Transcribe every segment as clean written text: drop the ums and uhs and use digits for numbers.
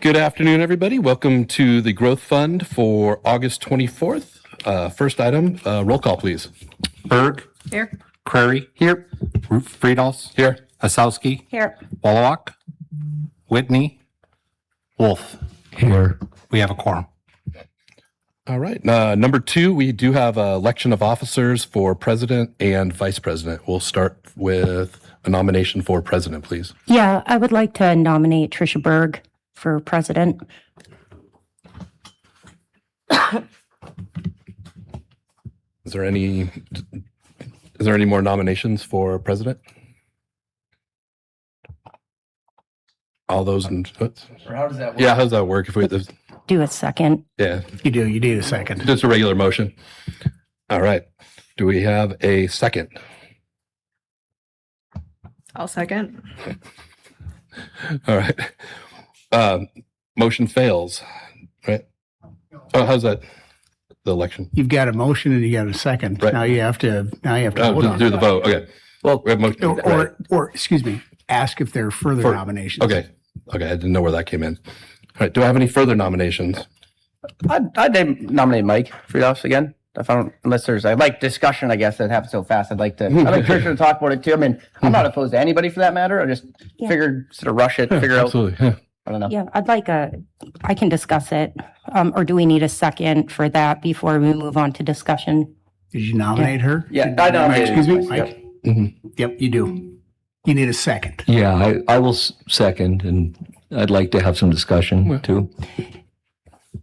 Good afternoon, everybody. Welcome to the Growth Fund for August 24th. First item, roll call, please. Berg. Here. Prairie. Here. Friedels. Here. Asowski. Here. Wallock. Whitney. Wolf. Here. We have a quorum. All right. Number two, we do have election of officers for president and vice president. We'll start with a nomination for president, please. Yeah, I would like to nominate Tricia Berg for president. Is there any more nominations for president? All those in, Or how does that work? yeah, how does that work? If we, Do a second. yeah, You do. You need a second. just a regular motion. All right. Do we have a second? I'll second. All right. Motion fails, right? Oh, how's that? The election. You've got a motion and you got a second. Right. Now you have to Oh, vote on do it. the vote. Okay. Well, We have motion, right. Or excuse me, ask if there are further For- nominations. Okay. Okay. I didn't know where that came in. All right. Do I have any further nominations? I'd nominate Mike Friedhoff again. If I don't, I'd like discussion, I guess, that happens so fast. I'd like Tricia to talk about it too. I mean, I'm not opposed to anybody for that matter. I just figured sort of rush it, figure out, Absolutely. Yeah. I don't know. Yeah, I can discuss it. Or do we need a second for that before we move on to discussion? Did you nominate her? Yeah, I nominated Excuse me, Mike. Mike. Mhm. Yep, you do. You need a second. Yeah, I will second, and I'd like to have some discussion too.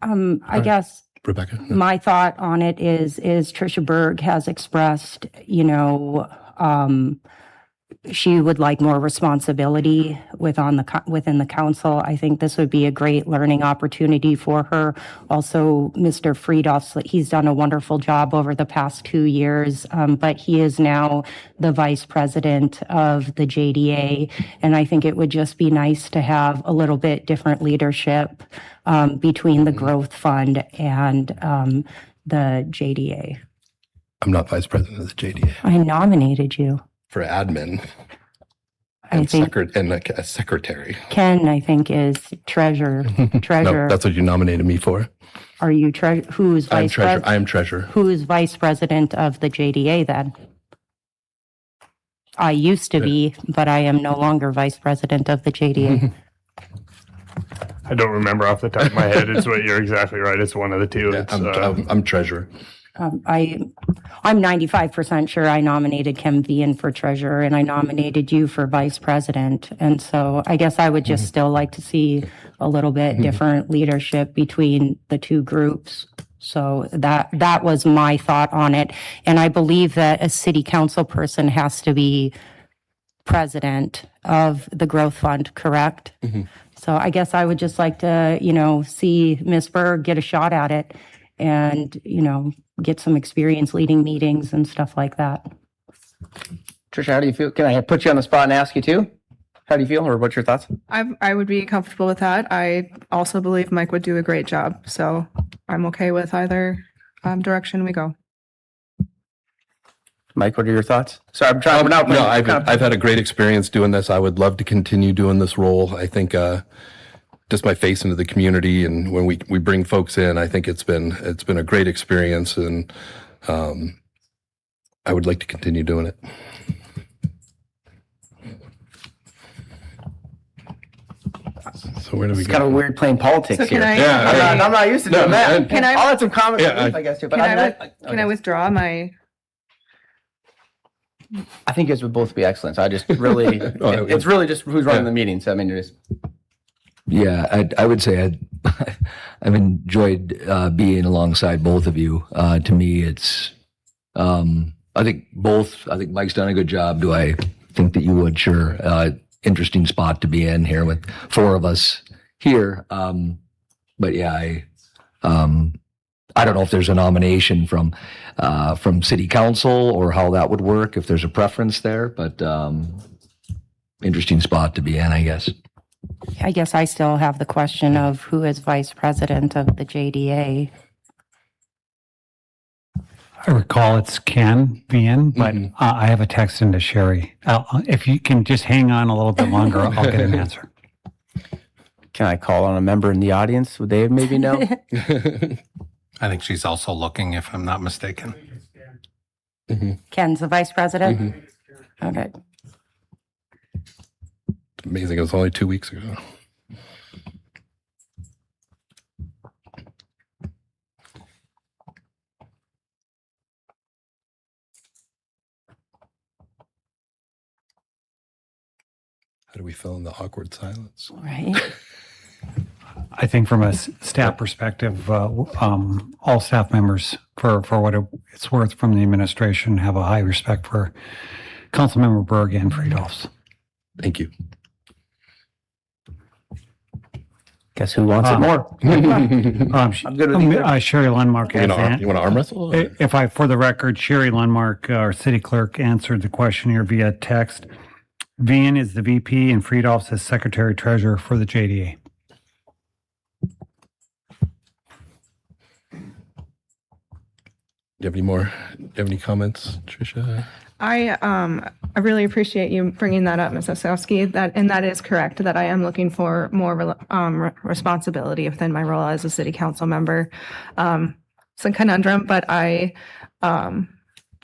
I guess Rebecca. my thought on it is Tricia Berg has expressed, she would like more responsibility within the council. I think this would be a great learning opportunity for her. Also, Mr. Friedhoff, he's done a wonderful job over the past 2 years, but he is now the vice president of the JDA. And I think it would just be nice to have a little bit different leadership between the Growth Fund and the JDA. I'm not vice president of the JDA. I nominated you. For admin I and, think and a secretary. Ken, I think, is treasurer. No, that's what you nominated me for. Are you who's I'm vice treasurer. president? I am treasurer. Who's vice president of the JDA then? I used to be, but I am no longer vice president of the JDA. I don't remember off the top of my head. It's what you're exactly right. It's one of the two. Yeah, It's, I'm treasurer. I'm 95% sure I nominated Kim Vian for treasurer and I nominated you for vice president. And so I guess I would just still like to see a little bit different leadership between the two groups. So that was my thought on it. And I believe that a city council person has to be president of the Growth Fund, correct? So I guess I would just like to, see Ms. Berg get a shot at it and, get some experience leading meetings and stuff like that. Tricia, how do you feel? Can I put you on the spot and ask you too? How do you feel, or what's your thoughts? I would be comfortable with that. I also believe Mike would do a great job. So I'm okay with either direction we go. Mike, what are your thoughts? Sorry, I'm trying. No, I've had a great experience doing this. I would love to continue doing this role. I think just my face into the community, and when we bring folks in, I think it's been a great experience, and I would like to continue doing it. So where do we It's go? kind of weird playing politics So can here. I- Yeah, I'm not used to No, doing that. and- Can I- I'll let some comments, Yeah, I guess too. But Can I withdraw my? I think yours would both be excellent. So I just really, it's really just who's running the meeting. So I mean, just Yeah, I would say I've enjoyed being alongside both of you. To me, it's I think Mike's done a good job. Do I think that you would? Sure. Interesting spot to be in here with four of us here. But yeah, I don't know if there's a nomination from city council or how that would work, if there's a preference there, but interesting spot to be in, I guess. I guess I still have the question of who is vice president of the JDA. I recall it's Ken Vian, but I have a text into Sherry. If you can just hang on a little bit longer, I'll get an answer. Can I call on a member in the audience? Would they maybe know? I think she's also looking, if I'm not mistaken. Ken's the vice president? Okay. Amazing. It was only 2 weeks ago. How do we fill in the awkward silence? Right. I think from a staff perspective, all staff members, for what it's worth from the administration, have a high respect for Councilmember Berg and Friedolfs. Thank you. Guess who wants it more? Mm-hmm. good with either. Sherry Lundmark You has want to arm wrestle? or- for the record, Sherry Lundmark, our city clerk, answered the question here via text. Vian is the VP and Friedolfs is Secretary Treasurer for the JDA. Do you have any more? Do you have any comments, Tricia? I really appreciate you bringing that up, Ms. Osowski. That is correct, that I am looking for more responsibility within my role as a city council member. It's a conundrum, but I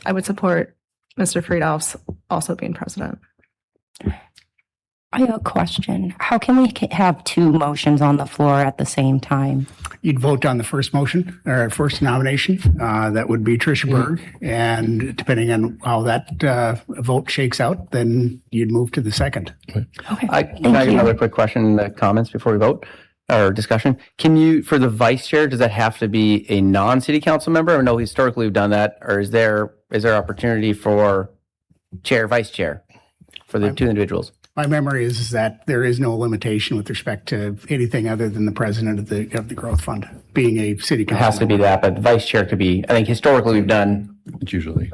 would support Mr. Friedolfs also being president. I have a question. How can we have two motions on the floor at the same time? You'd vote on the first motion or first nomination. That would be Tricia Berg. And depending on how that vote shakes out, then you'd move to the second. Okay. Can I Thank get you. another quick question in the comments before we vote or discussion? Can you, for the vice chair, does that have to be a non-city council member? Or no, historically we've done that. Or is there opportunity for chair, vice chair for the two individuals? My memory is that there is no limitation with respect to anything other than the president of the growth fund being a city It council. has to be that, but vice chair could be, I think historically we've done, It's usually.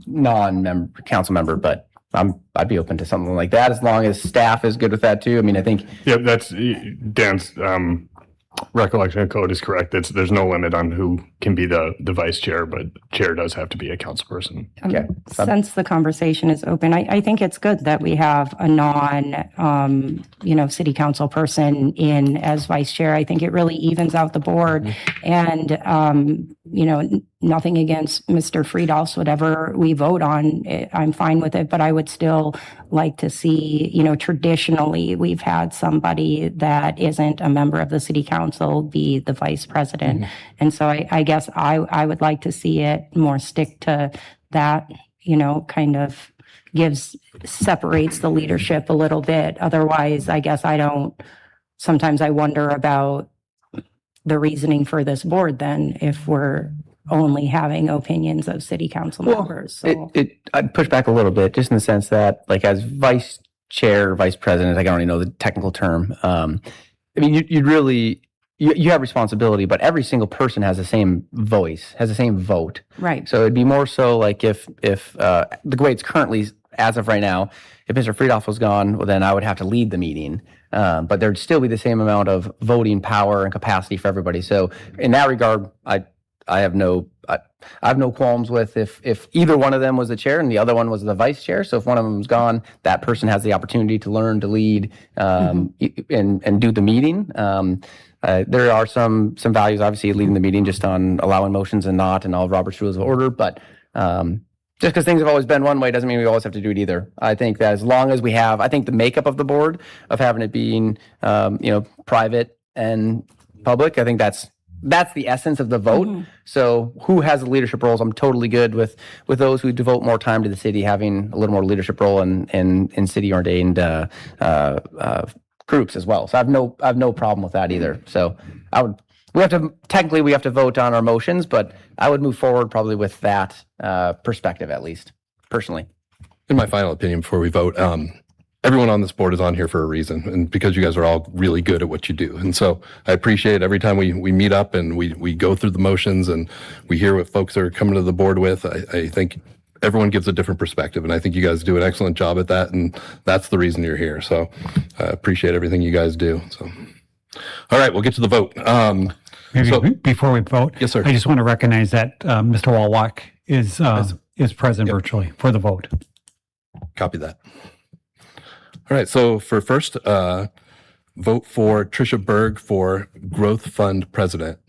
non-member, council member, but I'd be open to something like that as long as staff is good with that too. I mean, I think, Yep, that's Dan's recollection of code is correct. There's no limit on who can be the vice chair, but chair does have to be a council person. okay. Since the conversation is open, I think it's good that we have a city council person in as vice chair. I think it really evens out the board. And, nothing against Mr. Friedolfs, whatever we vote on, I'm fine with it. But I would still like to see, traditionally, we've had somebody that isn't a member of the city council be the vice president. And so I guess I would like to see it more stick to that, kind of separates the leadership a little bit. Otherwise, I guess sometimes I wonder about the reasoning for this board then if we're only having opinions of city council members. So. I'd push back a little bit just in the sense that like as vice chair, vice president, I don't really know the technical term. I mean, you'd really, you have responsibility, but every single person has the same voice, has the same vote. Right. So it'd be more so like if the way it's currently as of right now, if Mr. Friedolf was gone, well, then I would have to lead the meeting. But there'd still be the same amount of voting power and capacity for everybody. So in that regard, I have no qualms with if either one of them was the chair and the other one was the vice chair. So if one of them is gone, that person has the opportunity to learn, to lead, and do the meeting. There are some values, obviously, leading the meeting just on allowing motions and not, and all Robert's rules of order. But just because things have always been one way doesn't mean we always have to do it either. I think that as long as we have, I think the makeup of the board of having it being, private and public, I think that's the essence of the vote. So who has the leadership roles? I'm totally good with those who devote more time to the city having a little more leadership role in city ordained groups as well. So I have no problem with that either. So we have to vote on our motions, but I would move forward probably with that perspective at least, personally. In my final opinion, before we vote, everyone on this board is on here for a reason, and because you guys are all really good at what you do. And so I appreciate every time we meet up and we go through the motions and we hear what folks are coming to the board with. I think everyone gives a different perspective, and I think you guys do an excellent job at that, and that's the reason you're here. So I appreciate everything you guys do. So, all right, we'll get to the vote. Maybe before we vote, Yes, sir. I just want to recognize that Mr. Walwalk is present virtually for the vote. Copy that. All right. So for first, vote for Tricia Berg for Growth Fund President.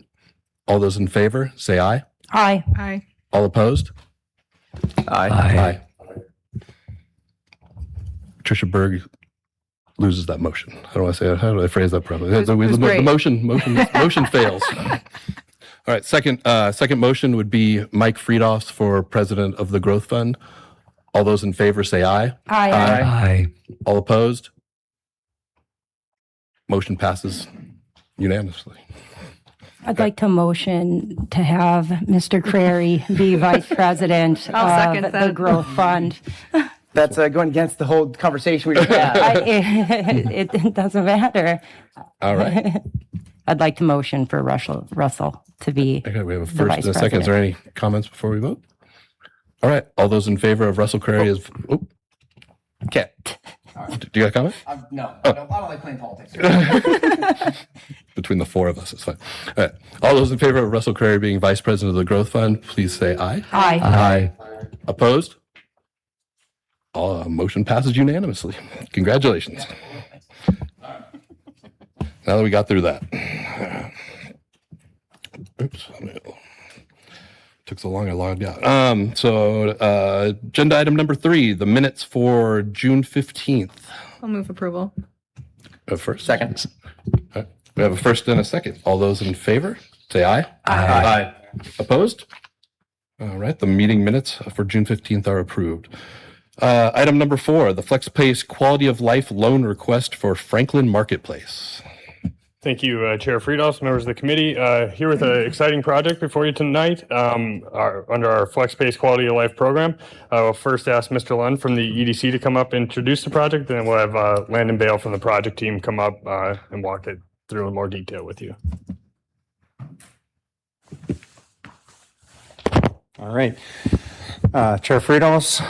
All those in favor, say aye. Aye. Aye. All opposed? Aye. Aye. Tricia Berg loses that motion. How do I say it? How do I phrase that properly? was The great. motion fails. All right. Second motion would be Mike Friedhoffs for president of the Growth Fund. All those in favor say aye. Aye. Aye. All opposed? Motion passes unanimously. I'd like to motion to have Mr. Crary be vice president I'll second of the that. Growth Fund. That's going against the whole conversation we just had. It doesn't matter. All right. I'd like to motion for Russell to be Okay, we have a the first vice and a second. Is there president. any comments before we vote? All right. All those in favor of Russell Crary is. Oh, okay. Do you got a comment? No, I don't like playing politics. Between the four of us, it's fine. All right. All those in favor of Russell Crary being vice president of the Growth Fund, please say aye. Aye. Aye. Opposed? Motion passes unanimously. Congratulations. Now that we got through that. Oops. Took so long I logged out. Agenda item number 3, the minutes for June 15th. I'll move approval. First. Second. We have a first and a second. All those in favor, say aye. Aye. Opposed? All right, the meeting minutes for June 15th are approved. Item number 4, the FlexPace Quality of Life Loan Request for Franklin Marketplace. Thank you, Chair Friedhoff, members of the committee. Here with an exciting project before you tonight under our FlexPace Quality of Life program. We'll first ask Mr. Lund from the EDC to come up and introduce the project, then we'll have Landon Bale from the project team come up and walk it through in more detail with you. All right. Chair Friedels,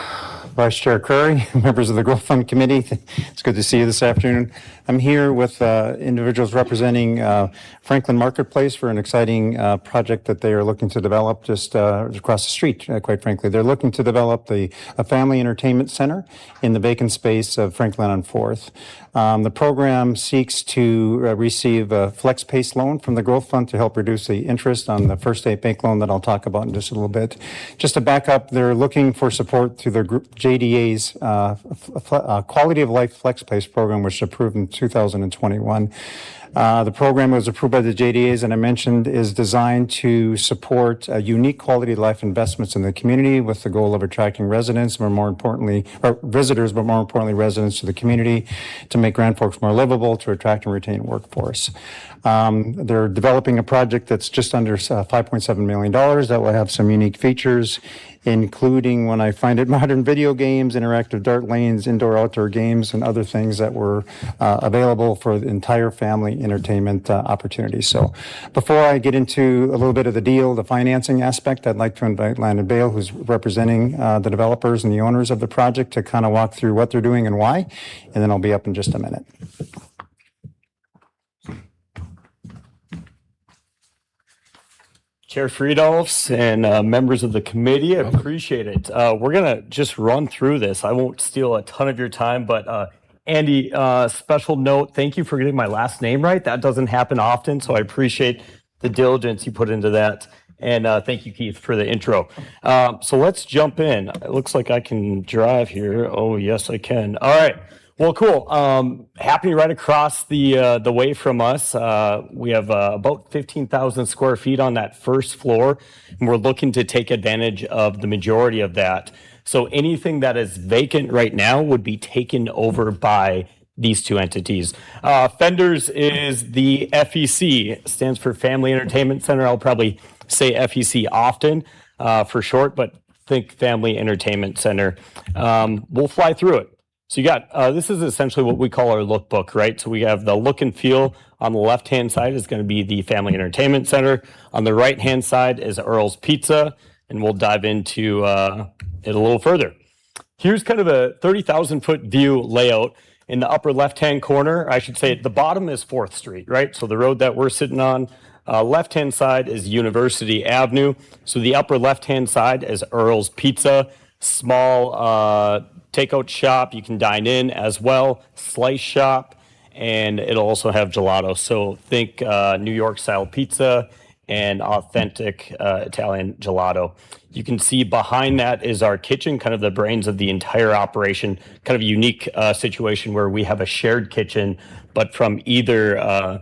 Vice Chair Curry, members of the Growth Fund Committee, it's good to see you this afternoon. I'm here with individuals representing Franklin Marketplace for an exciting project that they are looking to develop just across the street, quite frankly. They're looking to develop a family entertainment center in the vacant space of Franklin on 4th. The program seeks to receive a FlexPace loan from the Growth Fund to help reduce the interest on the First State Bank loan that I'll talk about in just a little bit. Just to back up, they're looking for support through the JDA's Quality of Life FlexPace program, which was approved in 2021. The program was approved by the JDAs, and I mentioned is designed to support unique quality of life investments in the community with the goal of attracting residents, but more importantly, or visitors, but more importantly, residents to the community to make Grand Forks more livable, to attract and retain workforce. They're developing a project that's just under $5.7 million that will have some unique features, including, when I find it, modern video games, interactive dart lanes, indoor-outdoor games, and other things that were available for the entire family entertainment opportunity. So before I get into a little bit of the deal, the financing aspect, I'd like to invite Landon Bale, who's representing the developers and the owners of the project, to kind of walk through what they're doing and why, and then I'll be up in just a minute. Chair Friedolfs and members of the committee, I appreciate it. We're going to just run through this. I won't steal a ton of your time, but Andy, special note, thank you for getting my last name right. That doesn't happen often, so I appreciate the diligence you put into that. And thank you, Keith, for the intro. So let's jump in. It looks like I can drive here. Oh, yes, I can. All right. Well, cool. Happening right across the way from us, we have about 15,000 square feet on that first floor, and we're looking to take advantage of the majority of that. So anything that is vacant right now would be taken over by these two entities. Fenders is the FEC, stands for Family Entertainment Center. I'll probably say FEC often for short, but think Family Entertainment Center. We'll fly through it. So you got, this is essentially what we call our lookbook, right? So we have the look and feel. On the left-hand side is going to be the Family Entertainment Center. On the right-hand side is Earl's Pizza, and we'll dive into it a little further. Here's kind of a 30,000-foot view layout. In the upper left-hand corner, I should say at the bottom is 4th Street, right? So the road that we're sitting on, left-hand side is University Avenue. So the upper left-hand side is Earl's Pizza. small takeout shop. You can dine in as well, slice shop, and it'll also have gelato. So think New York style pizza and authentic Italian gelato. You can see behind that is our kitchen, kind of the brains of the entire operation, kind of a unique situation where we have a shared kitchen, but from either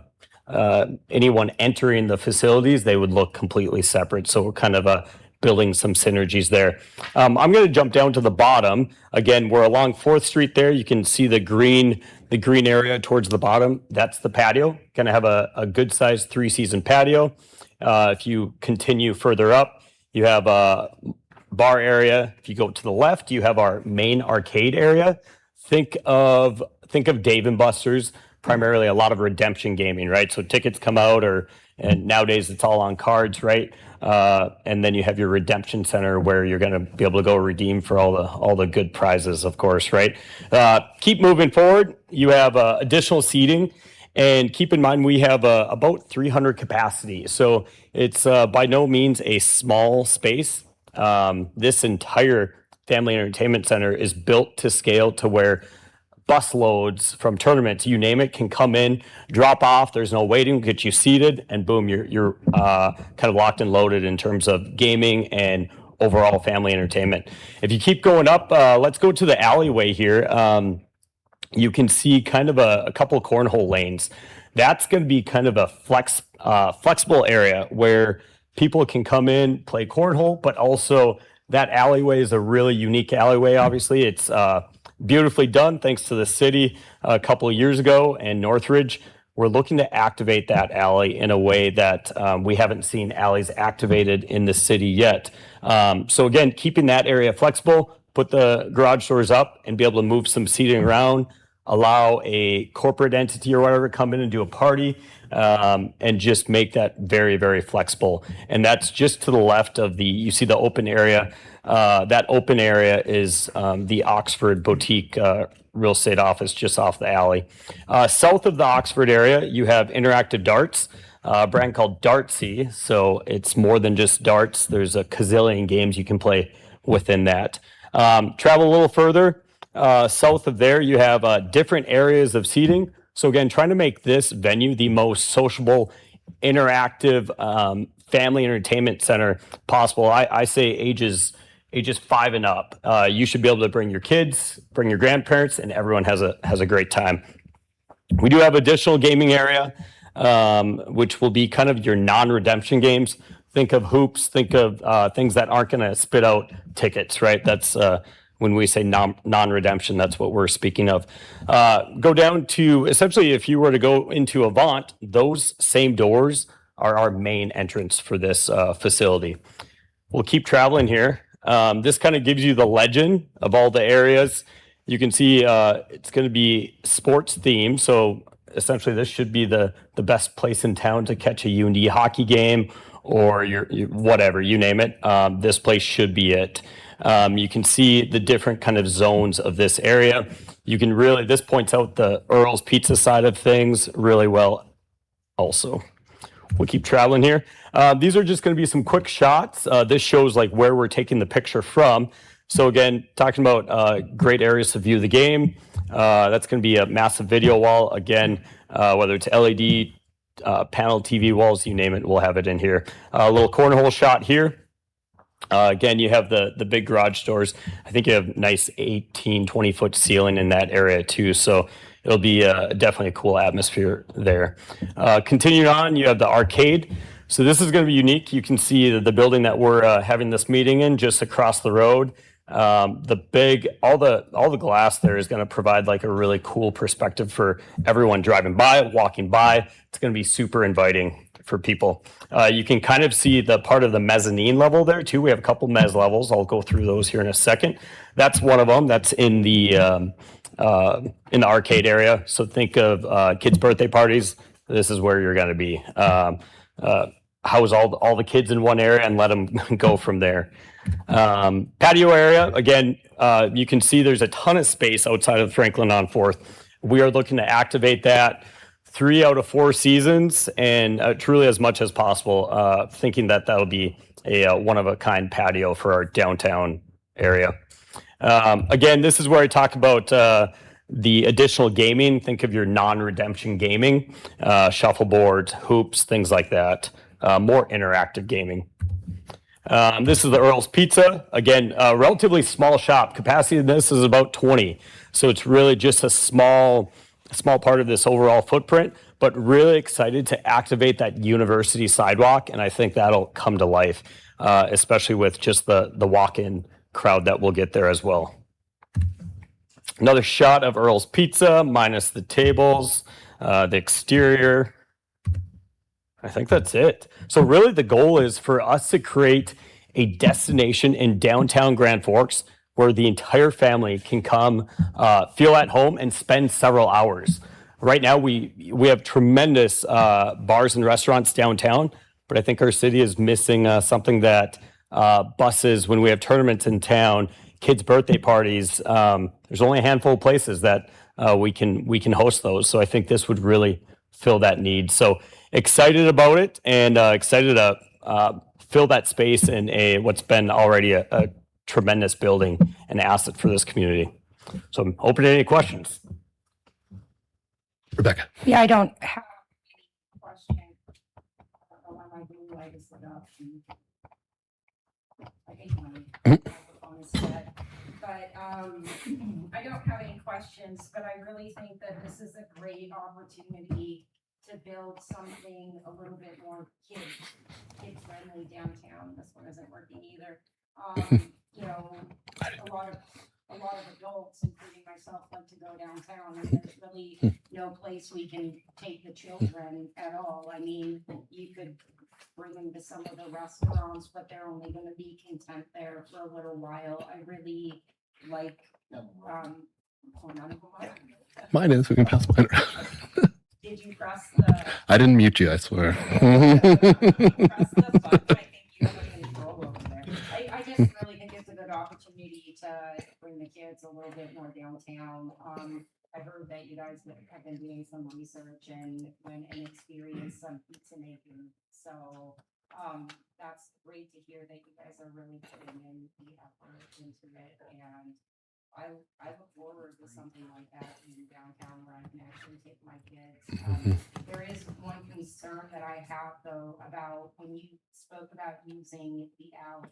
anyone entering the facilities, they would look completely separate. So we're kind of building some synergies there. I'm going to jump down to the bottom. Again, we're along 4th Street there. You can see the green area towards the bottom. That's the patio. Going to have a good sized 3-season patio. If you continue further up, you have a bar area. If you go to the left, you have our main arcade area. Think of Dave & Buster's, primarily a lot of redemption gaming, right? So tickets come out, and nowadays it's all on cards, right? And then you have your redemption center where you're going to be able to go redeem for all the good prizes, of course, right? Keep moving forward. You have additional seating. And keep in mind, we have about 300 capacity. So it's by no means a small space. This entire family entertainment center is built to scale to where bus loads from tournaments, you name it, can come in, drop off. There's no waiting, get you seated, and boom, you're kind of locked and loaded in terms of gaming and overall family entertainment. If you keep going up, let's go to the alleyway here. You can see kind of a couple of cornhole lanes. That's going to be kind of a flexible area where people can come in, play cornhole, but also that alleyway is a really unique alleyway. Obviously, it's beautifully done thanks to the city a couple of years ago and Northridge. We're looking to activate that alley in a way that we haven't seen alleys activated in the city yet. So again, keeping that area flexible, put the garage doors up and be able to move some seating around, allow a corporate entity or whatever to come in and do a party, and just make that very, very flexible. And that's just to the left of you see the open area. That open area is the Oxford Boutique real estate office just off the alley. South of the Oxford area, you have interactive darts, a brand called Dartsy. So it's more than just darts. There's a gazillion games you can play within that. Travel a little further. South of there, you have different areas of seating. So again, trying to make this venue the most sociable, interactive family entertainment center possible. I say ages 5 and up. You should be able to bring your kids, bring your grandparents, and everyone has a great time. We do have additional gaming area, which will be kind of your non-redemption games. Think of hoops. Think of things that aren't going to spit out tickets, right? That's when we say non-redemption, that's what we're speaking of. Go down to, essentially, if you were to go into Avant, those same doors are our main entrance for this facility. We'll keep traveling here. This kind of gives you the legend of all the areas. You can see it's going to be sports themed. So essentially, this should be the best place in town to catch a UND hockey game or your whatever, you name it. This place should be it. You can see the different kind of zones of this area. You can really, this points out the Earl's Pizza side of things really well also. We'll keep traveling here. These are just going to be some quick shots. This shows like where we're taking the picture from. So again, talking about great areas to view the game. That's going to be a massive video wall. Again, whether it's LED, panel TV walls, you name it, we'll have it in here. A little cornhole shot here. Again, you have the big garage doors. I think you have nice 18, 20-foot ceiling in that area too. So it'll be definitely a cool atmosphere there. Continuing on, you have the arcade. So this is going to be unique. You can see the building that we're having this meeting in just across the road. All the glass there is going to provide like a really cool perspective for everyone driving by, walking by. It's going to be super inviting for people. You can kind of see the part of the mezzanine level there too. We have a couple mezz levels. I'll go through those here in a second. That's one of them. That's in the arcade area. So think of kids' birthday parties. This is where you're going to be. House all the kids in one area and let them go from there. Patio area, again, you can see there's a ton of space outside of Franklin on 4th. We are looking to activate that 3 out of 4 seasons and truly as much as possible, thinking that that'll be a one-of-a-kind patio for our downtown area. Again, this is where I talk about the additional gaming. Think of your non-redemption gaming, shuffleboards, hoops, things like that. More interactive gaming. This is the Earl's Pizza. Again, a relatively small shop. Capacity of this is about 20. So it's really just a small part of this overall footprint, but really excited to activate that university sidewalk. And I think that'll come to life, especially with just the walk-in crowd that we'll get there as well. Another shot of Earl's Pizza minus the tables, the exterior. I think that's it. So really the goal is for us to create a destination in downtown Grand Forks where the entire family can come feel at home and spend several hours. Right now we have tremendous bars and restaurants downtown, but I think our city is missing something that buses, when we have tournaments in town, kids' birthday parties, there's only a handful of places that we can host those. So I think this would really fill that need. So excited about it and excited to fill that space in what's been already a tremendous building and asset for this community. So I'm open to any questions. Rebecca. Yeah, I don't have any question. I don't know why my blue light is lit up. I think my microphone is dead. But I don't have any questions, but I really think that this is a great opportunity to build something a little bit more kid-friendly downtown. This one isn't working either. You know, a lot of adults, including myself, like to go downtown, and there's really no place we can take the children at all. I mean, you could bring them to some of the restaurants, but they're only going to be content there for a little while. I really like, Mine is. We can pass mine around. did you press the, I didn't mute you, I swear. press the button? I think you have control over there. I just really think it's a good opportunity to bring the kids a little bit more downtown. I heard that you guys have been doing some research and experienced some pizza making. So that's great to hear that you guys are really putting in the effort into it. And I look forward to something like that in downtown where I can actually take my kids. There is one concern that I have though about when you spoke about using the alley.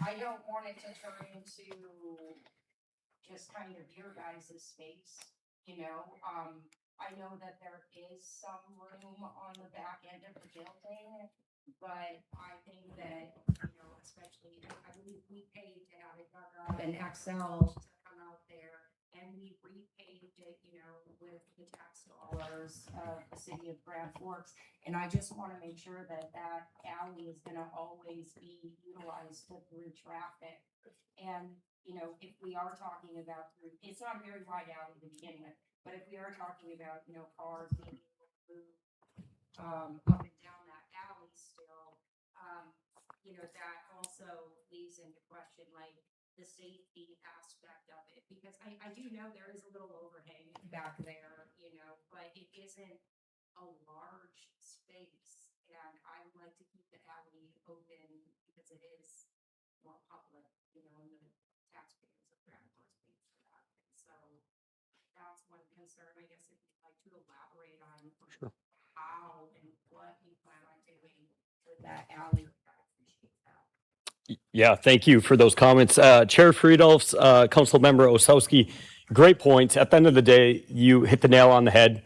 I don't want it to turn into just kind of your guys' space, you know? I know that there is some room on the back end of the building, but I think that, you know, especially, I believe we paid to have it dug up and Excel to come out there, and we repaved it, you know, with the tax dollars of the city of Grand Forks. And I just want to make sure that that alley is going to always be utilized through traffic. And, you know, if we are talking about, it's not a very wide alley to begin with, but if we are talking about, you know, cars being able to move up and down that alley still, you know, that also leaves into question, like, the safety aspect of it, because I do know there is a little overhang back there, you know, but it isn't a large space, and I would like to keep the alley open because it is more public, you know, and the taxpayers of Grand Forks pay for that. And so that's one concern, I guess, if you'd like to elaborate on how and what you plan on doing with that alley. I appreciate that. Yeah, thank you for those comments. Chair Friedolfs, Council Member Osowski, great points. At the end of the day, you hit the nail on the head.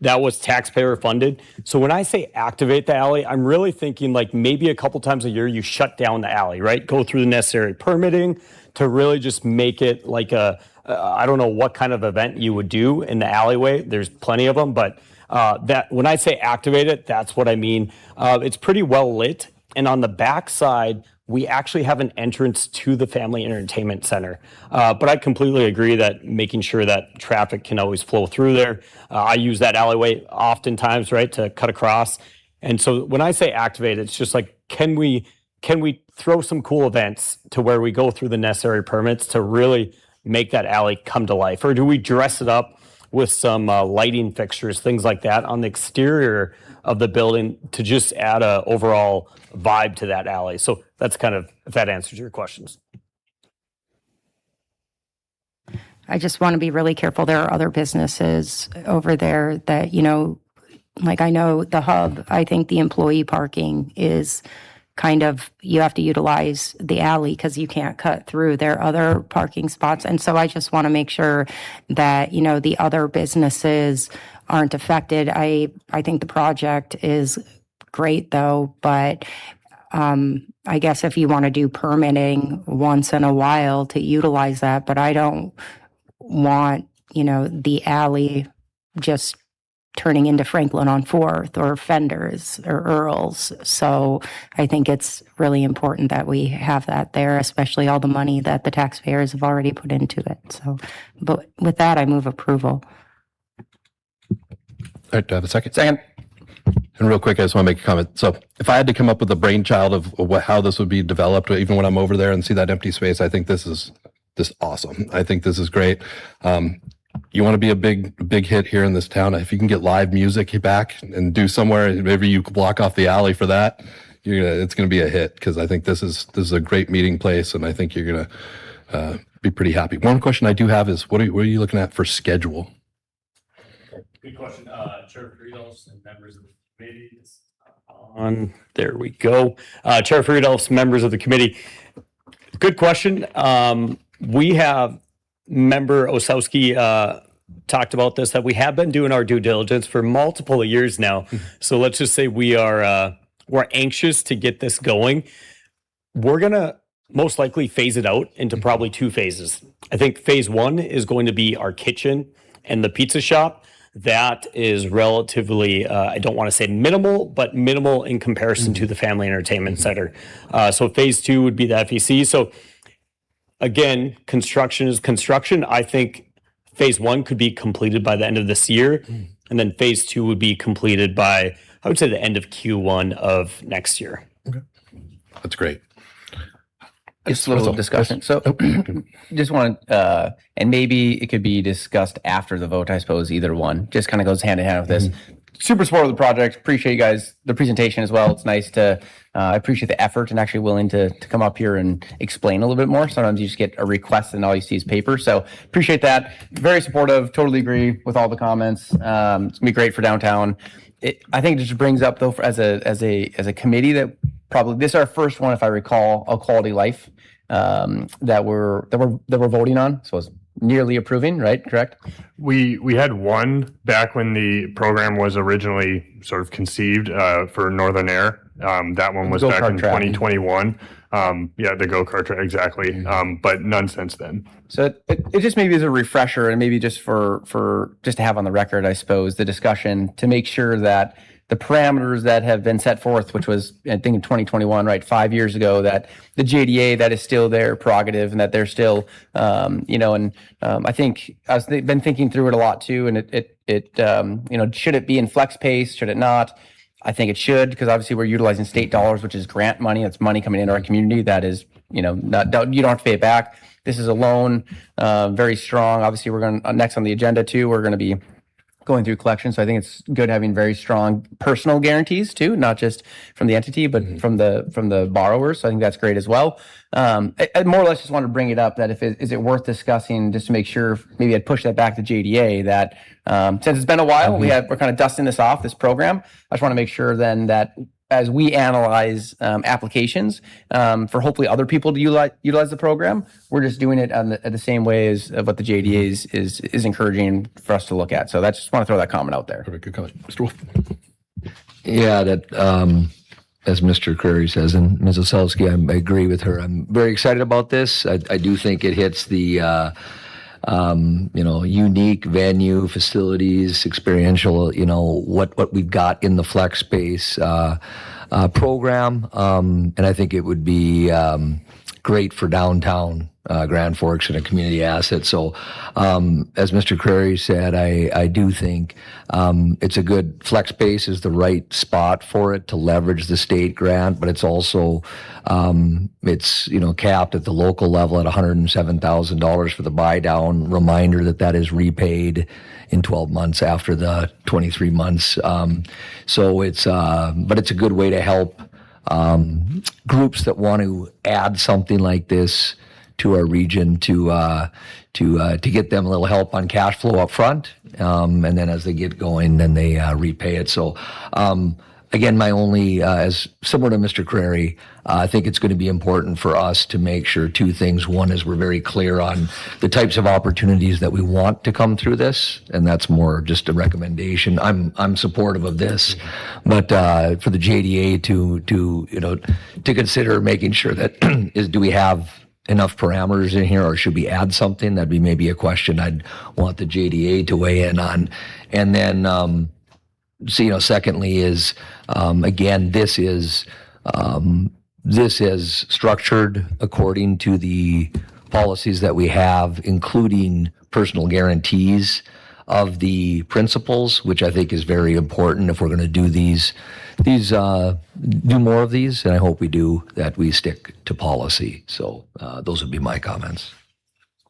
That was taxpayer funded. So when I say activate the alley, I'm really thinking like maybe a couple times a year you shut down the alley, right? Go through the necessary permitting to really just make it like I don't know what kind of event you would do in the alleyway. There's plenty of them, but that when I say activate it, that's what I mean. It's pretty well lit. And on the back side, we actually have an entrance to the Family Entertainment Center. But I completely agree that making sure that traffic can always flow through there. I use that alleyway oftentimes, right, to cut across. And so when I say activate, it's just like, can we throw some cool events to where we go through the necessary permits to really make that alley come to life? Or do we dress it up with some lighting fixtures, things like that on the exterior of the building to just add a overall vibe to that alley. So that's kind of, if that answers your questions. I just want to be really careful. There are other businesses over there that, you know, like I know the hub, I think the employee parking is kind of, you have to utilize the alley because you can't cut through. There are other parking spots. And so I just want to make sure that, you know, the other businesses aren't affected. I think the project is great though, but I guess if you want to do permitting once in a while to utilize that, but I don't want, you know, the alley just turning into Franklin on 4th or Fenders or Earls. So I think it's really important that we have that there, especially all the money that the taxpayers have already put into it. So, but with that, I move approval. All right, do I have a second? Second. And real quick, I just want to make a comment. So if I had to come up with a brainchild of how this would be developed, even when I'm over there and see that empty space, I think this is awesome. I think this is great. You want to be a big hit here in this town. If you can get live music back and do somewhere, maybe you block off the alley for that. It's going to be a hit because I think this is a great meeting place, and I think you're going to be pretty happy. One question I do have is what are you looking at for schedule? Good question, Chair Friedels and members of the committee. There we go. Chair Friedels, members of the committee. Good question. We have Member Osowski talked about this, that we have been doing our due diligence for multiple years now. So let's just say we're anxious to get this going. We're gonna most likely phase it out into probably 2 phases. I think phase 1 is going to be our kitchen and the pizza shop. That is relatively, I don't want to say minimal, but minimal in comparison to the family entertainment center. So phase 2 would be the FEC. So again, construction is construction. I think phase 1 could be completed by the end of this year. And then phase 2 would be completed by, I would say, the end of Q1 of next year. Okay. That's great. Just a little discussion. So just want to, and maybe it could be discussed after the vote, I suppose, either one. Just kind of goes hand in hand with this. Super supportive of the project. Appreciate you guys, the presentation as well. It's nice to, I appreciate the effort and actually willing to come up here and explain a little bit more. Sometimes you just get a request and all you see is paper. So appreciate that. Very supportive. Totally agree with all the comments. It's gonna be great for downtown. I think it just brings up though, as a committee, that probably this is our first one, if I recall, a quality life that we're voting on. So it's nearly approving, right? Correct? We had one back when the program was originally sort of conceived for Northern Air. That one was back in 2021. Yeah, the go-kart track, exactly. But none since then. So it just maybe is a refresher, and maybe just for just to have on the record, I suppose, the discussion to make sure that the parameters that have been set forth, which was, I think, in 2021, right, 5 years ago, that the JDA, that is still their prerogative and that they're still, I think I've been thinking through it a lot too. And should it be in flex pace? Should it not? I think it should, because obviously we're utilizing state dollars, which is grant money. That's money coming into our community. That is, you don't have to pay it back. This is a loan, very strong. Obviously, we're going to, next on the agenda too, we're going to be going through collection. So I think it's good having very strong personal guarantees too, not just from the entity, but from the borrowers. So I think that's great as well. I more or less just wanted to bring it up that is it worth discussing, just to make sure maybe I'd push that back to JDA, that since it's been a while, we're kind of dusting this off, this program. I just want to make sure then that as we analyze applications for hopefully other people to utilize the program, we're just doing it at the same way as what the JDA is encouraging for us to look at. So that's just want to throw that comment out there. Perfect, good comment. Mr. Wolf. Yeah, that as Mr. Curry says, and Ms. Osowski, I agree with her. I'm very excited about this. I do think it hits the unique venue, facilities, experiential, what we've got in the flex space program. And I think it would be great for downtown Grand Forks and a community asset. So, as Mr. Crary said, I do think it's a good flex space is the right spot for it to leverage the state grant, but it's also it's capped at the local level at $107,000 for the buy down. Reminder that is repaid in 12 months after the 23 months. So it's but it's a good way to help groups that want to add something like this to our region to get them a little help on cash flow up front, and then as they get going, then they repay it. So again, my only as similar to Mr. Crary, I think it's going to be important for us to make sure two things. One is we're very clear on the types of opportunities that we want to come through this, and that's more just a recommendation. I'm supportive of this, but for the JDA to consider making sure that do we have enough parameters in here, or should we add something? That'd be maybe a question I'd want the JDA to weigh in on. And then, secondly is, again, this is structured according to the policies that we have, including personal guarantees of the principals, which I think is very important if we're going to do do more of these, and I hope we do, that we stick to policy. So those would be my comments.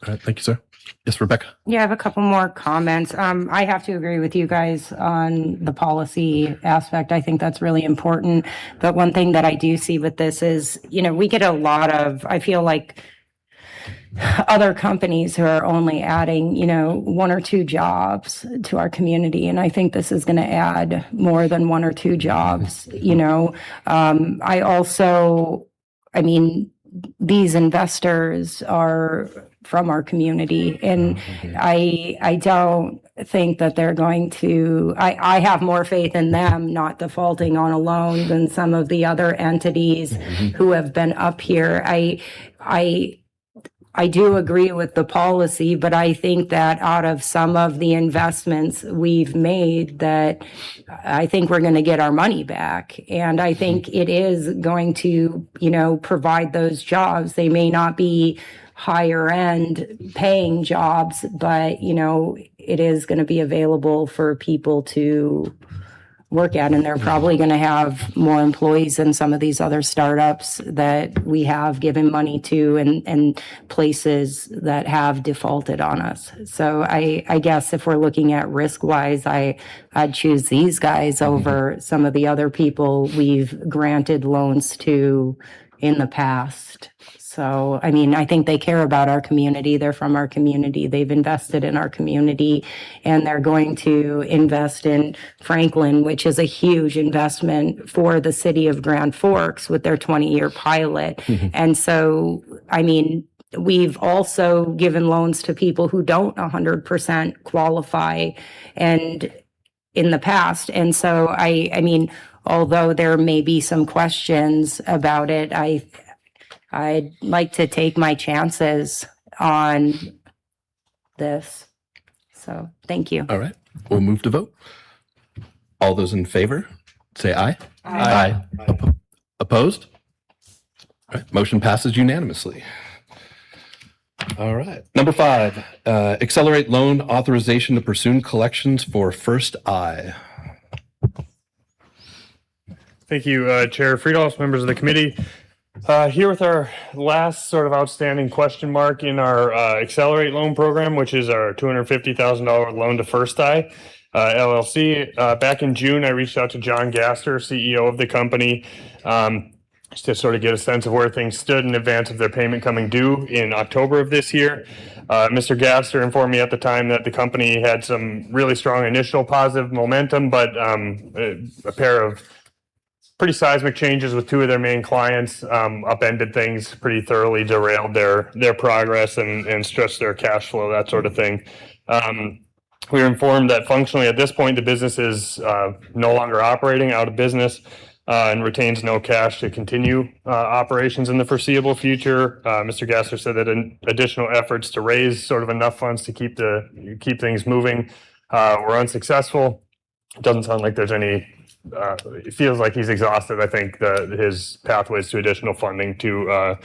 All right. Thank you, sir. Yes, Rebecca. Yeah, I have a couple more comments. I have to agree with you guys on the policy aspect. I think that's really important. But one thing that I do see with this is, we get a lot of, I feel like, other companies who are only adding, 1 or 2 jobs to our community. And I think this is going to add more than 1 or 2 jobs. These investors are from our community, and I don't think that they're going to, I have more faith in them not defaulting on a loan than some of the other entities who have been up here. I do agree with the policy, but I think that out of some of the investments we've made, that I think we're going to get our money back. And I think it is going to, provide those jobs. They may not be higher end paying jobs, but, it is going to be available for people to work at, and they're probably going to have more employees than some of these other startups that we have given money to, and places that have defaulted on us. So I guess if we're looking at risk wise, I'd choose these guys over some of the other people we've granted loans to in the past. So, I think they care about our community. They're from our community. They've invested in our community, and they're going to invest in Franklin, which is a huge investment for the city of Grand Forks with their 20-year pilot. And so, we've also given loans to people who don't 100% qualify and in the past. And so, although there may be some questions about it, I'd like to take my chances on this. So, thank you. All right. We'll move to vote. All those in favor, say aye. Aye. Opposed? All right. Motion passes unanimously. All right. Number 5, accelerate loan authorization to pursue collections for First Eye. Thank you, Chair Friedholz, members of the committee. Here with our last sort of outstanding question mark in our Accelerate loan program, which is our $250,000 loan to First Eye LLC. Back in June, I reached out to John Gaster, CEO of the company, just to sort of get a sense of where things stood in advance of their payment coming due in October of this year. Mr. Gaster informed me at the time that the company had some really strong initial positive momentum, but a pair of pretty seismic changes with 2 of their main clients upended things pretty thoroughly, derailed their progress and stretched their cash flow, that sort of thing. We were informed that functionally at this point, the business is no longer operating, out of business, and retains no cash to continue operations in the foreseeable future. Mr. Gaster said that additional efforts to raise sort of enough funds to keep things moving were unsuccessful. It doesn't sound like there's any it feels like he's exhausted, I think, his pathways to additional funding to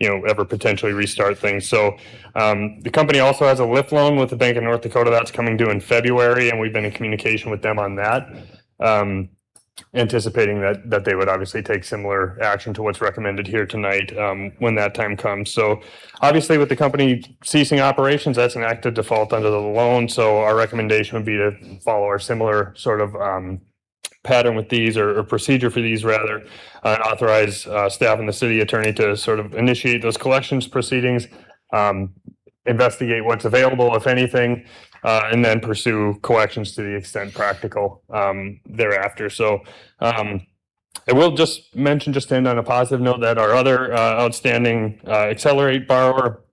ever potentially restart things. So the company also has a lift loan with the Bank of North Dakota that's coming due in February, and we've been in communication with them on that, anticipating that they would obviously take similar action to what's recommended here tonight when that time comes. So obviously with the company ceasing operations, that's an act of default under the loan. So our recommendation would be to follow our similar sort of pattern with these, or procedure for these rather, and authorize staff and the city attorney to sort of initiate those collections proceedings, investigate what's available, if anything, and then pursue collections to the extent practical thereafter. So I will just mention, just to end on a positive note, that our other outstanding Accelerate borrower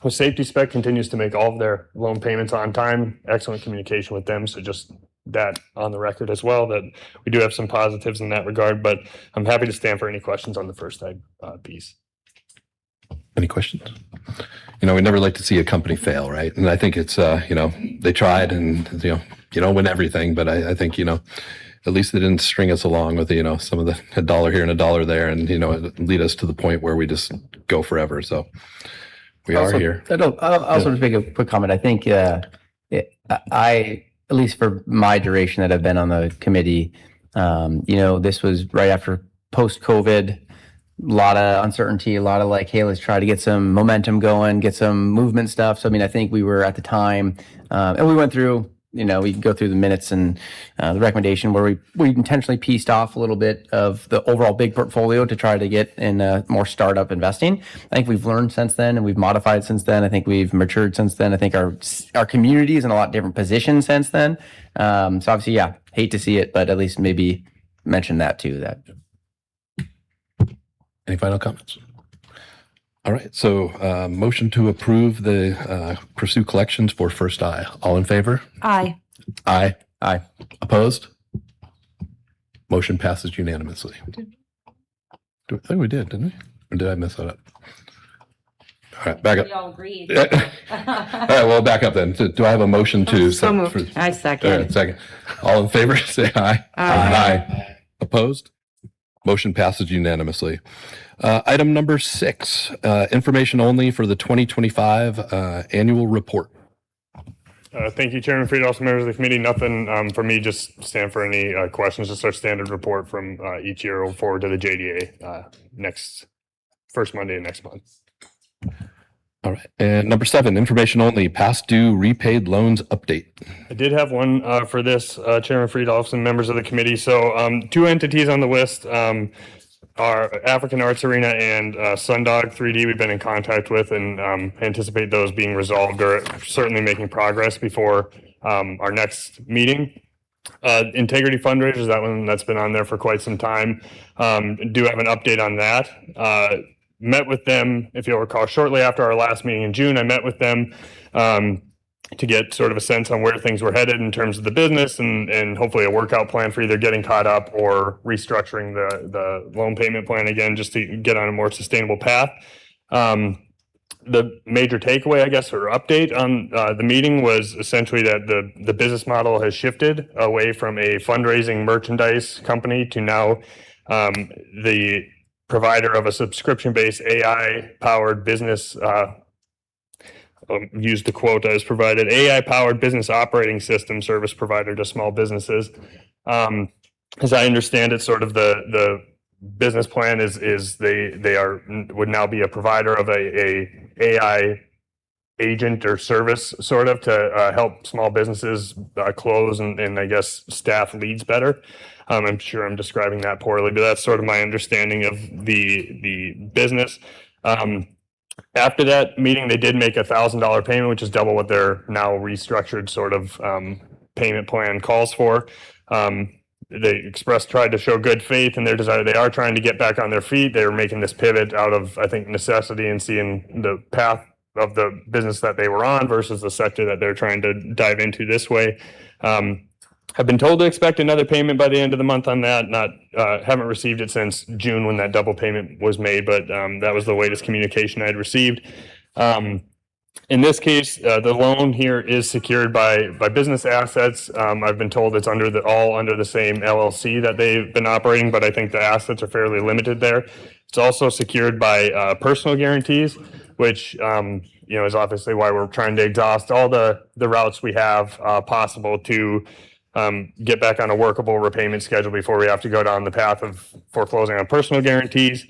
with Safety Spec continues to make all of their loan payments on time. Excellent communication with them. So just that on the record as well, that we do have some positives in that regard, but I'm happy to stand for any questions on the first piece. Any questions? We never like to see a company fail, right? And I think it's, they tried, and, you don't win everything, but I think, at least they didn't string us along with, some of the a dollar here and a dollar there, and, lead us to the point where we just go forever. So we are here. I'll also just make a quick comment. I think at least for my duration that I've been on the committee, this was right after post-COVID, a lot of uncertainty, a lot of like, hey, let's try to get some momentum going, get some movement stuff. So, I think we were at the time, and we went through, we can go through the minutes and the recommendation where we intentionally pieced off a little bit of the overall big portfolio to try to get in more startup investing. I think we've learned since then, and we've modified since then. I think we've matured since then. I think our community is in a lot different position since then. So obviously, yeah, hate to see it, but at least maybe mention that too. That. Any final comments? All right. So motion to approve the pursue collections for First Eye. All in favor? Aye. Aye. Aye. Opposed? Motion passes unanimously. I think we did, didn't we? Or did I mess that up? All right, back up. We all agreed. All right, well, back up then. Do I have a motion to? So moved. I second. All right, second. All in favor, say aye. Aye. Opposed? Motion passes unanimously. Item number 6, information only for the 2025 annual report. Thank you, Chairman Fried, also members of the committee. Nothing for me, just stand for any questions. Just our standard report from each year. We'll forward to the JDA first Monday of next month. All right. And number 7, information only, past due repaid loans update. I did have one for this, Chairman Fried, also members of the committee. So 2 entities on the list are African Arts Arena and Sundog 3D we've been in contact with, and anticipate those being resolved or certainly making progress before our next meeting. Integrity Fundraisers, that one that's been on there for quite some time. Do have an update on that. Met with them, if you'll recall, shortly after our last meeting in June. I met with them to get sort of a sense on where things were headed in terms of the business, and hopefully a workout plan for either getting caught up or restructuring the loan payment plan again, just to get on a more sustainable path. The major takeaway, I guess, or update on the meeting was essentially that the business model has shifted away from a fundraising merchandise company to now the provider of a subscription-based AI-powered business, use the quote I was provided, AI-powered business operating system service provider to small businesses. As I understand it, sort of the business plan is they would now be a provider of a AI agent or service, sort of, to help small businesses close and I guess staff leads better. I'm sure I'm describing that poorly, but that's sort of my understanding of the business. After that meeting, they did make $1,000 payment, which is double what their now restructured sort of payment plan calls for. They tried to show good faith in their desire. They are trying to get back on their feet. They were making this pivot out of, I think, necessity and seeing the path of the business that they were on versus the sector that they're trying to dive into this way. I've been told to expect another payment by the end of the month on that. Haven't received it since June when that double payment was made, but that was the latest communication I had received. In this case, the loan here is secured by business assets. I've been told it's all under the same LLC that they've been operating, but I think the assets are fairly limited there. It's also secured by personal guarantees, which is obviously why we're trying to exhaust all the routes we have possible to get back on a workable repayment schedule before we have to go down the path of foreclosing on personal guarantees.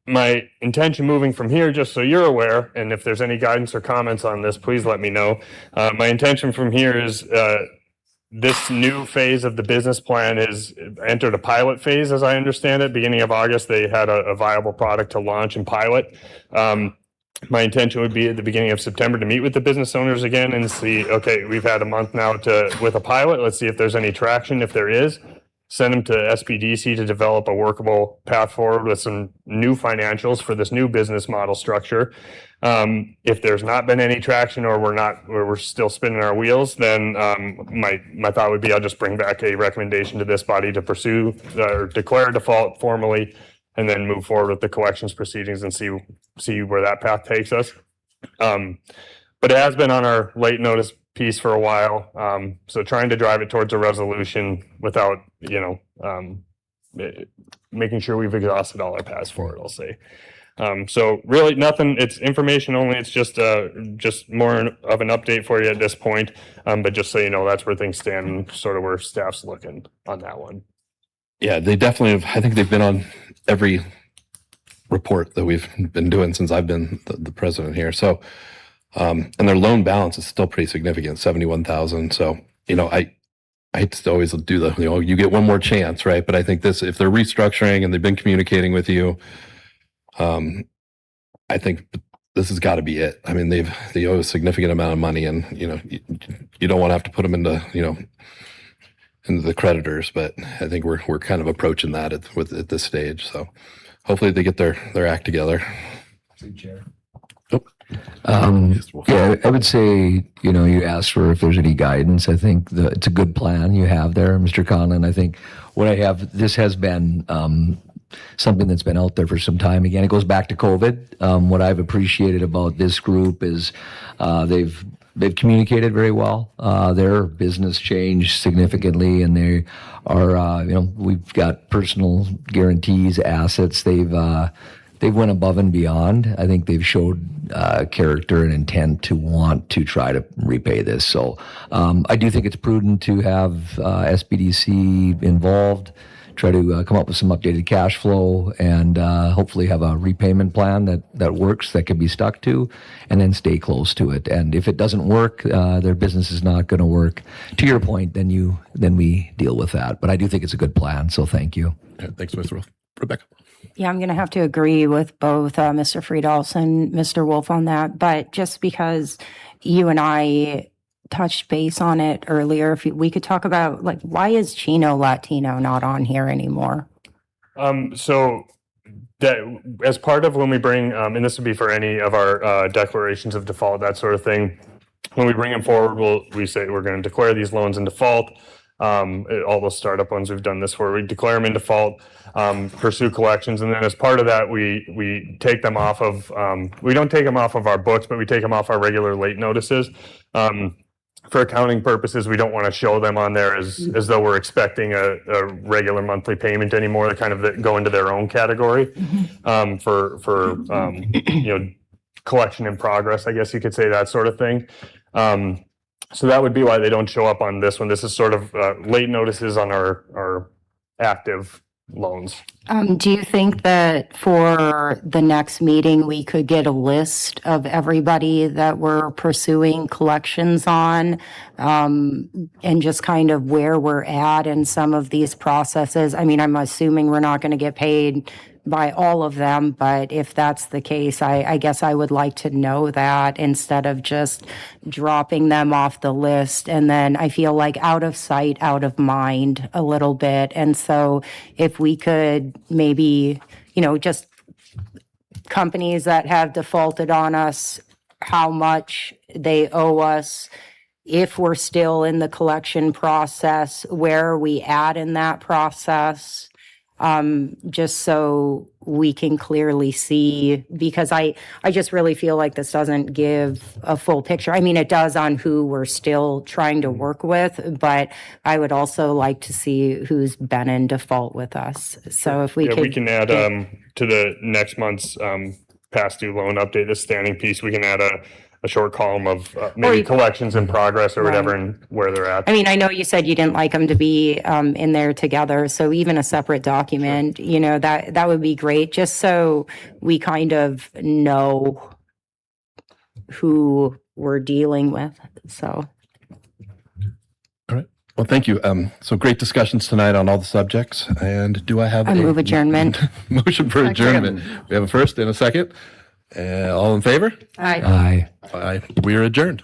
My intention moving from here, just so you're aware, and if there's any guidance or comments on this, please let me know. My intention from here is this new phase of the business plan is entered a pilot phase, as I understand it. Beginning of August, they had a viable product to launch and pilot. My intention would be at the beginning of September to meet with the business owners again and see, okay, we've had a month now with a pilot. Let's see if there's any traction. If there is, send them to SBDC to develop a workable path forward with some new financials for this new business model structure. If there's not been any traction or we're still spinning our wheels, then my thought would be I'll just bring back a recommendation to this body to pursue or declare default formally, and then move forward with the collections proceedings and see where that path takes us. But it has been on our late notice piece for a while. So trying to drive it towards a resolution without, making sure we've exhausted all our paths forward, I'll say. So really nothing, it's information only. It's just more of an update for you at this point. But just so you know, that's where things stand and sort of where staff's looking on that one. Yeah, they definitely have. I think they've been on every report that we've been doing since I've been the president here. So, and their loan balance is still pretty significant, 71,000. So, I hate to always do you get one more chance, right? But I think if they're restructuring and they've been communicating with you, I think this has got to be it. I mean, they owe a significant amount of money, and you don't want to have to put them into into the creditors. But I think we're kind of approaching that at this stage. So hopefully they get their act together. Yeah, I would say, you asked for if there's any guidance. I think it's a good plan you have there, Mr. Conlon. I think this has been something that's been out there for some time. Again, it goes back to COVID. What I've appreciated about this group is they've communicated very well. Their business changed significantly, and they are, we've got personal guarantees, assets. They've went above and beyond. I think they've showed character and intent to want to try to repay this. So I do think it's prudent to have SBDC involved, try to come up with some updated cash flow, and hopefully have a repayment plan that works, that can be stuck to, and then stay close to it. And if it doesn't work, their business is not going to work, to your point, then we deal with that. But I do think it's a good plan, so thank you. Yeah, thanks, Mr. Wolf. Rebecca. Yeah, I'm going to have to agree with both Mr. Friedels and Mr. Wolf on that. But just because you and I touched base on it earlier, if we could talk about, why is Chino Latino not on here anymore? So that as part of when we bring, and this would be for any of our declarations of default, that sort of thing, when we bring them forward, we say we're going to declare these loans in default. All those startup ones we've done this for, we declare them in default, pursue collections, and then as part of that, we take them off of, we don't take them off of our books, but we take them off our regular late notices. For accounting purposes, we don't want to show them on there as though we're expecting a regular monthly payment anymore. They kind of go into their own category for collection in progress, I guess you could say, that sort of thing. So that would be why they don't show up on this one. This is sort of late notices on our active loans. Do you think that for the next meeting, we could get a list of everybody that we're pursuing collections on, and just kind of where we're at in some of these processes? I mean, I'm assuming we're not going to get paid by all of them, but if that's the case, I guess I would like to know that instead of just dropping them off the list. And then I feel like out of sight, out of mind a little bit. And so if we could maybe, just companies that have defaulted on us, how much they owe us, if we're still in the collection process, where are we at in that process? just so we can clearly see, because I just really feel like this doesn't give a full picture. I mean, it does on who we're still trying to work with, but I would also like to see who's been in default with us. So if we Yeah, could. we can add to the next month's past due loan update, this standing piece. We can add a short column of maybe you- collections in progress or whatever, Right. and where they're at. I mean, I know you said you didn't like them to be in there together, so even a separate document, you know, that would be great, just so we kind of know who we're dealing with. So, All right. Well, thank you. So great discussions tonight on all the subjects. And do I have I a move adjournment. motion for adjournment? We have a first and a second. All in favor? Aye. Aye. Aye. We are adjourned.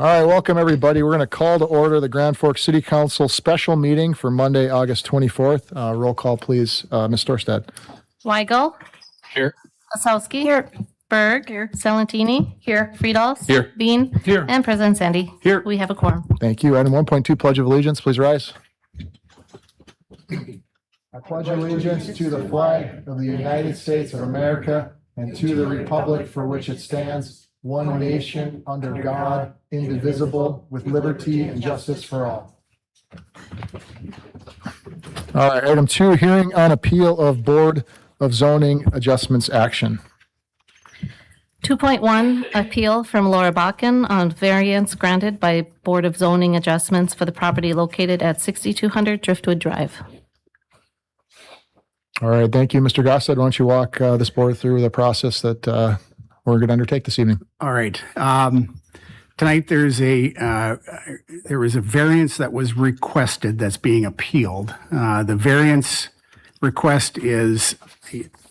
All right, welcome everybody. We're going to call to order the Grand Forks City Council special meeting for Monday, August 24th. Roll call, please. Ms. Storstad. Weigel. Here. Osowski. Here. Berg. Here. Salentini. Here. Friedels. Here. Bean. Here. And President Sandy. Here. We have a quorum. Thank you. Item 1.2, Pledge of Allegiance. Please rise. I pledge allegiance to the flag of the United States of America and to the republic for which it stands, one nation, under God, indivisible, with liberty and justice for all. All right, item 2, hearing on appeal of Board of Zoning Adjustments action. 2.1, appeal from Laura Bakken on variance granted by Board of Zoning Adjustments for the property located at 6200 Driftwood Drive. All right, thank you, Mr. Gossett. Why don't you walk this board through the process that we're going to undertake this evening? All right. Tonight, there was a variance that was requested that's being appealed. The variance request is,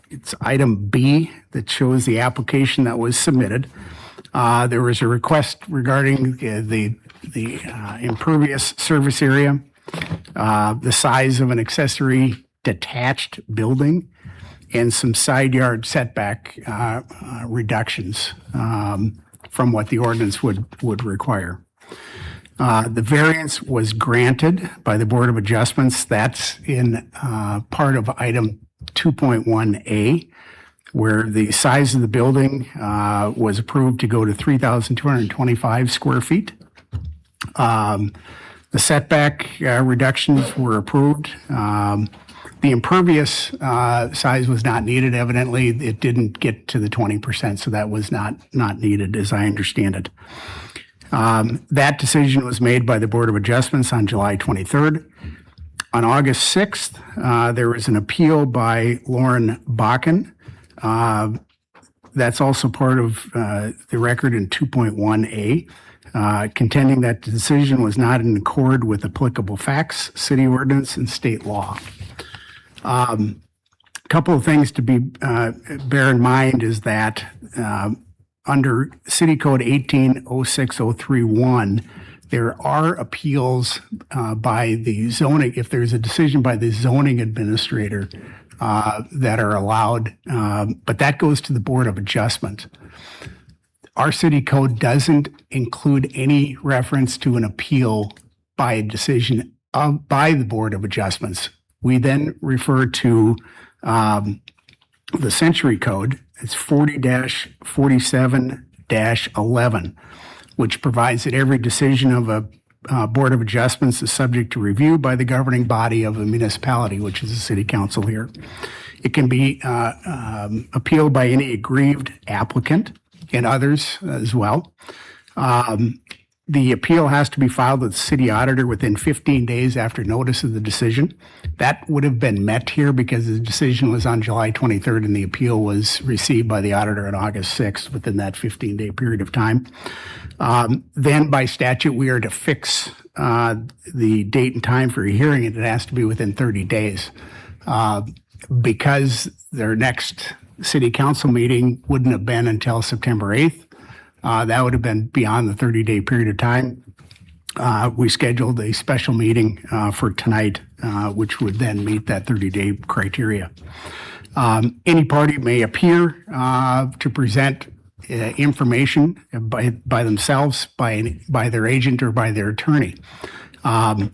it's item B that shows the application that was submitted. There was a request regarding the impervious surface area, the size of an accessory detached building, and some side yard setback reductions from what the ordinance would require. The variance was granted by the Board of Adjustments. That's in part of item 2.1A, where the size of the building was approved to go to 3,225 square feet. The setback reductions were approved. The impervious size was not needed. Evidently, it didn't get to the 20%, so that was not needed, as I understand it. That decision was made by the Board of Adjustments on July 23rd. On August 6th, there was an appeal by Lauren Bakken. That's also part of the record in 2.1A, contending that the decision was not in accord with applicable facts, city ordinance, and state law. A couple of things to bear in mind is that under City Code 1806031, there are appeals by the zoning, if there's a decision by the zoning administrator that are allowed, but that goes to the Board of Adjustment. Our city code doesn't include any reference to an appeal by a decision by the Board of Adjustments. We then refer to the Century Code. It's 40-47-11, which provides that every decision of a Board of Adjustments is subject to review by the governing body of a municipality, which is the city council here. It can be appealed by any aggrieved applicant and others as well. The appeal has to be filed with the city auditor within 15 days after notice of the decision. That would have been met here because the decision was on July 23rd and the appeal was received by the auditor on August 6th within that 15-day period of time. Then by statute, we are to fix the date and time for a hearing, and it has to be within 30 days. Because their next city council meeting wouldn't have been until September 8th, that would have been beyond the 30-day period of time. We scheduled a special meeting for tonight, which would then meet that 30-day criteria. Any party may appear to present information by themselves, by their agent, or by their attorney. And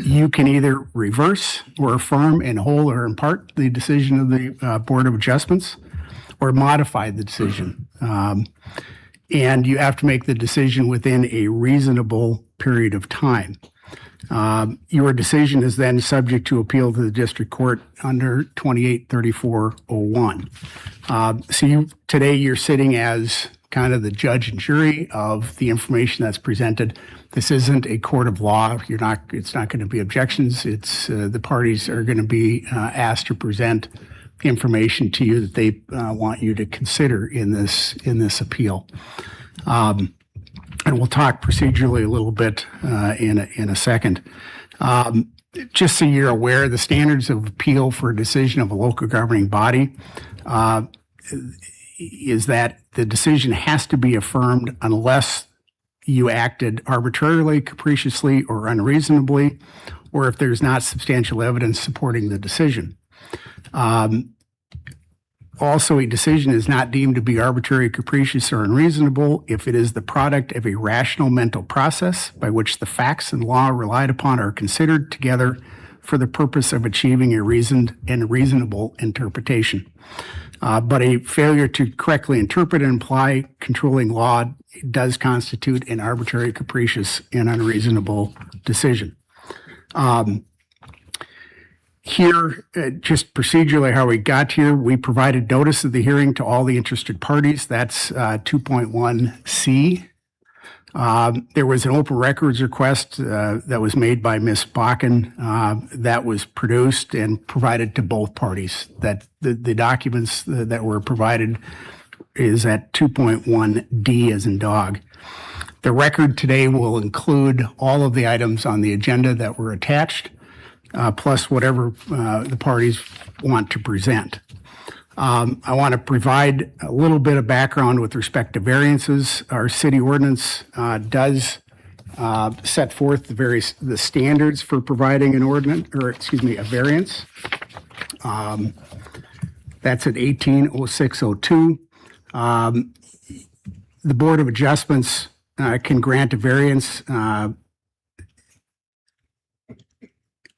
you can either reverse or affirm in whole or in part the decision of the Board of Adjustments, or modify the decision. And you have to make the decision within a reasonable period of time. Your decision is then subject to appeal to the district court under 283401. So today you're sitting as kind of the judge and jury of the information that's presented. This isn't a court of law. It's not going to be objections. It's the parties are going to be asked to present information to you that they want you to consider in this appeal. And we'll talk procedurally a little bit in a second. Just so you're aware, the standards of appeal for a decision of a local governing body is that the decision has to be affirmed unless you acted arbitrarily, capriciously, or unreasonably, or if there's not substantial evidence supporting the decision. Also, a decision is not deemed to be arbitrary, capricious, or unreasonable if it is the product of a rational mental process by which the facts and law relied upon are considered together for the purpose of achieving a reasoned and reasonable interpretation. But a failure to correctly interpret and apply controlling law does constitute an arbitrary, capricious, and unreasonable decision. Here, just procedurally how we got here, we provided notice of the hearing to all the interested parties. That's 2.1C. There was an open records request that was made by Ms. Bakken that was produced and provided to both parties. That the documents that were provided is at 2.1D as in dog. The record today will include all of the items on the agenda that were attached, plus whatever the parties want to present. I want to provide a little bit of background with respect to variances. Our city ordinance does set forth the standards for providing an ordinance, or excuse me, a variance. That's at 180602. The Board of Adjustments can grant a variance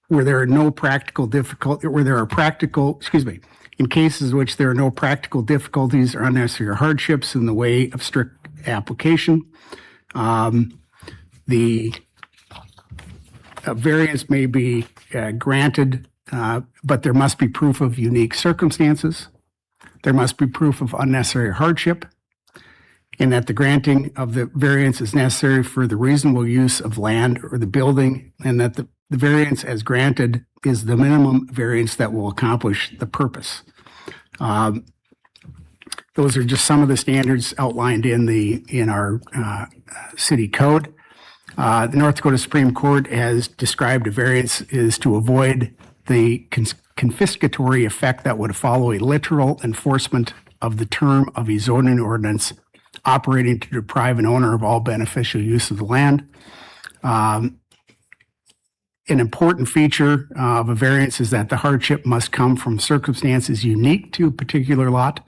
where there are no practical difficulty, where there are practical, excuse me, in cases in which there are no practical difficulties or unnecessary hardships in the way of strict application. The variance may be granted, but there must be proof of unique circumstances. There must be proof of unnecessary hardship, and that the granting of the variance is necessary for the reasonable use of land or the building, and that the variance as granted is the minimum variance that will accomplish the purpose. Those are just some of the standards outlined in our city code. The North Dakota Supreme Court has described a variance is to avoid the confiscatory effect that would follow a literal enforcement of the term of a zoning ordinance operating to deprive an owner of all beneficial use of the land. An important feature of a variance is that the hardship must come from circumstances unique to a particular lot,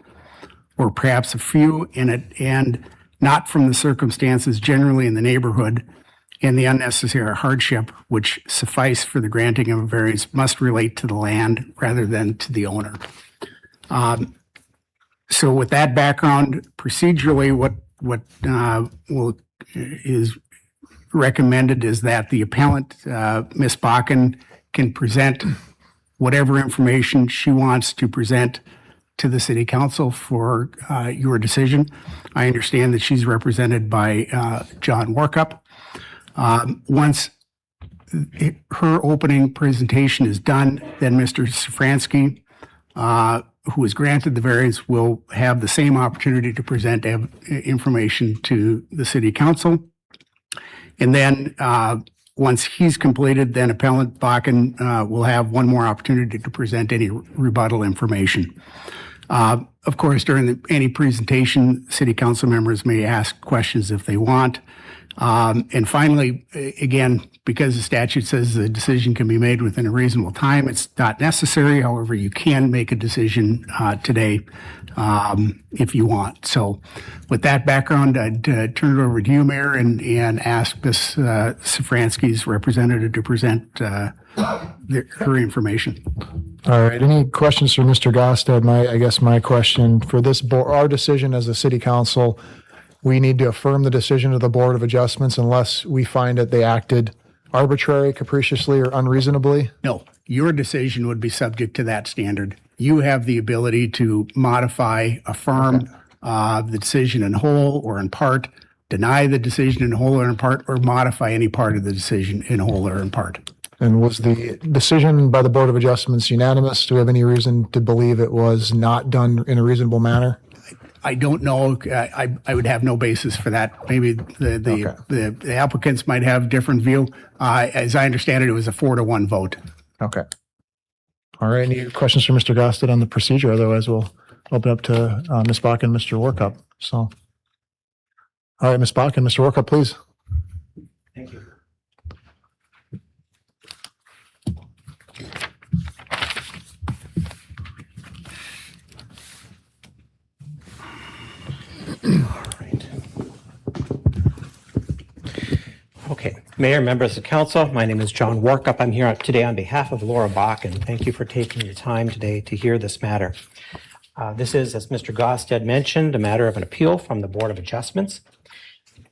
or perhaps a few in it, and not from the circumstances generally in the neighborhood. And the unnecessary hardship which suffice for the granting of a variance must relate to the land rather than to the owner. So with that background, procedurally, what is recommended is that the appellant, Ms. Bakken, can present whatever information she wants to present to the city council for your decision. I understand that she's represented by John Workup. Once her opening presentation is done, then Mr. Safransky, who was granted the variance, will have the same opportunity to present information to the city council. And then once he's completed, then Appellant Bakken will have one more opportunity to present any rebuttal information. Of course, during any presentation, city council members may ask questions if they want. And finally, again, because the statute says the decision can be made within a reasonable time, it's not necessary. However, you can make a decision today if you want. So with that background, I'd turn it over to you, Mayor, and ask Ms. Safransky's representative to present her information. All right. Any questions for Mr. Gostad? I guess my question for this board, our decision as a city council, we need to affirm the decision of the Board of Adjustments unless we find that they acted arbitrary, capriciously, or unreasonably? No, your decision would be subject to that standard. You have the ability to modify, affirm the decision in whole or in part, deny the decision in whole or in part, or modify any part of the decision in whole or in part. And was the decision by the Board of Adjustments unanimous? Do we have any reason to believe it was not done in a reasonable manner? I don't know. I would have no basis for that. Maybe the applicants might have a different view. As I understand it, it was a 4-1 vote. Okay. All right. Any questions for Mr. Gostad on the procedure? Otherwise, we'll open up to Ms. Bakken and Mr. Workup. So, all right, Ms. Bakken, Mr. Workup, please. Thank you. Okay, Mayor, members of council, my name is John Warkup. I'm here today on behalf of Laura Bakken. Thank you for taking your time today to hear this matter. This is, as Mr. Gosted mentioned, a matter of an appeal from the Board of Adjustments.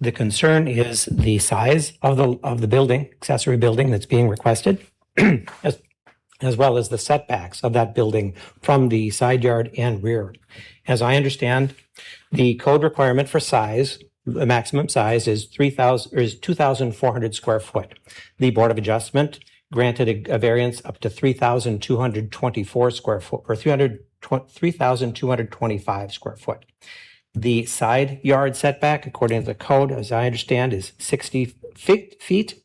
The concern is the size of the building, accessory building that's being requested, as well as the setbacks of that building from the side yard and rear. As I understand, the code requirement for size, the maximum size is 2,400 square foot. The Board of Adjustment granted a variance up to 3,224 square foot, or 3,225 square foot. The side yard setback, according to the code, as I understand, is 60 feet.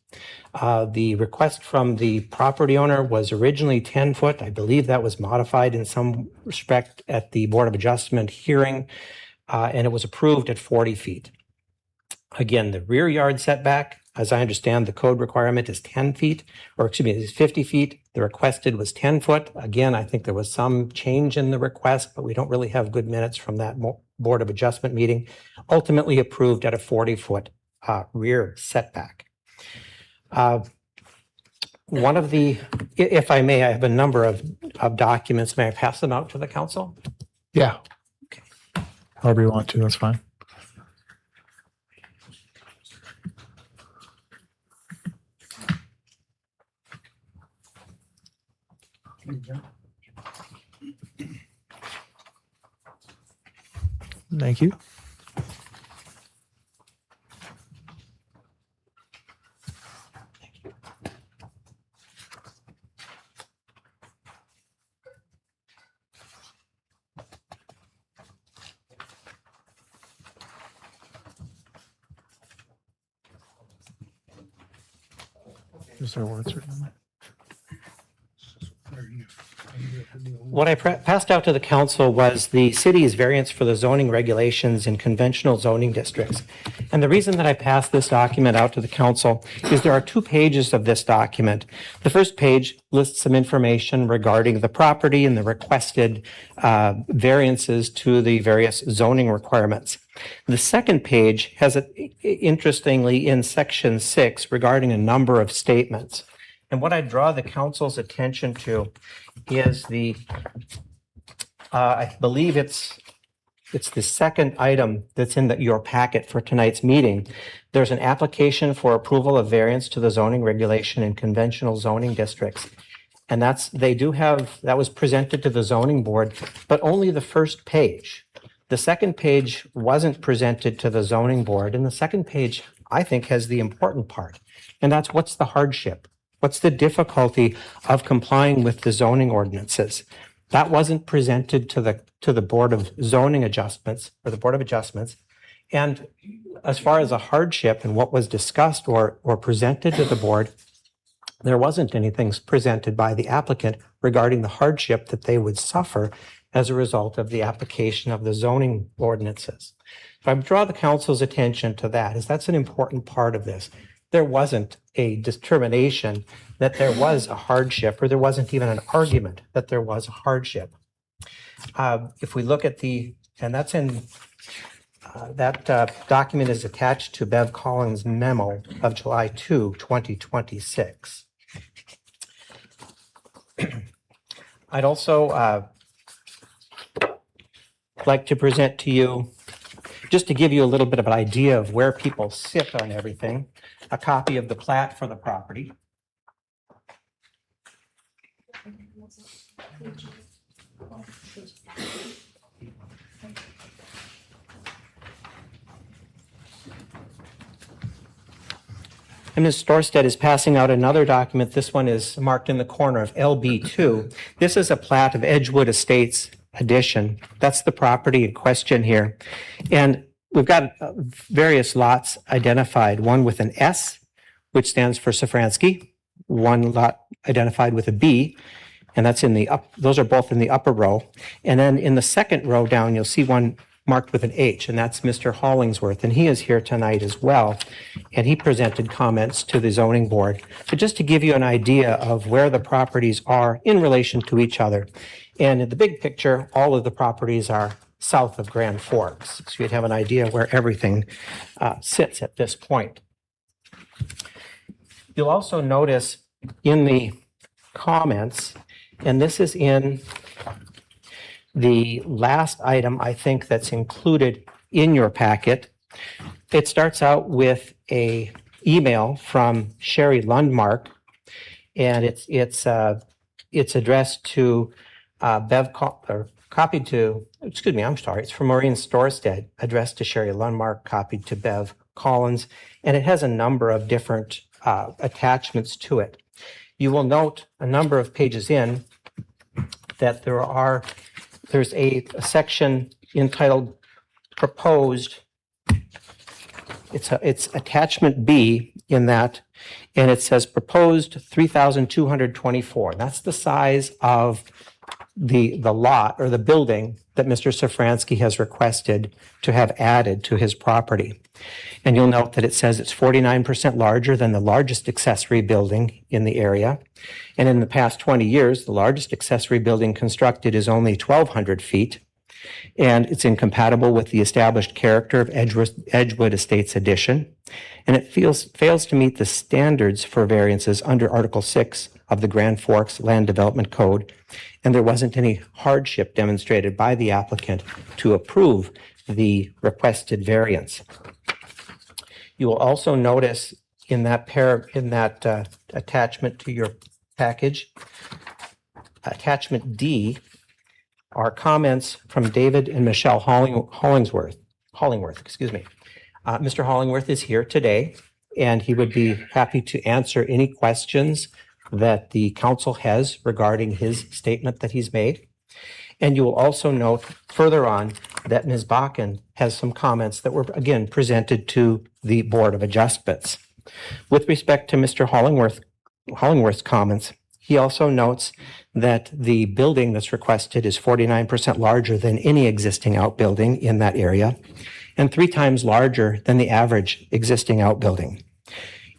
The request from the property owner was originally 10 foot. I believe that was modified in some respect at the Board of Adjustment hearing, and it was approved at 40 feet. Again, the rear yard setback, as I understand, the code requirement is 10 feet, or excuse me, is 50 feet. The requested was 10 foot. Again, I think there was some change in the request, but we don't really have good minutes from that Board of Adjustment meeting. Ultimately approved at a 40-foot rear setback. One of the, if I may, I have a number of documents. May I pass them out to the council? Yeah. However you want to, that's fine. Thank you. Is there words written on that? What I passed out to the council was the city's variance for the zoning regulations in conventional zoning districts. And the reason that I passed this document out to the council is there are 2 pages of this document. The first page lists some information regarding the property and the requested variances to the various zoning requirements. The second page has, interestingly, in section 6 regarding a number of statements. And what I draw the council's attention to is I believe it's the second item that's in your packet for tonight's meeting. There's an application for approval of variance to the zoning regulation in conventional zoning districts. And that was presented to the zoning board, but only the first page. The second page wasn't presented to the zoning board. And the second page, I think, has the important part. And that's what's the hardship? What's the difficulty of complying with the zoning ordinances? That wasn't presented to the Board of Zoning Adjustments, or the Board of Adjustments. And as far as a hardship and what was discussed or presented to the board, there wasn't anything presented by the applicant regarding the hardship that they would suffer as a result of the application of the zoning ordinances. So I draw the council's attention to that, as that's an important part of this. There wasn't a determination that there was a hardship, or there wasn't even an argument that there was a hardship. If we look at and that's in, that document is attached to Bev Collins' memo of July 2, 2026. I'd also like to present to you, just to give you a little bit of an idea of where people sit on everything, a copy of the plat for the property. And Ms. Storstead is passing out another document. This one is marked in the corner of LB2. This is a plat of Edgewood Estates addition. That's the property in question here. And we've got various lots identified, one with an S, which stands for Safransky, one lot identified with a B, and that's those are both in the upper row. And then in the second row down, you'll see one marked with an H, and that's Mr. Hollingsworth, and he is here tonight as well. And he presented comments to the zoning board. So just to give you an idea of where the properties are in relation to each other. And in the big picture, all of the properties are south of Grand Forks. So you'd have an idea where everything sits at this point. You'll also notice in the comments, and this is in the last item, I think, that's included in your packet. It starts out with a email from Sherry Lundmark, and it's addressed to copied to, excuse me, I'm sorry, it's from Maureen Storstead, addressed to Sherry Lundmark, copied to Bev Collins, and it has a number of different attachments to it. You will note a number of pages in that there's a section entitled Proposed. It's attachment B in that, and it says proposed 3,224. That's the size of the lot or the building that Mr. Safransky has requested to have added to his property. And you'll note that it says it's 49% larger than the largest accessory building in the area. And in the past 20 years, the largest accessory building constructed is only 1,200 feet. And it's incompatible with the established character of Edgewood Estates addition. And it fails to meet the standards for variances under Article 6 of the Grand Forks Land Development Code. And there wasn't any hardship demonstrated by the applicant to approve the requested variance. You will also notice in that attachment to your package, attachment D, are comments from David and Michelle Hollingworth. Mr. Hollingworth is here today, and he would be happy to answer any questions that the council has regarding his statement that he's made. And you will also note further on that Ms. Bakken has some comments that were, again, presented to the Board of Adjustments. With respect to Mr. Hollingworth's comments, he also notes that the building that's requested is 49% larger than any existing outbuilding in that area and 3 times larger than the average existing outbuilding.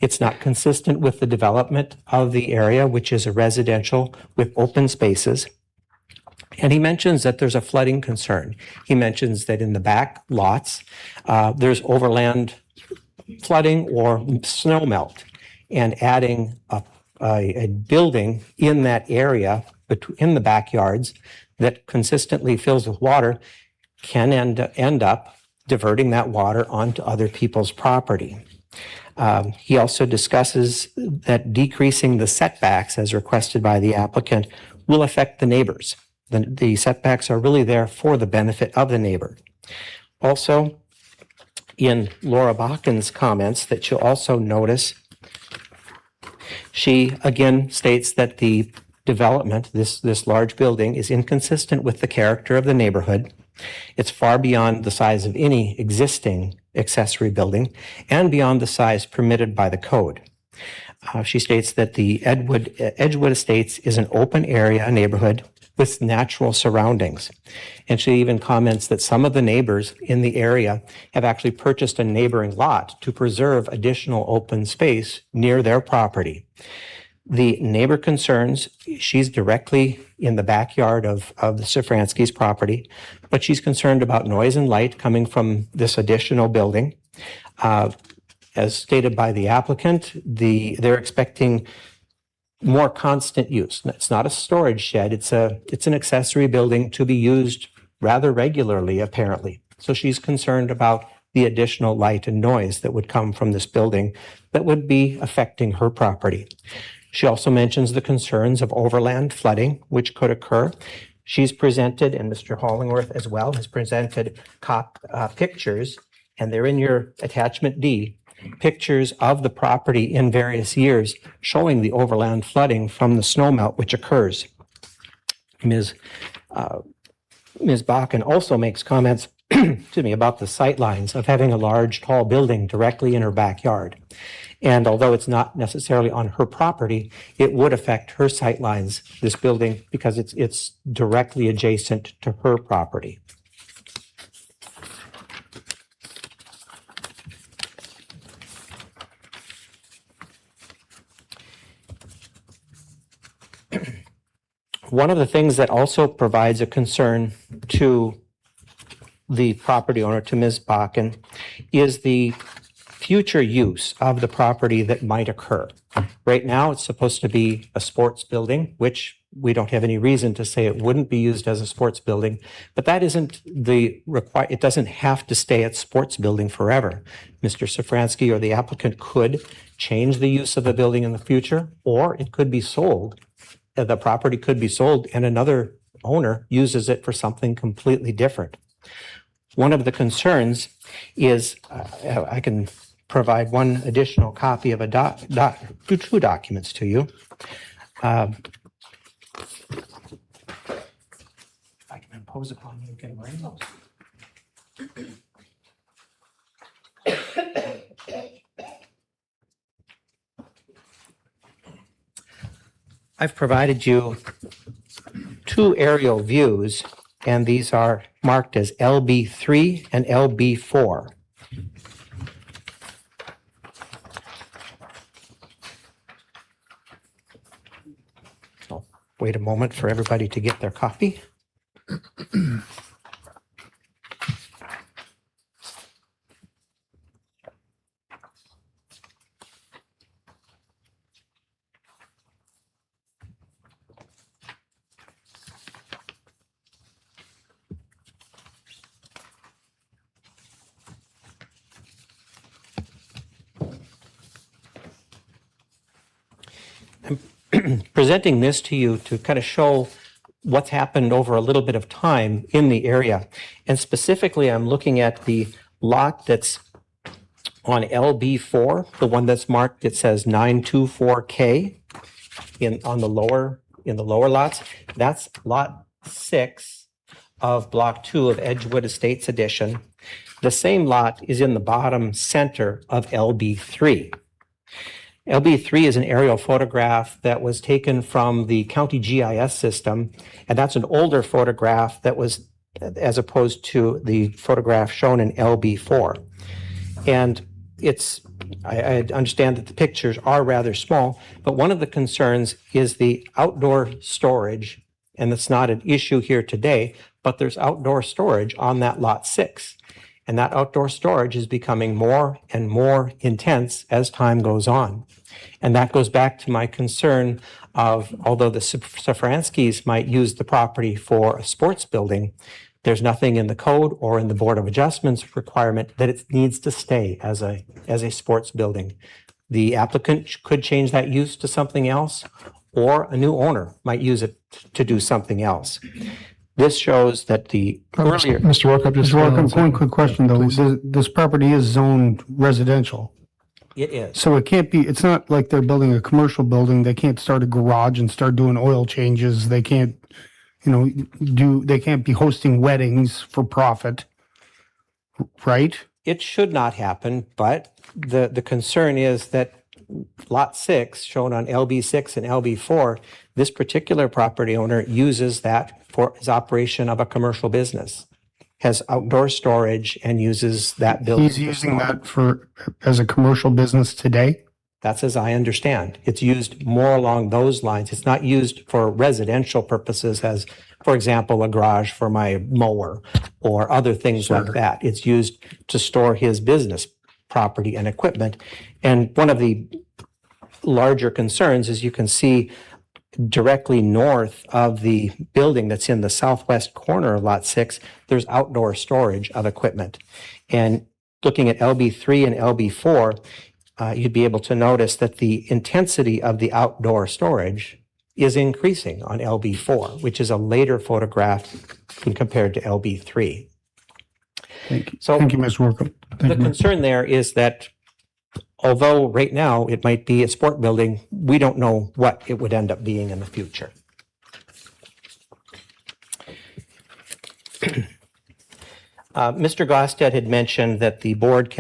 It's not consistent with the development of the area, which is a residential with open spaces. And he mentions that there's a flooding concern. He mentions that in the back lots, there's overland flooding or snow melt, and adding a building in that area in the backyards that consistently fills with water can end up diverting that water onto other people's property. He also discusses that decreasing the setbacks as requested by the applicant will affect the neighbors. The setbacks are really there for the benefit of the neighbor. Also, in Laura Bakken's comments that you'll also notice, she again states that the development, this large building, is inconsistent with the character of the neighborhood. It's far beyond the size of any existing accessory building and beyond the size permitted by the code. She states that the Edgewood Estates is an open area neighborhood with natural surroundings. And she even comments that some of the neighbors in the area have actually purchased a neighboring lot to preserve additional open space near their property. The neighbor concerns, she's directly in the backyard of the Safransky's property, but she's concerned about noise and light coming from this additional building. As stated by the applicant, they're expecting more constant use. It's not a storage shed. It's an accessory building to be used rather regularly, apparently. So she's concerned about the additional light and noise that would come from this building that would be affecting her property. She also mentions the concerns of overland flooding, which could occur. She's presented, and Mr. Hollingworth as well has presented pictures, and they're in your attachment D, pictures of the property in various years showing the overland flooding from the snowmelt which occurs. Ms. Bakken also makes comments about the sight lines of having a large, tall building directly in her backyard. And although it's not necessarily on her property, it would affect her sight lines, this building, because it's directly adjacent to her property. One of the things that also provides a concern to the property owner, to Ms. Bakken, is the future use of the property that might occur. Right now, it's supposed to be a sports building, which we don't have any reason to say it wouldn't be used as a sports building, but that isn't it doesn't have to stay at sports building forever. Mr. Safransky or the applicant could change the use of the building in the future, or it could be sold. The property could be sold and another owner uses it for something completely different. One of the concerns is, I can provide one additional copy of two documents to you. If I can impose upon you again, right? I've provided you two aerial views, and these are marked as LB3 and LB4. So wait a moment for everybody to get their copy. Presenting this to you to kind of show what's happened over a little bit of time in the area. And specifically, I'm looking at the lot that's on LB4, the one that's marked, it says 924K in the lower lots. That's lot 6 of block 2 of Edgewood Estates Edition. The same lot is in the bottom center of LB3. LB3 is an aerial photograph that was taken from the county GIS system, and that's an older photograph that was, as opposed to the photograph shown in LB4. And I understand that the pictures are rather small, but one of the concerns is the outdoor storage, and it's not an issue here today, but there's outdoor storage on that lot 6. And that outdoor storage is becoming more and more intense as time goes on. And that goes back to my concern of, although the Safranskys might use the property for a sports building, there's nothing in the code or in the Board of Adjustments requirement that it needs to stay as a sports building. The applicant could change that use to something else, or a new owner might use it to do something else. This shows that the earlier... Mr. Workup, just one quick question though. This property is zoned residential. It is. So it's not like they're building a commercial building. They can't start a garage and start doing oil changes. They can't, they can't be hosting weddings for profit, right? It should not happen, but the concern is that lot 6, shown on LB6 and LB4, this particular property owner uses that for his operation of a commercial business, has outdoor storage and uses that building. He's using that as a commercial business today? That's as I understand. It's used more along those lines. It's not used for residential purposes as, for example, a garage for my mower or other things like that. It's used to store his business property and equipment. And one of the larger concerns, as you can see directly north of the building that's in the southwest corner of lot 6, there's outdoor storage of equipment. And looking at LB3 and LB4, you'd be able to notice that the intensity of the outdoor storage is increasing on LB4, which is a later photograph when compared to LB3. Thank you. So Thank you, Ms. Workup. The concern there is that although right now it might be a sport building, we don't know what it would end up being in the future. Mr. Gosted had mentioned that the board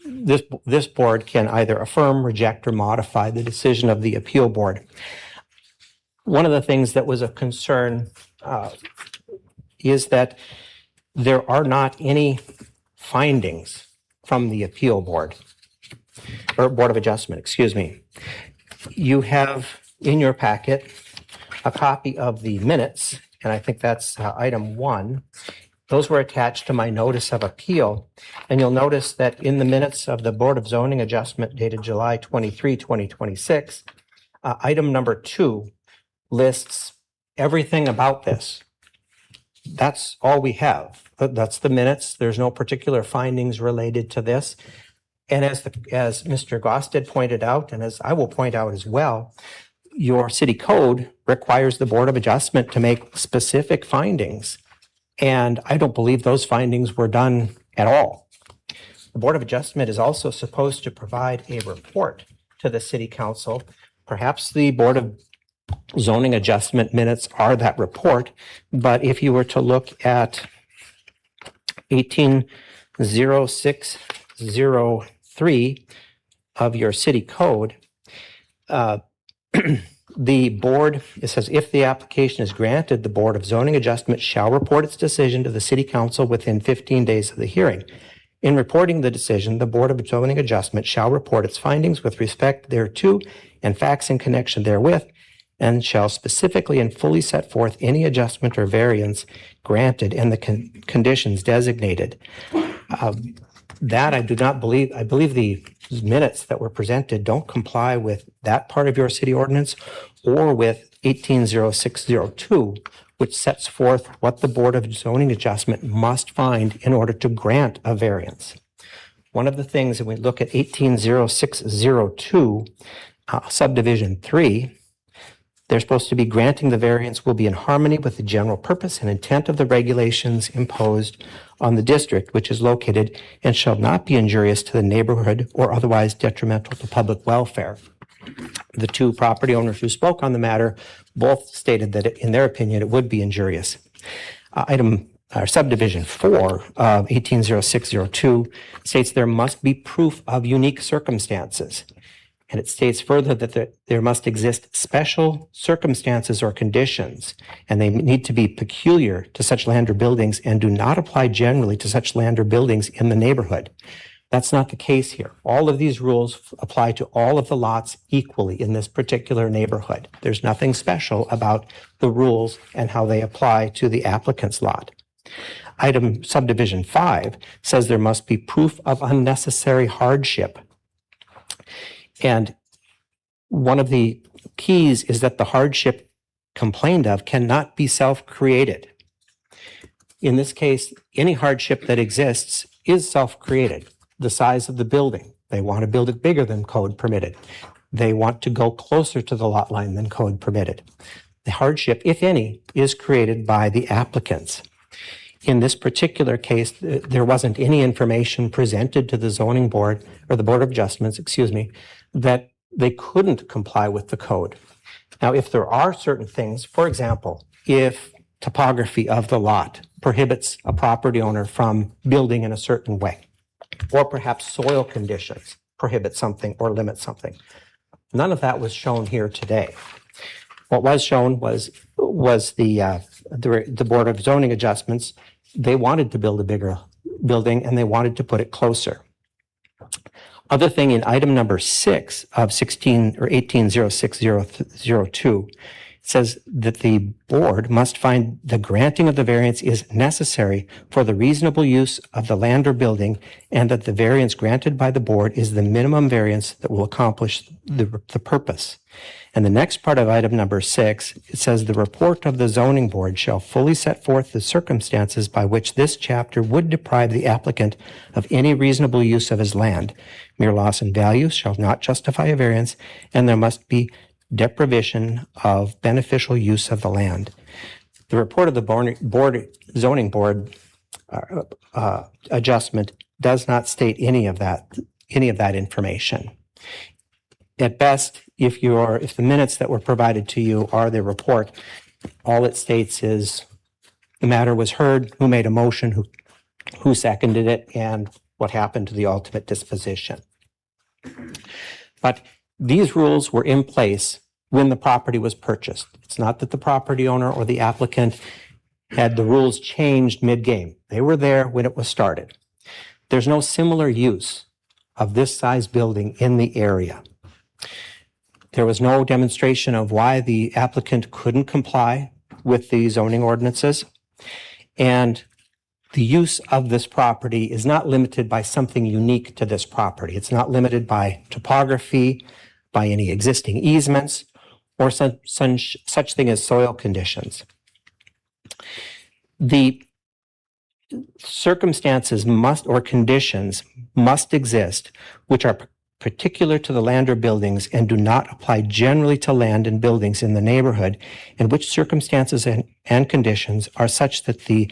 this board can either affirm, reject, or modify the decision of the appeal board. One of the things that was a concern is that there are not any findings from the appeal board, or Board of Adjustment, excuse me. You have in your packet a copy of the minutes, and I think that's item 1. Those were attached to my notice of appeal. And you'll notice that in the minutes of the Board of Zoning Adjustment dated July 23, 2026, item number 2 lists everything about this. That's all we have. That's the minutes. There's no particular findings related to this. And as Mr. Gosted pointed out, and as I will point out as well, your city code requires the Board of Adjustment to make specific findings. And I don't believe those findings were done at all. The Board of Adjustment is also supposed to provide a report to the City Council. Perhaps the Board of Zoning Adjustment minutes are that report, but if you were to look at 180603 of your city code, the board, it says, if the application is granted, the Board of Zoning Adjustment shall report its decision to the City Council within 15 days of the hearing. In reporting the decision, the Board of Zoning Adjustment shall report its findings with respect thereto and facts in connection therewith, and shall specifically and fully set forth any adjustment or variance granted and the conditions designated. That I do not believe. I believe the minutes that were presented don't comply with that part of your city ordinance or with 180602, which sets forth what the Board of Zoning Adjustment must find in order to grant a variance. One of the things that we look at 180602, subdivision 3, they're supposed to be granting the variance will be in harmony with the general purpose and intent of the regulations imposed on the district, which is located, and shall not be injurious to the neighborhood or otherwise detrimental to public welfare. The two property owners who spoke on the matter both stated that, in their opinion, it would be injurious. Subdivision 4 of 180602 states there must be proof of unique circumstances. And it states further that there must exist special circumstances or conditions, and they need to be peculiar to such land or buildings and do not apply generally to such land or buildings in the neighborhood. That's not the case here. All of these rules apply to all of the lots equally in this particular neighborhood. There's nothing special about the rules and how they apply to the applicant's lot. Item subdivision 5 says there must be proof of unnecessary hardship. And one of the keys is that the hardship complained of cannot be self-created. In this case, any hardship that exists is self-created. The size of the building, they want to build it bigger than code permitted. They want to go closer to the lot line than code permitted. The hardship, if any, is created by the applicants. In this particular case, there wasn't any information presented to the zoning board or the Board of Adjustments, that they couldn't comply with the code. Now, if there are certain things, for example, if topography of the lot prohibits a property owner from building in a certain way, or perhaps soil conditions prohibit something or limit something, none of that was shown here today. What was shown was the Board of Zoning Adjustments. They wanted to build a bigger building and they wanted to put it closer. Other thing in item number 6 of 180602 says that the board must find the granting of the variance is necessary for the reasonable use of the land or building, and that the variance granted by the board is the minimum variance that will accomplish the purpose. And the next part of item number 6, it says the report of the zoning board shall fully set forth the circumstances by which this chapter would deprive the applicant of any reasonable use of his land. Mere loss in value shall not justify a variance, and there must be deprivation of beneficial use of the land. The report of the zoning board adjustment does not state any of that information. At best, if the minutes that were provided to you are the report, all it states is the matter was heard, who made a motion, who seconded it, and what happened to the ultimate disposition. But these rules were in place when the property was purchased. It's not that the property owner or the applicant had the rules changed mid-game. They were there when it was started. There's no similar use of this size building in the area. There was no demonstration of why the applicant couldn't comply with the zoning ordinances. And the use of this property is not limited by something unique to this property. It's not limited by topography, by any existing easements, or such thing as soil conditions. The circumstances or conditions must exist which are particular to the land or buildings and do not apply generally to land and buildings in the neighborhood, and which circumstances and conditions are such that the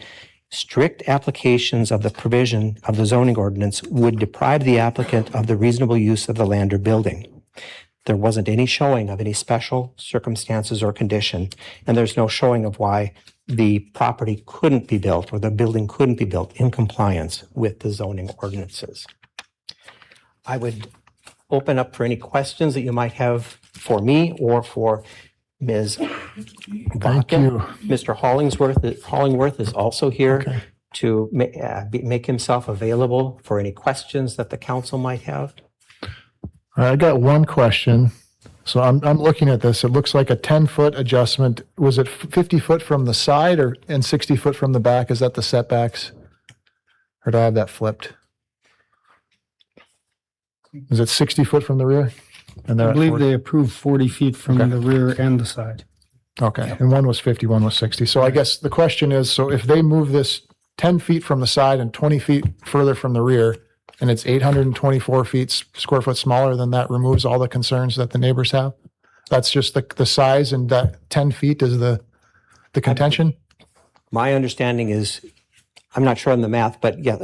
strict applications of the provision of the zoning ordinance would deprive the applicant of the reasonable use of the land or building. There wasn't any showing of any special circumstances or condition, and there's no showing of why the property couldn't be built or the building couldn't be built in compliance with the zoning ordinances. I would open up for any questions that you might have for me or for Ms. Bakken. Mr. Hollingworth is also here to make himself available for any questions that the council might have. All right, I got one question. So I'm looking at this. It looks like a 10-foot adjustment. Was it 50 foot from the side and 60 foot from the back? Is that the setbacks? Or do I have that flipped? Is it 60 foot from the rear? And I believe they approved 40 feet from the rear and the side. Okay, and one was 50, one was 60. So I guess the question is, so if they move this 10 feet from the side and 20 feet further from the rear, and it's 824 square foot smaller, then that removes all the concerns that the neighbors have? That's just the size, and that 10 feet is the contention? My understanding is, I'm not sure on the math, but yeah,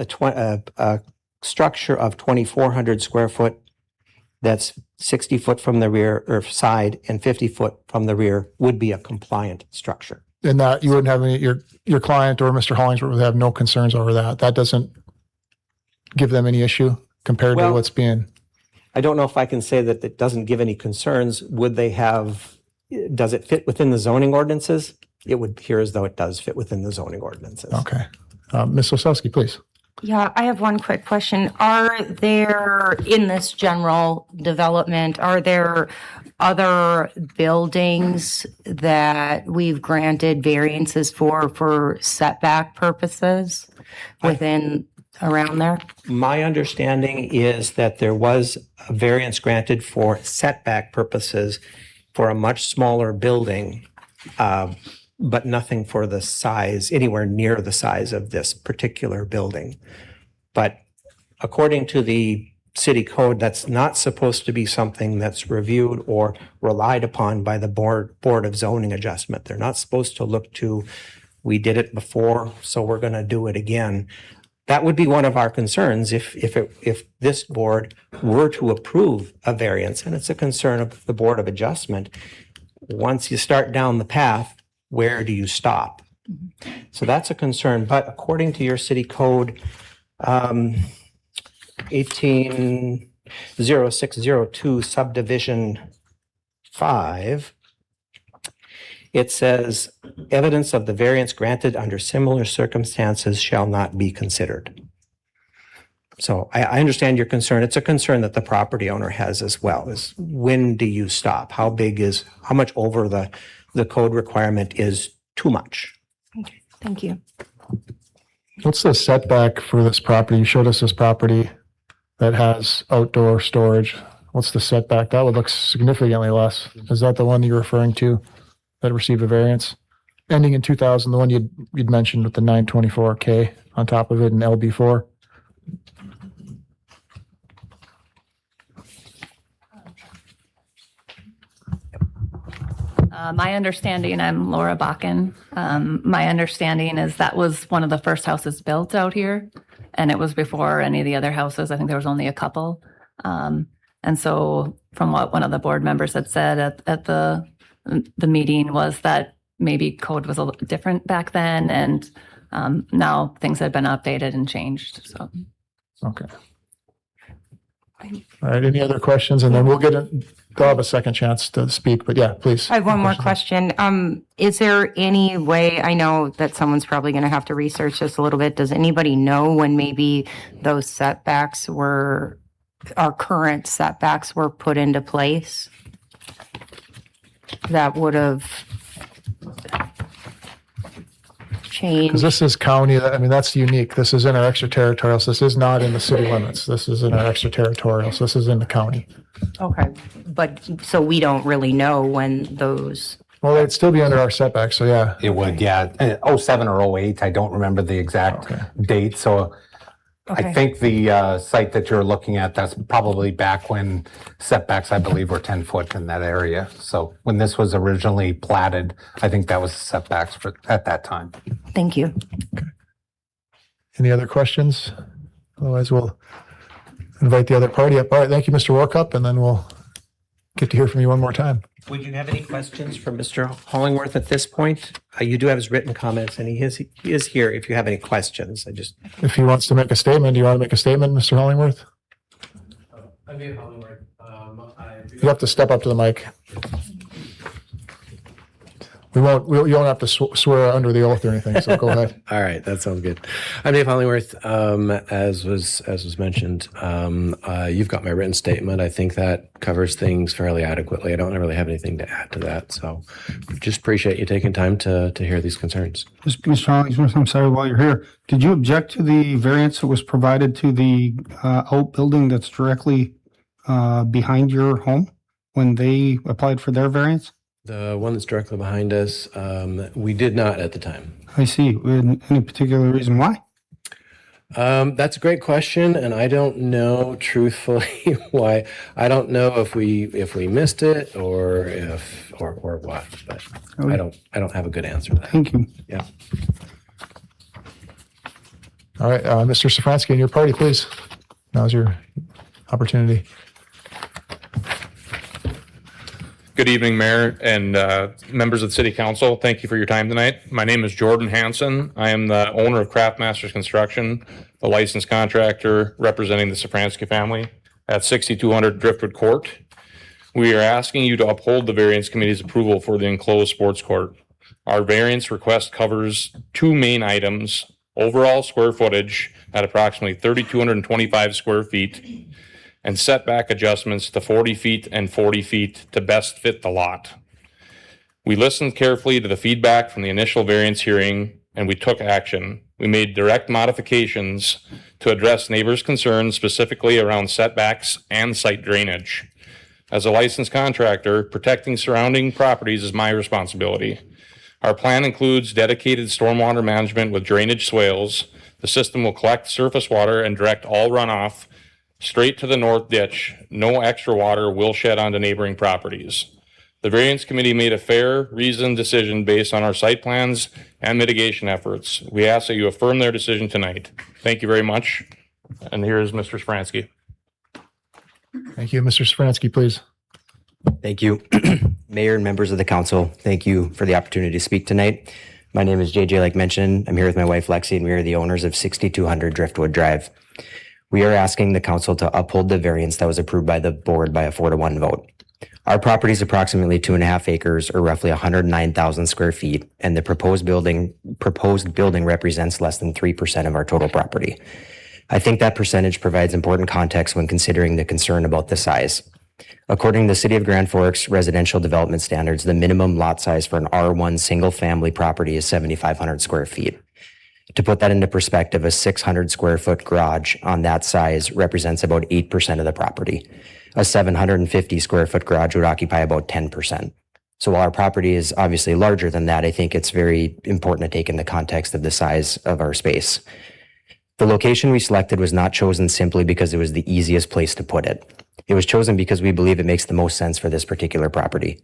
a structure of 2,400 square foot that's 60 foot from the rear or side and 50 foot from the rear would be a compliant structure. And that you wouldn't have any, your client or Mr. Hollingsworth would have no concerns over that. That doesn't give them any issue compared to what's being. I don't know if I can say that it doesn't give any concerns. Would they have, does it fit within the zoning ordinances? It would appear as though it does fit within the zoning ordinances. Okay. Ms. Osowski, please. Yeah, I have one quick question. Are there, in this general development, are there other buildings that we've granted variances for setback purposes around there? My understanding is that there was a variance granted for setback purposes for a much smaller building, but nothing for the size, anywhere near the size of this particular building. But according to the city code, that's not supposed to be something that's reviewed or relied upon by the Board of Zoning Adjustment. They're not supposed to look to, we did it before, so we're going to do it again. That would be one of our concerns if this board were to approve a variance, and it's a concern of the Board of Adjustment. Once you start down the path, where do you stop? So that's a concern. But according to your city code, 180602 subdivision 5, it says evidence of the variance granted under similar circumstances shall not be considered. So I understand your concern. It's a concern that the property owner has as well, is when do you stop? How much over the code requirement is too much? Okay, thank you. What's the setback for this property? You showed us this property that has outdoor storage. What's the setback? That would look significantly less. Is that the one you're referring to that received a variance? Ending in 2000, the one you'd mentioned with the 924K on top of it in LB4? My understanding, I'm Laura Bakken. My understanding is that was one of the first houses built out here, and it was before any of the other houses. I think there was only a couple. And so from what one of the board members had said at the meeting was that maybe code was a little different back then, and now things have been updated and changed. So. Okay. All right, any other questions? And then they'll have a second chance to speak, but yeah, please. I have one more question. Is there any way, I know that someone's probably going to have to research this a little bit. Does anybody know when maybe those setbacks our current setbacks were put into place? that would have changed. Because this is county, I mean, that's unique. This is in our extraterritorial, so this is not in the city limits. This is in our extraterritorial, so this is in the county. Okay, but, so we don't really know when those, Well, it'd still be under our setback, so yeah. It would, yeah. 07 or 08, I don't remember the exact date. So Okay. I think the site that you're looking at, that's probably back when setbacks, I believe, were 10 foot in that area. So when this was originally platted, I think that was setbacks for at that time. thank you. Any other questions? Otherwise, we'll invite the other party up. All right, thank you, Mr. Workup, and then we'll get to hear from you one more time. Would you have any questions for Mr. Hollingworth at this point? You do have his written comments, and he is here if you have any questions. If he wants to make a statement, do you want to make a statement, Mr. Hollingworth? I'm Dave Hollingworth. You have to step up to the mic. You won't have to swear under the oath or anything, so go ahead. All right, that sounds good. I'm Dave Hollingworth. As was mentioned, you've got my written statement. I think that covers things fairly adequately. I don't really have anything to add to that. So just appreciate you taking time to hear these concerns. Mr. Hollingsworth, I'm sorry, while you're here, did you object to the variance that was provided to the outbuilding that's directly behind your home when they applied for their variance? The one that's directly behind us, we did not at the time. I see. Any particular reason why? That's a great question, and I don't know truthfully why. I don't know if we missed it or what, but I don't have a good answer to that. Thank you. Yeah. All right, Mr. Safransky and your party, please. Now's your opportunity. Good evening, Mayor and members of the City Council. Thank you for your time tonight. My name is Jordan Hansen. I am the owner of Craftmasters Construction, the licensed contractor representing the Safransky family at 6200 Driftwood Court. We are asking you to uphold the Variance Committee's approval for the enclosed sports court. Our variance request covers two main items: overall square footage at approximately 3,225 square feet, and setback adjustments to 40 feet and 40 feet to best fit the lot. We listened carefully to the feedback from the initial variance hearing, and we took action. We made direct modifications to address neighbors' concerns, specifically around setbacks and site drainage. As a licensed contractor, protecting surrounding properties is my responsibility. Our plan includes dedicated stormwater management with drainage swales. The system will collect surface water and direct all runoff straight to the north ditch. No extra water will shed onto neighboring properties. The Variance Committee made a fair, reasoned decision based on our site plans and mitigation efforts. We ask that you affirm their decision tonight. Thank you very much. And here is Mr. Safransky. Thank you. Mr. Safransky, please. Thank you. Mayor and members of the council, thank you for the opportunity to speak tonight. My name is JJ, like mentioned. I'm here with my wife, Lexi, and we are the owners of 6200 Driftwood Drive. We are asking the council to uphold the variance that was approved by the board by a 4-1 vote. Our property is approximately 2.5 acres, or roughly 109,000 square feet, and the proposed building represents less than 3% of our total property. I think that percentage provides important context when considering the concern about the size. According to the City of Grand Forks residential development standards, the minimum lot size for an R1 single-family property is 7,500 square feet. To put that into perspective, a 600 square foot garage on that size represents about 8% of the property. A 750 square foot garage would occupy about 10%. So while our property is obviously larger than that, I think it's very important to take in the context of the size of our space. The location we selected was not chosen simply because it was the easiest place to put it. It was chosen because we believe it makes the most sense for this particular property.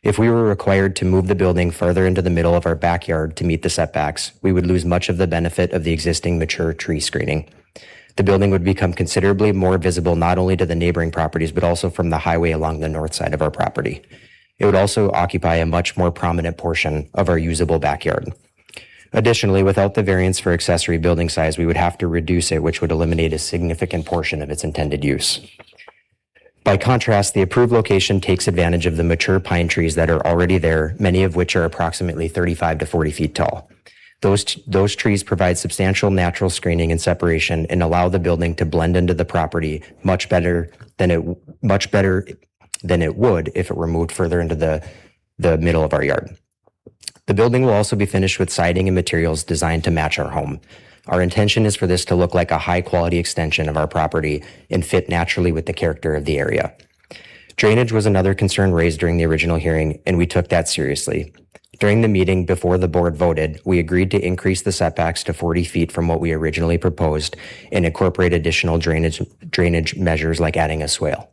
If we were required to move the building further into the middle of our backyard to meet the setbacks, we would lose much of the benefit of the existing mature tree screening. The building would become considerably more visible not only to the neighboring properties, but also from the highway along the north side of our property. It would also occupy a much more prominent portion of our usable backyard. Additionally, without the variance for accessory building size, we would have to reduce it, which would eliminate a significant portion of its intended use. By contrast, the approved location takes advantage of the mature pine trees that are already there, many of which are approximately 35 to 40 feet tall. Those trees provide substantial natural screening and separation and allow the building to blend into the property much better than it would if it were moved further into the the middle of our yard. The building will also be finished with siding and materials designed to match our home. Our intention is for this to look like a high-quality extension of our property and fit naturally with the character of the area. Drainage was another concern raised during the original hearing, and we took that seriously. During the meeting before the board voted, we agreed to increase the setbacks to 40 feet from what we originally proposed and incorporate additional drainage measures like adding a swale.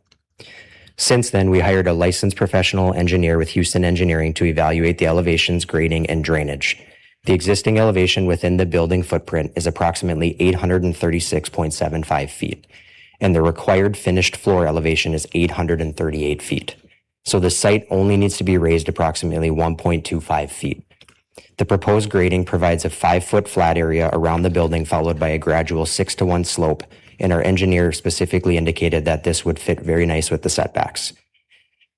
Since then, we hired a licensed professional engineer with Houston Engineering to evaluate the elevations, grading, and drainage. The existing elevation within the building footprint is approximately 836.75 feet, and the required finished floor elevation is 838 feet. So the site only needs to be raised approximately 1.25 feet. The proposed grading provides a 5-foot flat area around the building followed by a gradual 6-to-1 slope, and our engineer specifically indicated that this would fit very nice with the setbacks.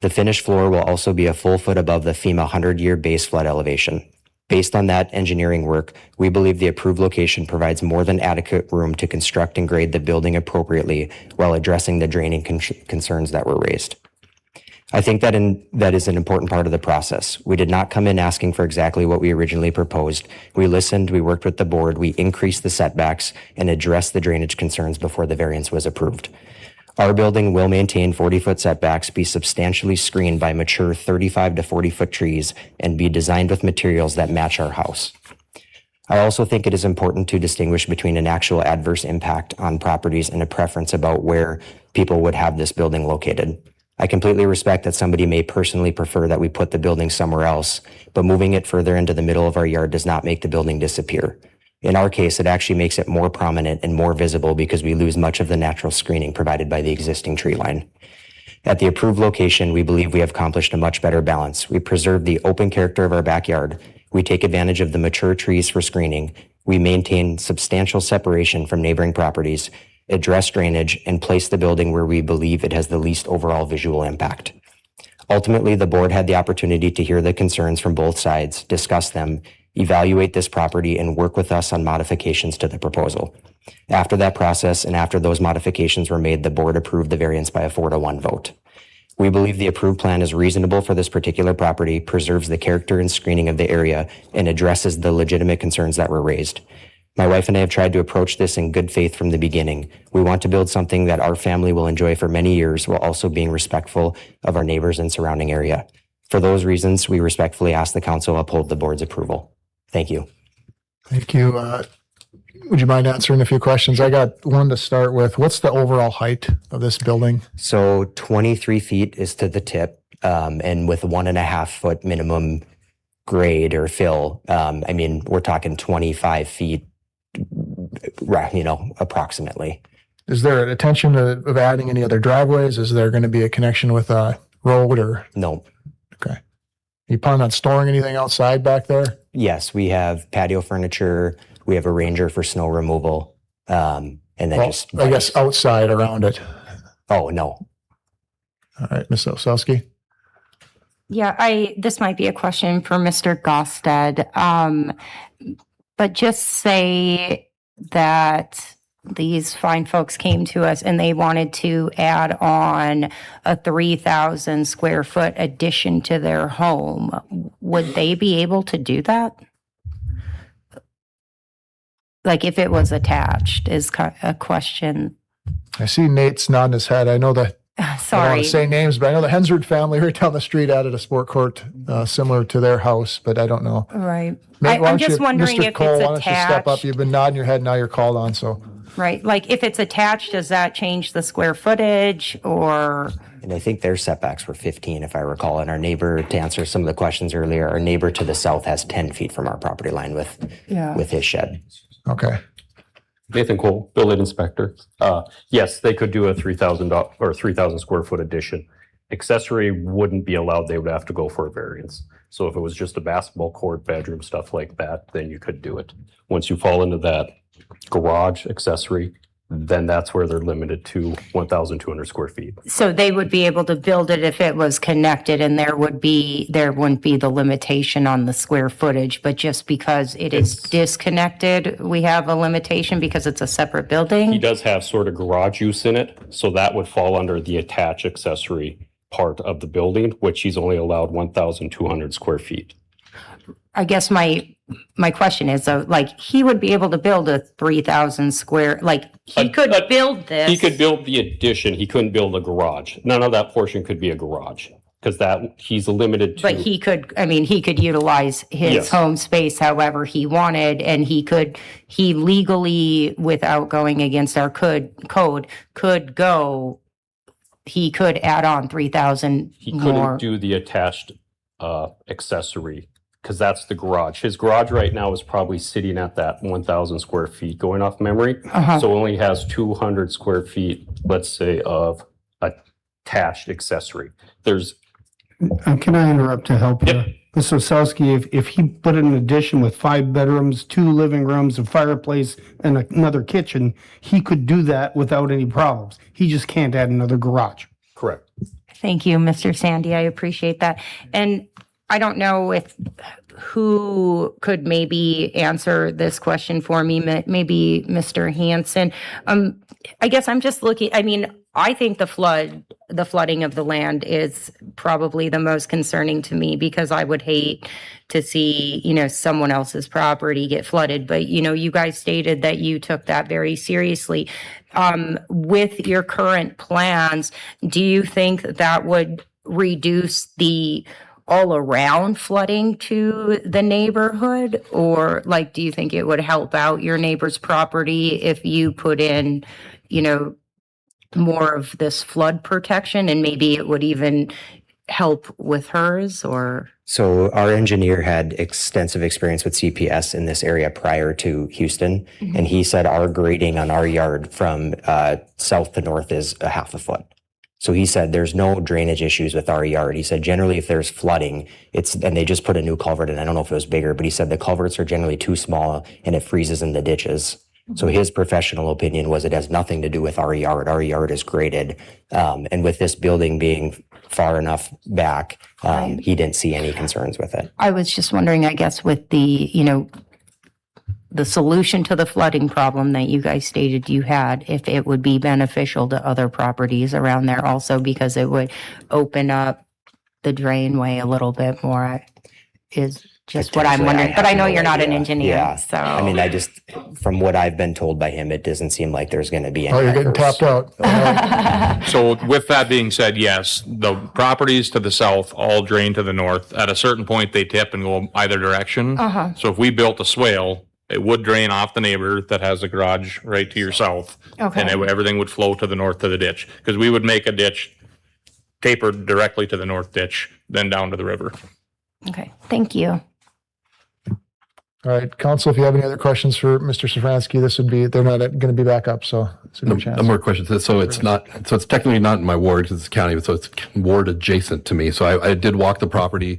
The finished floor will also be a full foot above the FEMA 100-year base flood elevation. Based on that engineering work, we believe the approved location provides more than adequate room to construct and grade the building appropriately while addressing the draining concerns that were raised. I think that is an important part of the process. We did not come in asking for exactly what we originally proposed. We listened, we worked with the board, we increased the setbacks and addressed the drainage concerns before the variance was approved. Our building will maintain 40-foot setbacks, be substantially screened by mature 35 to 40-foot trees, and be designed with materials that match our house. I also think it is important to distinguish between an actual adverse impact on properties and a preference about where people would have this building located. I completely respect that somebody may personally prefer that we put the building somewhere else, but moving it further into the middle of our yard does not make the building disappear. In our case, it actually makes it more prominent and more visible because we lose much of the natural screening provided by the existing tree line. At the approved location, we believe we have accomplished a much better balance. We preserve the open character of our backyard. We take advantage of the mature trees for screening. We maintain substantial separation from neighboring properties, address drainage, and place the building where we believe it has the least overall visual impact. Ultimately, the board had the opportunity to hear the concerns from both sides, discuss them, evaluate this property, and work with us on modifications to the proposal. After that process and after those modifications were made, the board approved the variance by a 4-to-1 vote. We believe the approved plan is reasonable for this particular property, preserves the character and screening of the area, and addresses the legitimate concerns that were raised. My wife and I have tried to approach this in good faith from the beginning. We want to build something that our family will enjoy for many years while also being respectful of our neighbors and surrounding area. For those reasons, we respectfully ask the council uphold the board's approval. Thank you. Thank you. Would you mind answering a few questions? I got one to start with. What's the overall height of this building? So 23 feet is to the tip, and with 1.5 foot minimum grade or fill, we're talking 25 feet, approximately. Is there an intention of adding any other driveways? Is there going to be a connection with a road or? No. Okay. You plan on storing anything outside back there? Yes, we have patio furniture. We have a Ranger for snow removal. And then I guess outside around it. Oh, no. All right, Ms. Osowski. Yeah, this might be a question for Mr. Gosted. But just say that these fine folks came to us and they wanted to add on a 3,000 square foot addition to their home. Would they be able to do that? Like if it was attached is a question. I see Nate's nodding his head. I know that. I don't Sorry. want to say names, but I know the Hensrud family right down the street added a sport court similar to their house, but I don't know. Right. Nate, why I'm don't just wondering Mr. if Cole, it's why don't you step up? attached. You've been nodding your head, now you're called on, so. Right. Like if it's attached, does that change the square footage or? And I think their setbacks were 15, if I recall. And our neighbor, to answer some of the questions earlier, our neighbor to the south has 10 feet from our property line with his shed. Okay. Nathan Cole, building inspector. Yes, they could do a 3,000 square foot addition. Accessory wouldn't be allowed. They would have to go for a variance. So if it was just a basketball court, bedroom, stuff like that, then you could do it. Once you fall into that garage accessory, then that's where they're limited to 1,200 square feet. So they would be able to build it if it was connected and there wouldn't be the limitation on the square footage, but just because it is disconnected, we have a limitation because it's a separate building? He does have sort of garage use in it, so that would fall under the attached accessory part of the building, which he's only allowed 1,200 square feet. I guess my question is though, like he would be able to build a 3,000 square, like he could build this. He could build the addition. He couldn't build a garage. None of that portion could be a garage because that he's limited to. But he could utilize his Yes. home space however he wanted, and he legally, without going against our code, he could add on 3,000 He couldn't more. do the attached accessory because that's the garage. His garage right now is probably sitting at that 1,000 square feet going off memory. Uh-huh. So only has 200 square feet, let's say, of attached accessory. There's Can I interrupt to help you? Mr. Osowski, if he put an addition with 5 bedrooms, 2 living rooms, a fireplace, and another kitchen, he could do that without any problems. He just can't add another garage. Correct. Thank you, Mr. Sandy. I appreciate that. And I don't know who could maybe answer this question for me, maybe Mr. Hanson. I guess I'm just looking, I think the flooding of the land is probably the most concerning to me because I would hate to see, someone else's property get flooded. But, you guys stated that you took that very seriously. With your current plans, do you think that would reduce the all around flooding to the neighborhood? Or do you think it would help out your neighbor's property if you put in, more of this flood protection, and maybe it would even help with hers? Or So our engineer had extensive experience with CPS in this area prior to Houston, and he said our grading on our yard from south to north is a half a foot. So he said there's no drainage issues with our yard. He said generally if there's flooding, and they just put a new culvert in. I don't know if it was bigger, but he said the culverts are generally too small and it freezes in the ditches. So his professional opinion was it has nothing to do with our yard. Our yard is graded. And with this building being far enough back, he didn't see any concerns with it. I was just wondering, I guess, with the solution to the flooding problem that you guys stated you had, if it would be beneficial to other properties around there also, because it would open up the drainway a little bit more, is just what I'm wondering. But I know you're not an engineer, Yeah. so. I mean, from what I've been told by him, it doesn't seem like there's going to be any. Oh, you're getting adverse- tapped out. So with that being said, yes, the properties to the south all drain to the north. At a certain point, they tip and go either direction. Uh-huh. So if we built a swale, it would drain off the neighbor that has a garage right to your south. Okay. And everything would flow to the north to the ditch. Because we would make a ditch tapered directly to the north ditch, then down to the river. Okay, thank you. All right, council, if you have any other questions for Mr. Safransky, they're not going to be back up, so it's a good chance. No more questions. So it's technically not in my ward because it's county, so it's ward adjacent to me. So I did walk the property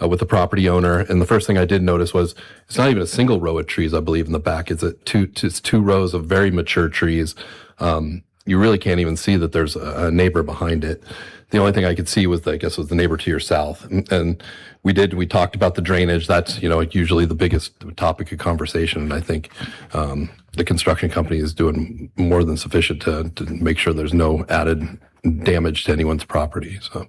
with the property owner, and the first thing I did notice was it's not even a single row of trees, I believe, in the back. It's two rows of very mature trees. You really can't even see that there's a neighbor behind it. The only thing I could see was the neighbor to your south. And we talked about the drainage. That's, usually the biggest topic of conversation. And I think, the construction company is doing more than sufficient to make sure there's no added damage to anyone's property. So.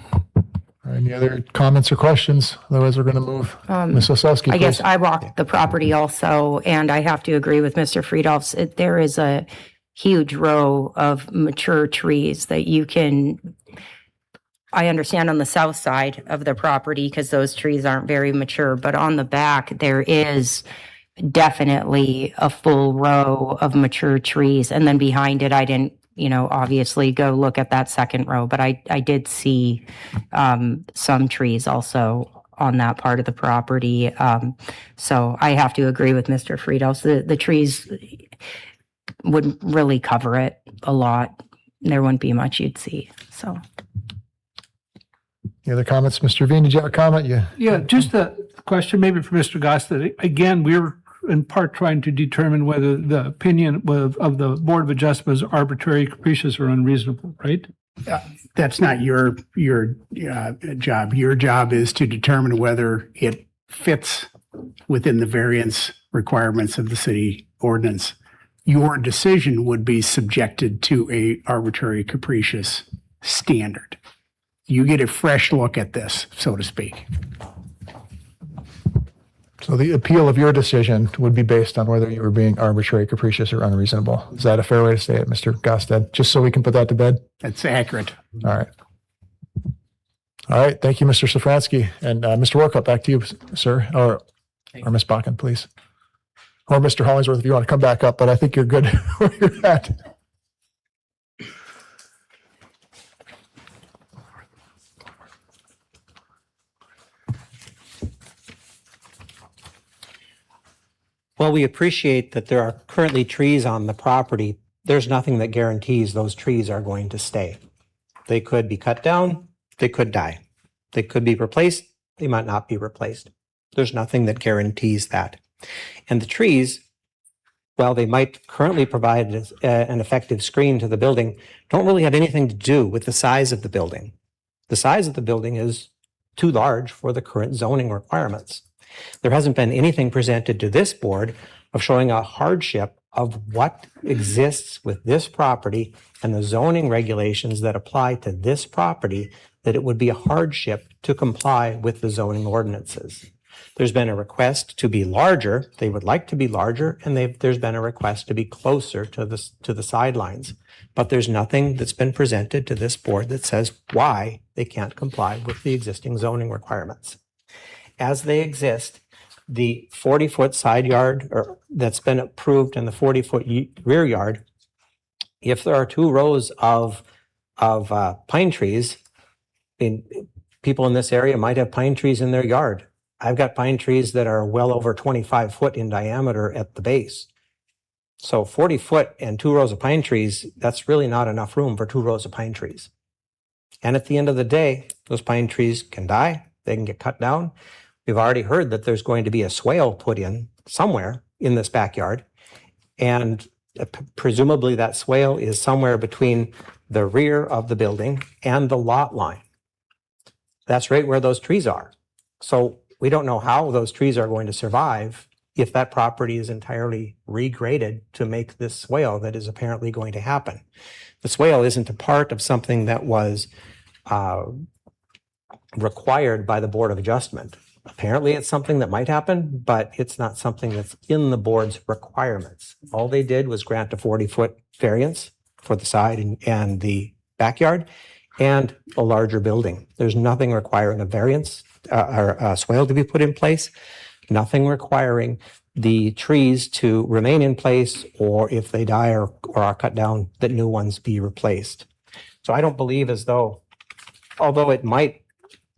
All right, any other comments or questions? Otherwise, we're going to move. Ms. Osowski, I guess please. I walked the property also, and I have to agree with Mr. Friedolfs. There is a huge row of mature trees that you can, I understand on the south side of the property because those trees aren't very mature, but on the back, there is definitely a full row of mature trees. And then behind it, I didn't, obviously go look at that second row, but I did see some trees also on that part of the property. So I have to agree with Mr. Friedels. The trees would really cover it a lot. There wouldn't be much you'd see, so. Any other comments? Mr. Veen, did you have a comment? Yeah, just a question maybe for Mr. Goss, that again, we're in part trying to determine whether the opinion of the Board of Adjustment is arbitrary, capricious, or unreasonable, right? That's not your job. Your job is to determine whether it fits within the variance requirements of the city ordinance. Your decision would be subjected to a arbitrary, capricious standard. You get a fresh look at this, so to speak. So the appeal of your decision would be based on whether you were being arbitrary, capricious, or unreasonable. Is that a fair way to say it, Mr. Gosted? Just so we can put that to bed? That's accurate. All right. All right. Thank you, Mr. Safransky. And Mr. Workup, back to you, sir, or Ms. Bakken, please. Or Mr. Hollingsworth, if you want to come back up, but I think you're good where you're at. While we appreciate that there are currently trees on the property, there's nothing that guarantees those trees are going to stay. They could be cut down, they could die. They could be replaced, they might not be replaced. There's nothing that guarantees that. And the trees, while they might currently provide an effective screen to the building, don't really have anything to do with the size of the building. The size of the building is too large for the current zoning requirements. There hasn't been anything presented to this board of showing a hardship of what exists with this property and the zoning regulations that apply to this property, that it would be a hardship to comply with the zoning ordinances. There's been a request to be larger. They would like to be larger, and there's been a request to be closer to the sidelines. But there's nothing that's been presented to this board that says why they can't comply with the existing zoning requirements. As they exist, the 40-foot side yard that's been approved and the 40-foot rear yard, if there are 2 rows of pine trees, people in this area might have pine trees in their yard. I've got pine trees that are well over 25 foot in diameter at the base. So 40 foot and 2 rows of pine trees, that's really not enough room for 2 rows of pine trees. And at the end of the day, those pine trees can die, they can get cut down. We've already heard that there's going to be a swale put in somewhere in this backyard. And presumably that swale is somewhere between the rear of the building and the lot line. That's right where those trees are. So we don't know how those trees are going to survive if that property is entirely regraded to make this swale that is apparently going to happen. The swale isn't a part of something that was required by the Board of Adjustment. Apparently it's something that might happen, but it's not something that's in the board's requirements. All they did was grant a 40-foot variance for the side and the backyard and a larger building. There's nothing requiring a variance or a swale to be put in place, nothing requiring the trees to remain in place, or if they die or are cut down, that new ones be replaced. So I don't believe as though, although it might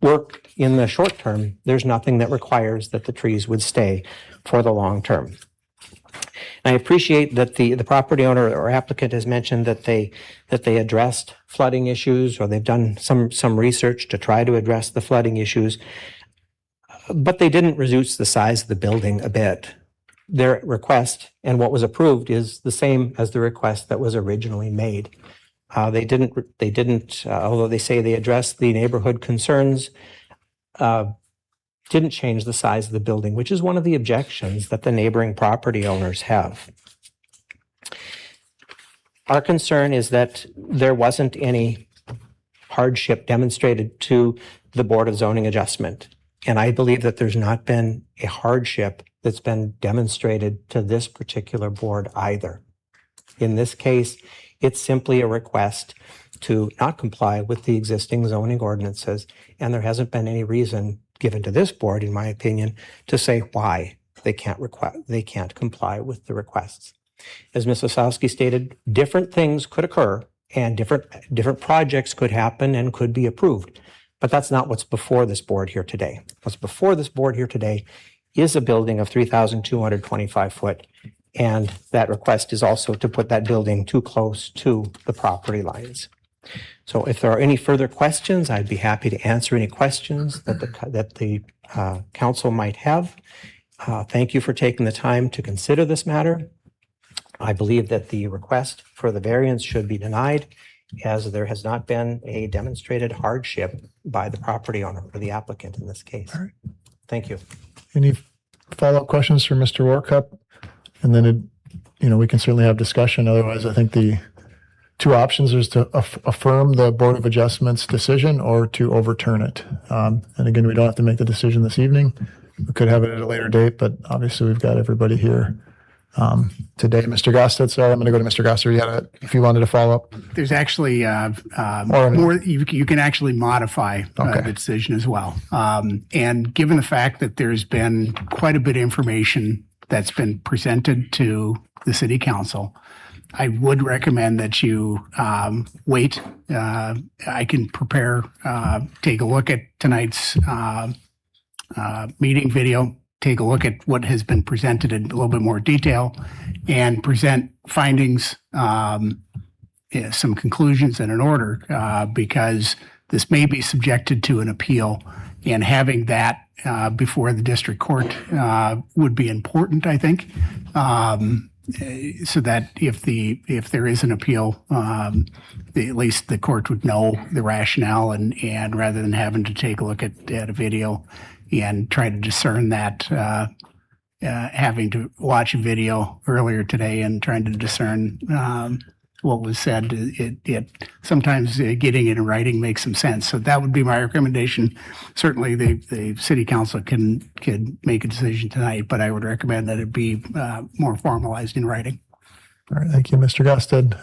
work in the short term, there's nothing that requires that the trees would stay for the long term. I appreciate that the property owner or applicant has mentioned that they addressed flooding issues, or they've done some research to try to address the flooding issues, but they didn't reduce the size of the building a bit. Their request and what was approved is the same as the request that was originally made. They didn't, although they say they addressed the neighborhood concerns, didn't change the size of the building, which is one of the objections that the neighboring property owners have. Our concern is that there wasn't any hardship demonstrated to the Board of Zoning Adjustment. And I believe that there's not been a hardship that's been demonstrated to this particular board either. In this case, it's simply a request to not comply with the existing zoning ordinances, and there hasn't been any reason given to this board, in my opinion, to say why they can't comply with the requests. As Ms. Osowski stated, different things could occur and different projects could happen and could be approved, but that's not what's before this board here today. What's before this board here today is a building of 3,225 foot, and that request is also to put that building too close to the property lines. So if there are any further questions, I'd be happy to answer any questions that the council might have. Thank you for taking the time to consider this matter. I believe that the request for the variance should be denied, as there has not been a demonstrated hardship by the property owner or the applicant in this case. All right. Thank you. Any follow-up questions for Mr. Workup? And then, we can certainly have discussion. Otherwise, I think the two options. There's to affirm the Board of Adjustments decision or to overturn it. And again, we don't have to make the decision this evening. We could have it at a later date, but obviously we've got everybody here today. Mr. Gosted, sorry, I'm going to go to Mr. Gosted. If you wanted to follow up. There's actually more, you can actually modify the decision as well. And given the fact that there's been quite a bit of information that's been presented to the city council, I would recommend that you wait. I can prepare, take a look at tonight's meeting video, take a look at what has been presented in a little bit more detail, and present findings, some conclusions in an order, because this may be subjected to an appeal, and having that before the district court would be important, I think. So that if there is an appeal, at least the court would know the rationale, and rather than having to take a look at a video and try to discern that, having to watch a video earlier today and trying to discern what was said, it sometimes getting it in writing makes some sense. So that would be my recommendation. Certainly, the city council can make a decision tonight, but I would recommend that it be more formalized in writing. All right, thank you, Mr. Gosted.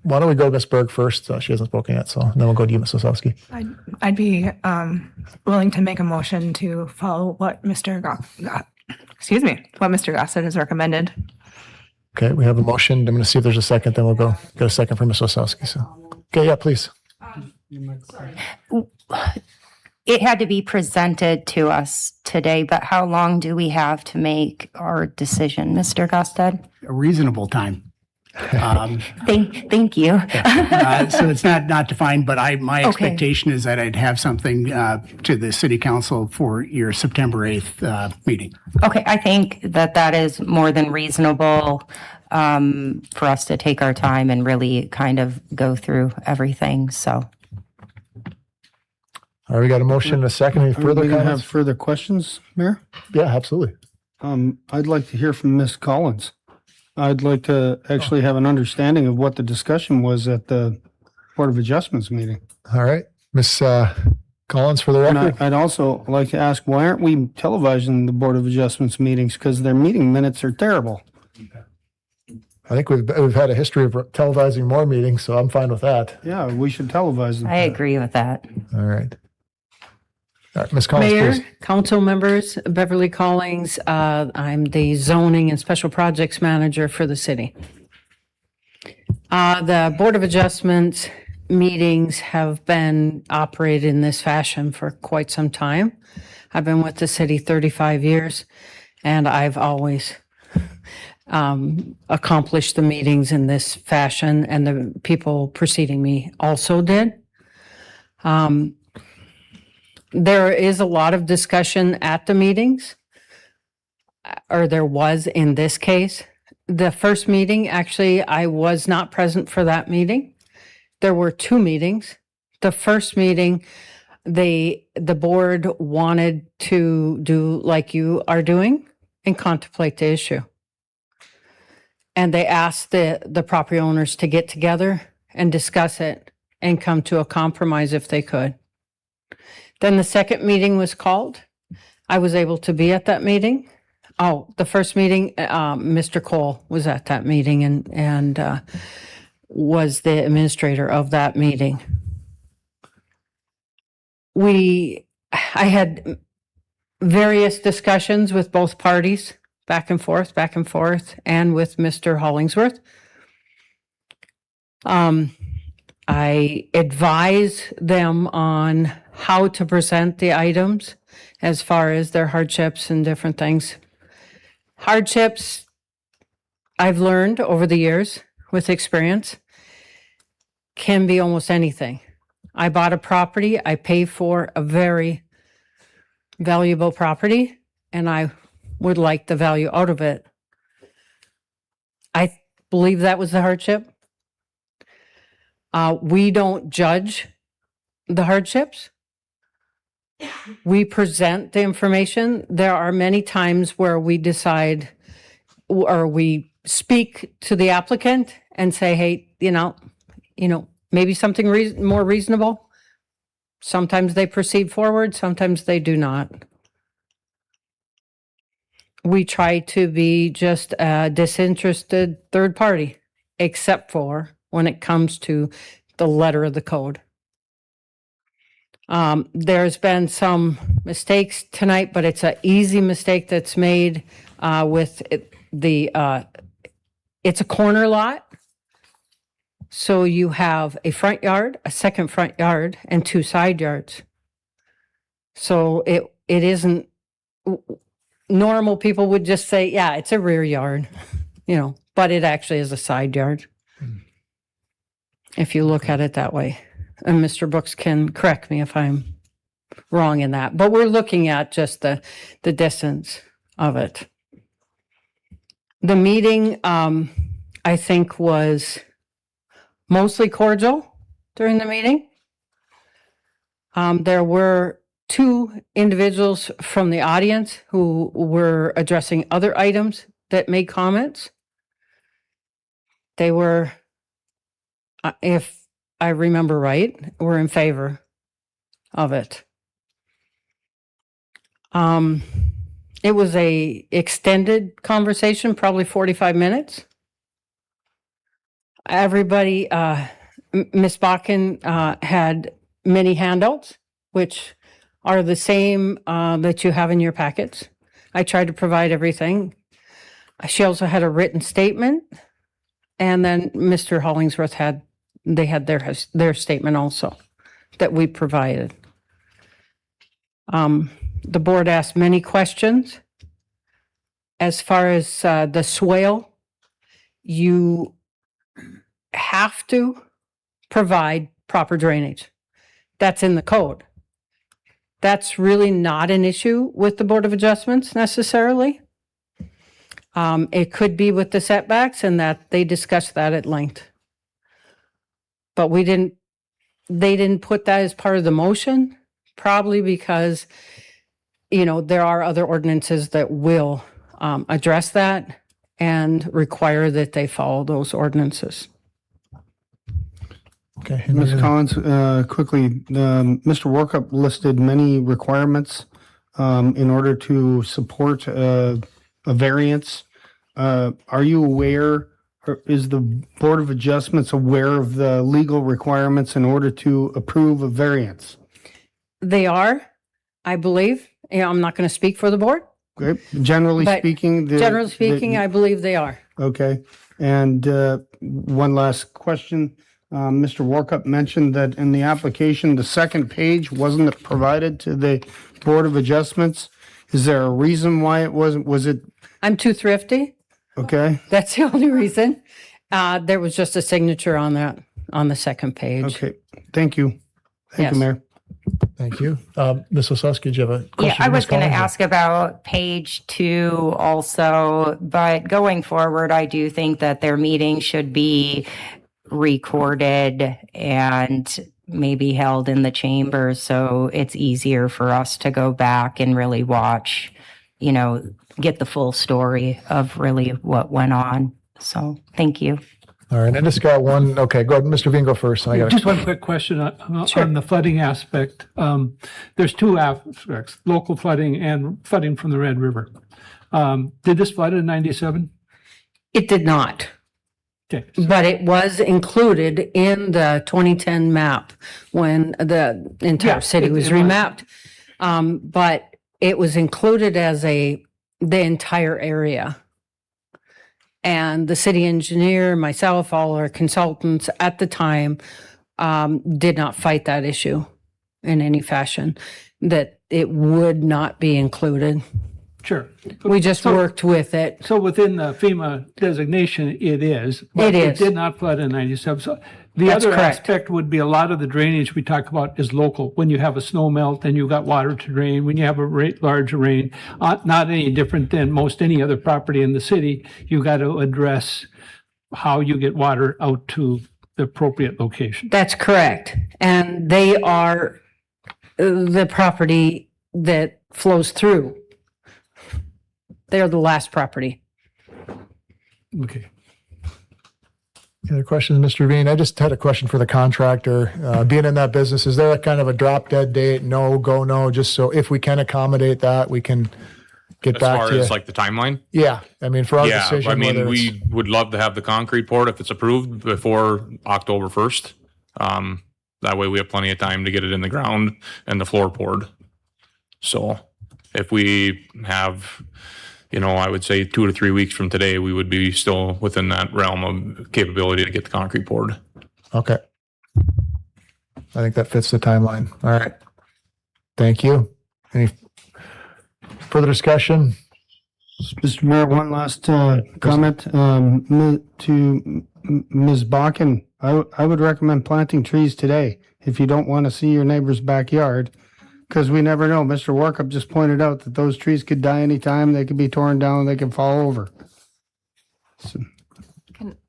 Why don't we go Ms. Berg first? She hasn't spoken yet, so then we'll go to you, Ms. Osowski. I'd be willing to make a motion to follow what Mr. Gossett has recommended. Okay, we have a motion. I'm going to see if there's a second, then we'll get a second from Ms. Osowski. So, okay, yeah, please. It had to be presented to us today, but how long do we have to make our decision, Mr. Gosted? A reasonable time. Thank you. So it's not defined, but my expectation is that I'd have something to the city council for your September 8th meeting. Okay, I think that is more than reasonable for us to take our time and really kind of go through everything. So, All right, we got a motion and a second. Any further Are we gonna comments? have further questions, Mayor? Yeah, absolutely. I'd like to hear from Ms. Collins. I'd like to actually have an understanding of what the discussion was at the Board of Adjustments meeting. All right, Ms. Collins, for the And record. I'd also like to ask, why aren't we televising the Board of Adjustments meetings? Because their meeting minutes are terrible. I think we've had a history of televising more meetings, so I'm fine with that. Yeah, we should televise them. I agree with that. All right. All right, Ms. Collins, Mayor, please. council members, Beverly Collings, I'm the zoning and special projects manager for the city. The Board of Adjustments meetings have been operated in this fashion for quite some time. I've been with the city 35 years, and I've always accomplished the meetings in this fashion, and the people preceding me also did. There is a lot of discussion at the meetings, or there was in this case. The first meeting, actually, I was not present for that meeting. There were two meetings. The first meeting, the board wanted to do like you are doing and contemplate the issue. And they asked the property owners to get together and discuss it and come to a compromise if they could. Then the second meeting was called. I was able to be at that meeting. Oh, the first meeting, Mr. Cole was at that meeting and was the administrator of that meeting. I had various discussions with both parties, back and forth, and with Mr. Hollingsworth. I advise them on how to present the items as far as their hardships and different things. Hardships, I've learned over the years with experience, can be almost anything. I bought a property, I paid for a very valuable property, and I would like the value out of it. I believe that was the hardship. We don't judge the hardships. We present the information. There are many times where we decide or we speak to the applicant and say, hey, maybe something more reasonable. Sometimes they proceed forward, sometimes they do not. We try to be just a disinterested third party, except for when it comes to the letter of the code. There's been some mistakes tonight, but it's an easy mistake that's made with it's a corner lot. So you have a front yard, a second front yard, and 2 side yards. So it isn't, normal people would just say, yeah, it's a rear yard, but it actually is a side yard. If you look at it that way. And Mr. Brooks can correct me if I'm wrong in that. But we're looking at just the distance of it. The meeting, I think, was mostly cordial during the meeting. There were 2 individuals from the audience who were addressing other items that made comments. They were, if I remember right, were in favor of it. It was a extended conversation, probably 45 minutes. Everybody, Ms. Bakken had many handouts, which are the same that you have in your packets. I tried to provide everything. She also had a written statement, and then Mr. Hollingsworth had their statement also that we provided. The board asked many questions. As far as the swale, you have to provide proper drainage. That's in the code. That's really not an issue with the Board of Adjustments necessarily. It could be with the setbacks, and that they discussed that at length. But they didn't put that as part of the motion, probably because, there are other ordinances that will address that and require that they follow those ordinances. Okay. Ms. Collins, quickly, Mr. Workup listed many requirements in order to support a variance. Are you aware, or is the Board of Adjustments aware of the legal requirements in order to approve a variance? They are, I believe. I'm not going to speak for the board. Okay. Generally But speaking, Generally speaking, I believe they are. Okay. And one last question. Mr. Workup mentioned that in the application, the second page wasn't provided to the Board of Adjustments. Is there a reason why it wasn't? Was it? I'm too thrifty. Okay. That's the only reason. There was just a signature on that, on the second page. Okay. Thank you. Thank Yes. you, Mayor. Thank you. Ms. Osowski, do you have a question? Yeah, I for was Ms. going to Collins? ask about page 2 also, but going forward, I do think that their meeting should be recorded and maybe held in the chambers, so it's easier for us to go back and really watch, get the full story of really what went on. So, thank you. All right, I just got one. Okay, go ahead. Mr. Veen, go first. I got Just one quick question on the flooding aspect. There's 2 aspects, local flooding and flooding from the Red River. Did this flood in 97? It did not. Okay. But it was included in the 2010 map when the entire Yeah, city was it was. remapped. But it was included as the entire area. And the city engineer, myself, all our consultants at the time did not fight that issue in any fashion, that it would not be included. Sure. We just worked with it. So within the FEMA designation, it is. But It it is. did not flood in 97. So the That's other correct. aspect would be a lot of the drainage we talk about is local. When you have a snow melt, then you've got water to drain. When you have a large rain, not any different than most any other property in the city, you got to address how you get water out to the appropriate location. That's correct. And they are the property that flows through. They're the last property. Okay. Any other questions, Mr. Veen? I just had a question for the contractor. Being in that business, is there a kind of a drop dead date? No, go, no, just so if we can accommodate that, we can get As back far to you. as like the timeline? Yeah, I mean, for our Yeah, decision, I mean, whether it's, we would love to have the concrete poured if it's approved before October 1st. That way we have plenty of time to get it in the ground and the floor poured. So if we have, I would say 2 to 3 weeks from today, we would be still within that realm of capability to get the concrete poured. okay. I think that fits the timeline. All right. Thank you. Any further discussion? Mr. Mayor, one last comment to Ms. Bakken. I would recommend planting trees today if you don't want to see your neighbor's backyard, because we never know. Mr. Workup just pointed out that those trees could die anytime. They could be torn down. They could fall over.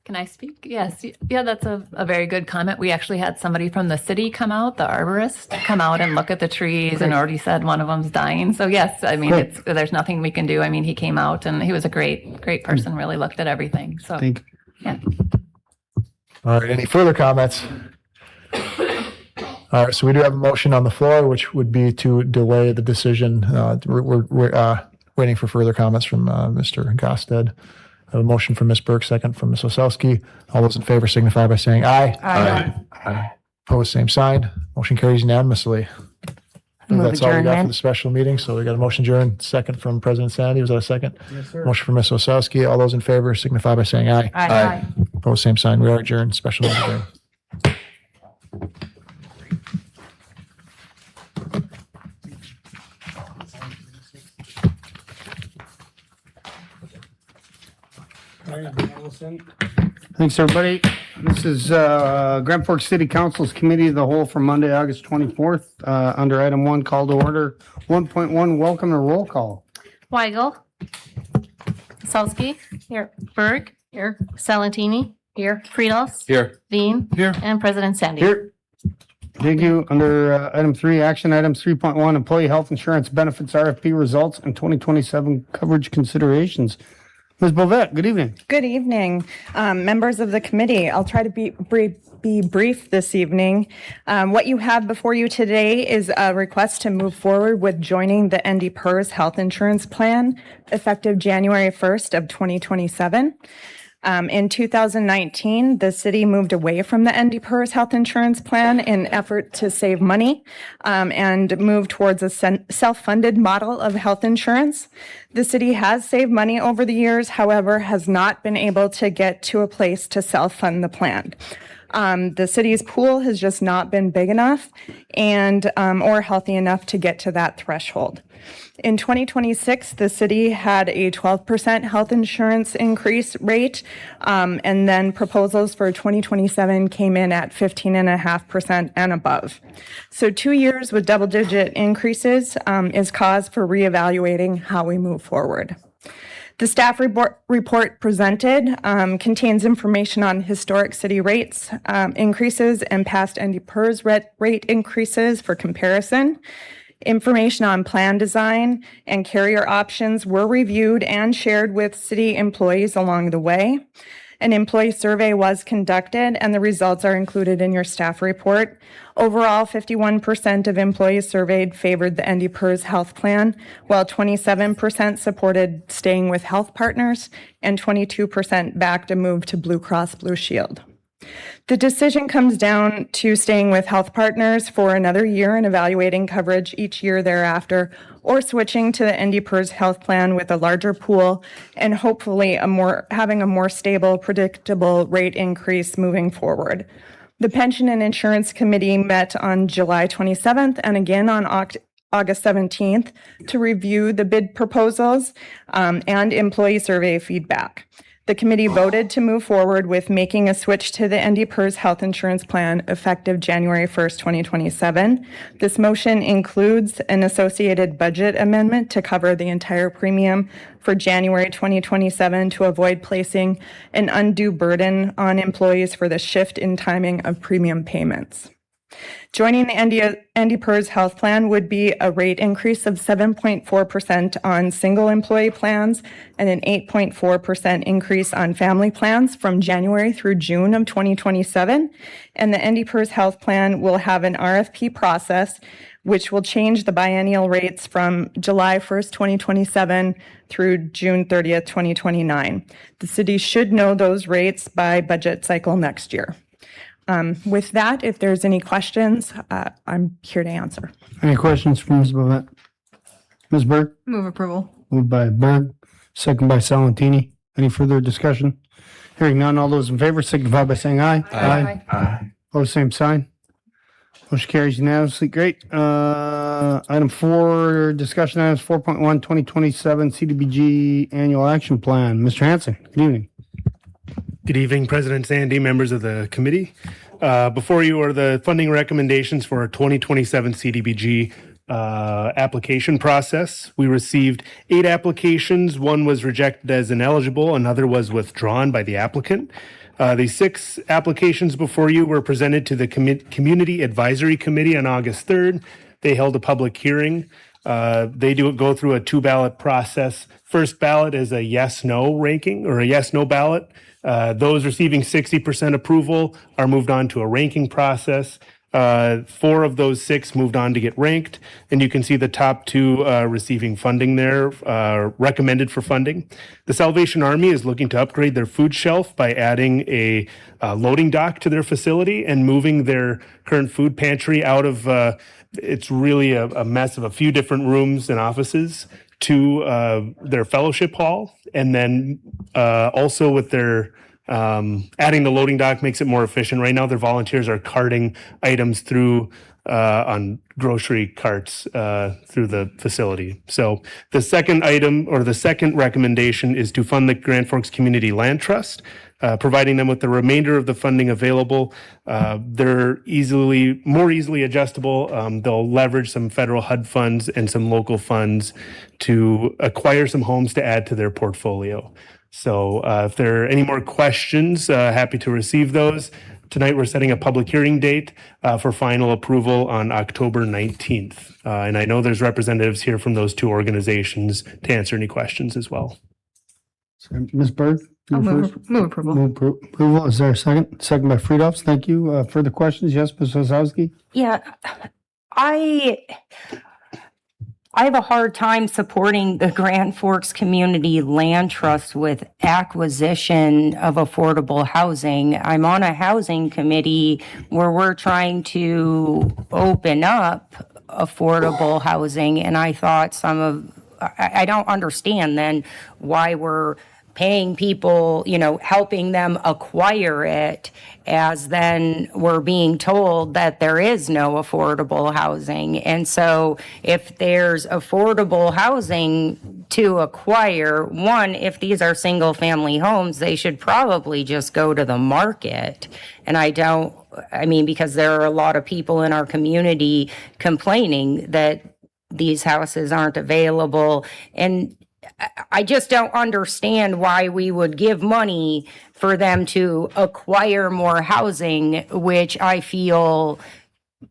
Can I speak? Yes. Yeah, that's a very good comment. We actually had somebody from the city come out, the arborist, come out and look at the trees and already said one of them's dying. So yes, I mean, there's nothing we can do. I mean, he came out and he was a great person, really looked at everything. So, Thank you. yeah. All right, any further comments? All right, so we do have a motion on the floor, which would be to delay the decision. We're waiting for further comments from Mr. Gosted. I have a motion from Ms. Burke, second from Ms. Osowski. All those in favor signify by saying aye. Aye. Opposed, same sign. Motion carries unanimously. Move That's all we got for adjournment. the special meeting. So we got a motion adjourned, second from President Sandy. Was that a second? Yes, sir. Motion from Ms. Osowski. All those in favor signify by saying aye. Aye. Opposed, same sign. We are adjourned. Special meeting adjourned. Thanks, everybody. This is Grand Forks City Council's Committee of the Whole for Monday, August 24th. Under item 1, call to order. 1.1, welcome and roll call. Weigel. Salsky. Here. Berg. Here. Salatini. Here. Friedels. Here. Veen. Here. And President Sandy. Here. Thank you. Under item 3, action items 3.1, employee health insurance benefits RFP results and 2027 coverage considerations. Ms. Bovet, good evening. Good evening, members of the committee. I'll try to be brief this evening. What you have before you today is a request to move forward with joining the ND PERS health insurance plan effective January 1st of 2027. In 2019, the city moved away from the ND PERS health insurance plan in effort to save money and move towards a self-funded model of health insurance. The city has saved money over the years, however, has not been able to get to a place to self-fund the plan. The city's pool has just not been big enough and or healthy enough to get to that threshold. In 2026, the city had a 12% health insurance increase rate, and then proposals for 2027 came in at 15.5% and above. So 2 years with double-digit increases is cause for reevaluating how we move forward. The staff report presented contains information on historic city rates increases and past ND PERS rate increases for comparison. Information on plan design and carrier options were reviewed and shared with city employees along the way. An employee survey was conducted and the results are included in your staff report. Overall, 51% of employees surveyed favored the ND PERS health plan, while 27% supported staying with health partners and 22% backed a move to Blue Cross Blue Shield. The decision comes down to staying with health partners for another year and evaluating coverage each year thereafter, or switching to the ND PERS health plan with a larger pool and hopefully having a more stable, predictable rate increase moving forward. The Pension and Insurance Committee met on July 27th and again on August 17th to review the bid proposals and employee survey feedback. The committee voted to move forward with making a switch to the ND PERS health insurance plan effective January 1st, 2027. This motion includes an associated budget amendment to cover the entire premium for January 2027 to avoid placing an undue burden on employees for the shift in timing of premium payments. Joining the Andy PERS health plan would be a rate increase of 7.4% on single employee plans and an 8.4% increase on family plans from January through June of 2027. And the Andy PERS health plan will have an RFP process which will change the biennial rates from July 1st, 2027 through June 30th, 2029. The city should know those rates by budget cycle next year. With that, if there's any questions, I'm here to answer. Any questions from Ms. Bovet? Ms. Berg? Move approval. Moved by Berg, second by Salentini. Any further discussion? Hearing none, all those in favor signify by saying aye. Aye. Opposed, same sign. Motion carries unanimously. Great. Item 4, discussion items 4.1, 2027 CDBG Annual Action Plan. Mr. Hanson, good evening. Good evening, President Sandy, members of the committee. Before you are the funding recommendations for our 2027 CDBG application process. We received 8 applications. One was rejected as ineligible. Another was withdrawn by the applicant. The 6 applications before you were presented to the Community Advisory Committee on August 3rd. They held a public hearing. They go through a 2-ballot process. First ballot is a yes-no ranking or a yes-no ballot. Those receiving 60% approval are moved on to a ranking process. 4 of those 6 moved on to get ranked, and you can see the top 2 receiving funding there, recommended for funding. The Salvation Army is looking to upgrade their food shelf by adding a loading dock to their facility and moving their current food pantry out of, it's really a mess of a few different rooms and offices, to their fellowship hall. And then also with their adding the loading dock makes it more efficient. Right now, their volunteers are carting items through on grocery carts through the facility. So the second item or the second recommendation is to fund the Grand Forks Community Land Trust, providing them with the remainder of the funding available. They're more easily adjustable. They'll leverage some federal HUD funds and some local funds to acquire some homes to add to their portfolio. So if there are any more questions, happy to receive those. Tonight, we're setting a public hearing date for final approval on October 19th. And I know there's representatives here from those 2 organizations to answer any questions as well. Ms. Berg? I'll move approval. Approval. Is there a second? Second by Friedhoff. Thank you. Further questions? Yes, Ms. Wazowski? Yeah, I have a hard time supporting the Grand Forks Community Land Trust with acquisition of affordable housing. I'm on a housing committee where we're trying to open up affordable housing, and I thought I don't understand then why we're paying people, helping them acquire it, as then we're being told that there is no affordable housing. And so if there's affordable housing to acquire, one, if these are single family homes, they should probably just go to the market. And because there are a lot of people in our community complaining that these houses aren't available. And I just don't understand why we would give money for them to acquire more housing, which I feel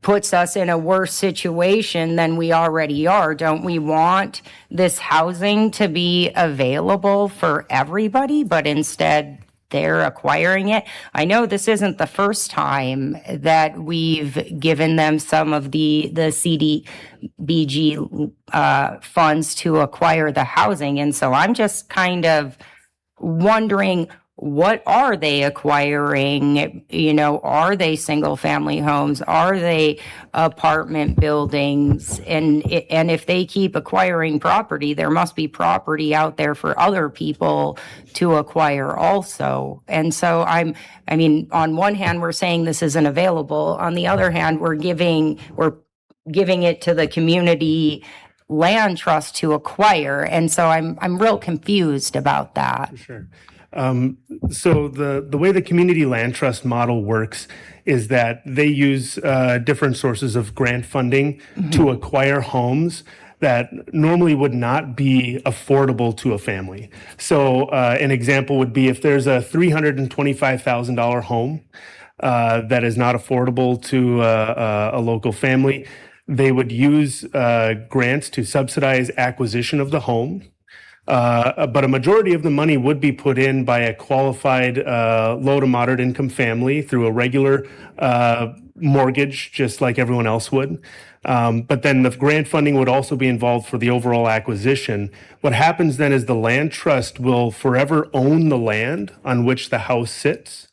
puts us in a worse situation than we already are. Don't we want this housing to be available for everybody, but instead they're acquiring it? I know this isn't the first time that we've given them some of the CDBG funds to acquire the housing. And so I'm just kind of wondering, what are they acquiring? Are they single family homes? Are they apartment buildings? And if they keep acquiring property, there must be property out there for other people to acquire also. And so on one hand, we're saying this isn't available. On the other hand, we're giving it to the Community Land Trust to acquire. And so I'm real confused about that. Sure. So the way the Community Land Trust model works is that they use different sources of grant funding to acquire homes that normally would not be affordable to a family. So an example would be if there's a $325,000 home, that is not affordable to a local family, they would use grants to subsidize acquisition of the home. But a majority of the money would be put in by a qualified low to moderate income family through a regular mortgage, just like everyone else would. But then the grant funding would also be involved for the overall acquisition. What happens then is the land trust will forever own the land on which the house sits,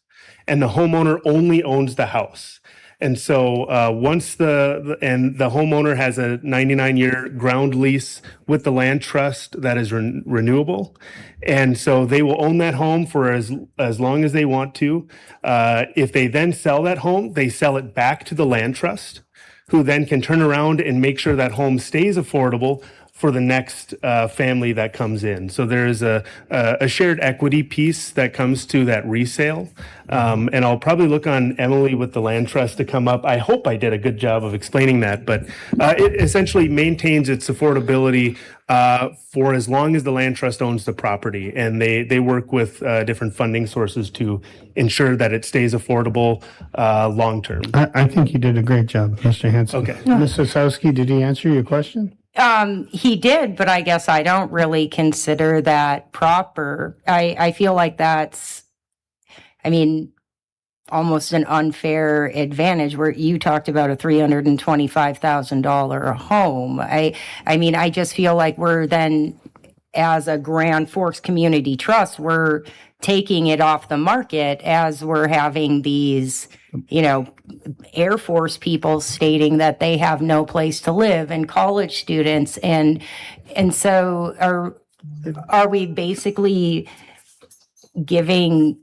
and the homeowner only owns the house. And so once the homeowner has a 99-year ground lease with the land trust that is renewable, and so they will own that home for as long as they want to. If they then sell that home, they sell it back to the land trust, who then can turn around and make sure that home stays affordable for the next family that comes in. So there's a shared equity piece that comes to that resale. And I'll probably look on Emily with the land trust to come up. I hope I did a good job of explaining that, but it essentially maintains its affordability for as long as the land trust owns the property. And they work with different funding sources to ensure that it stays affordable long term. I think you did a great job, Mr. Hanson. Okay. Ms. Osowski, did he answer your question? He did, but I guess I don't really consider that proper. I feel like that's, almost an unfair advantage where you talked about a $325,000 home. I just feel like we're then, as a Grand Forks Community Trust, we're taking it off the market as we're having these, Air Force people stating that they have no place to live, and college students. And so are we basically giving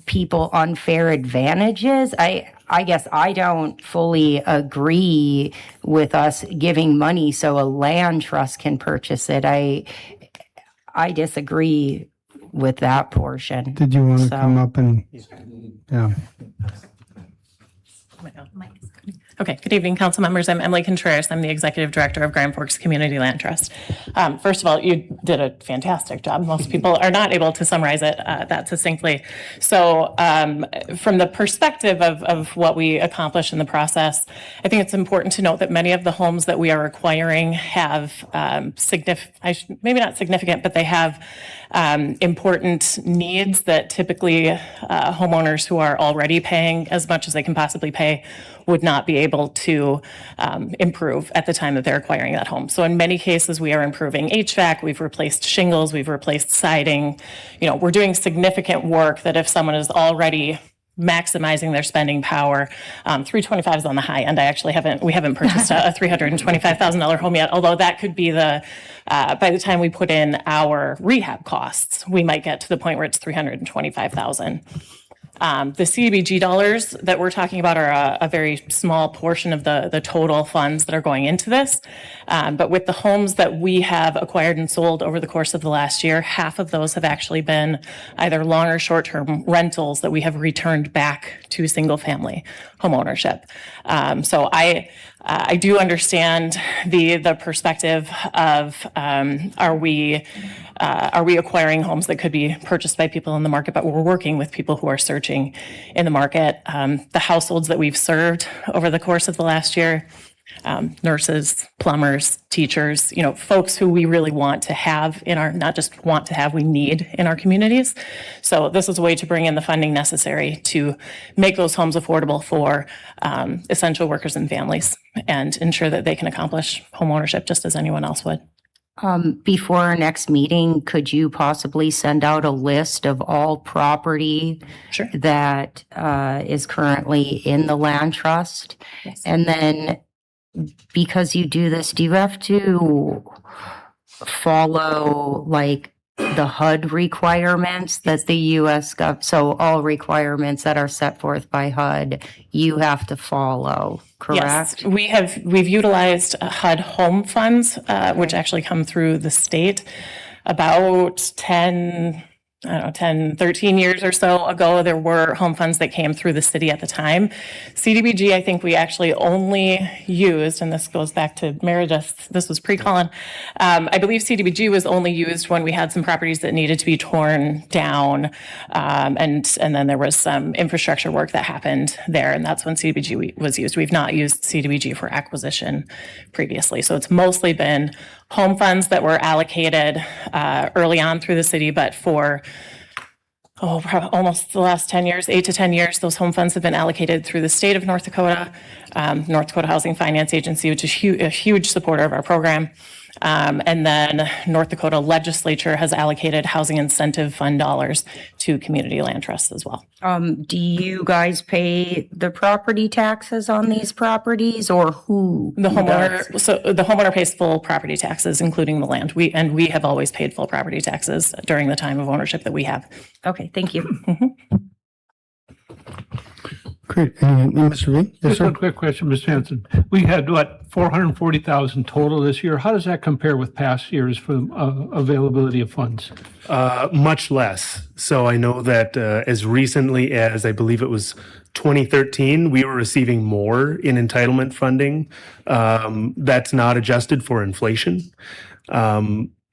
people unfair advantages? I guess I don't fully agree with us giving money so a land trust can purchase it. I disagree with that portion. Did you want to come up and, yeah. Okay, good evening, council members. I'm Emily Contreras. I'm the executive director of Grand Forks Community Land Trust. First of all, you did a fantastic job. Most people are not able to summarize it that succinctly. So from the perspective of what we accomplish in the process, I think it's important to note that many of the homes that we are acquiring have maybe not significant, but they have important needs that typically homeowners who are already paying as much as they can possibly pay would not be able to improve at the time that they're acquiring that home. So in many cases, we are improving HVAC, we've replaced shingles, we've replaced siding. We're doing significant work that if someone is already maximizing their spending power, 325 is on the high end. We haven't purchased a $325,000 home yet, although that could be by the time we put in our rehab costs, we might get to the point where it's $325,000. The CDBG dollars that we're talking about are a very small portion of the total funds that are going into this. But with the homes that we have acquired and sold over the course of the last year, half of those have actually been either long or short-term rentals that we have returned back to single-family homeownership. So I do understand the perspective of are we acquiring homes that could be purchased by people in the market, but we're working with people who are searching in the market. The households that we've served over the course of the last year, nurses, plumbers, teachers, folks who we really want to have not just want to have, we need in our communities. So this is a way to bring in the funding necessary to make those homes affordable for essential workers and families and ensure that they can accomplish home ownership just as anyone else would. Before our next meeting, could you possibly send out a list of all property that is currently in the land trust? Yes. And then, because you do this, do you have to follow the HUD requirements that the U.S. so all requirements that are set forth by HUD, you have to follow, correct? Yes, we've utilized HUD home funds, which actually come through the state, about 10 I don't know, 10, 13 years or so ago, there were home funds that came through the city at the time. CDBG, I think we actually only used, and this goes back to Meredith, this was pre-Colin. I believe CDBG was only used when we had some properties that needed to be torn down. And then there was some infrastructure work that happened there, and that's when CDBG was used. We've not used CDBG for acquisition previously. So it's mostly been home funds that were allocated early on through the city, but for almost the last 10 years, 8 to 10 years, those home funds have been allocated through the state of North Dakota, North Dakota Housing Finance Agency, which is a huge supporter of our program. And then North Dakota legislature has allocated housing incentive fund dollars to community land trusts as well. Do you guys pay the property taxes on these properties, or who? The homeowner, so the homeowner pays full property taxes, including the land. We have always paid full property taxes during the time of ownership that we have. Okay, thank you. Great. And Mr. V? Yes, Just sir. one quick question, Ms. Hanson. We had, what, 440,000 total this year? How does that compare with past years for availability of funds? Much less. So I know that as recently as I believe it was 2013, we were receiving more in entitlement funding. That's not adjusted for inflation.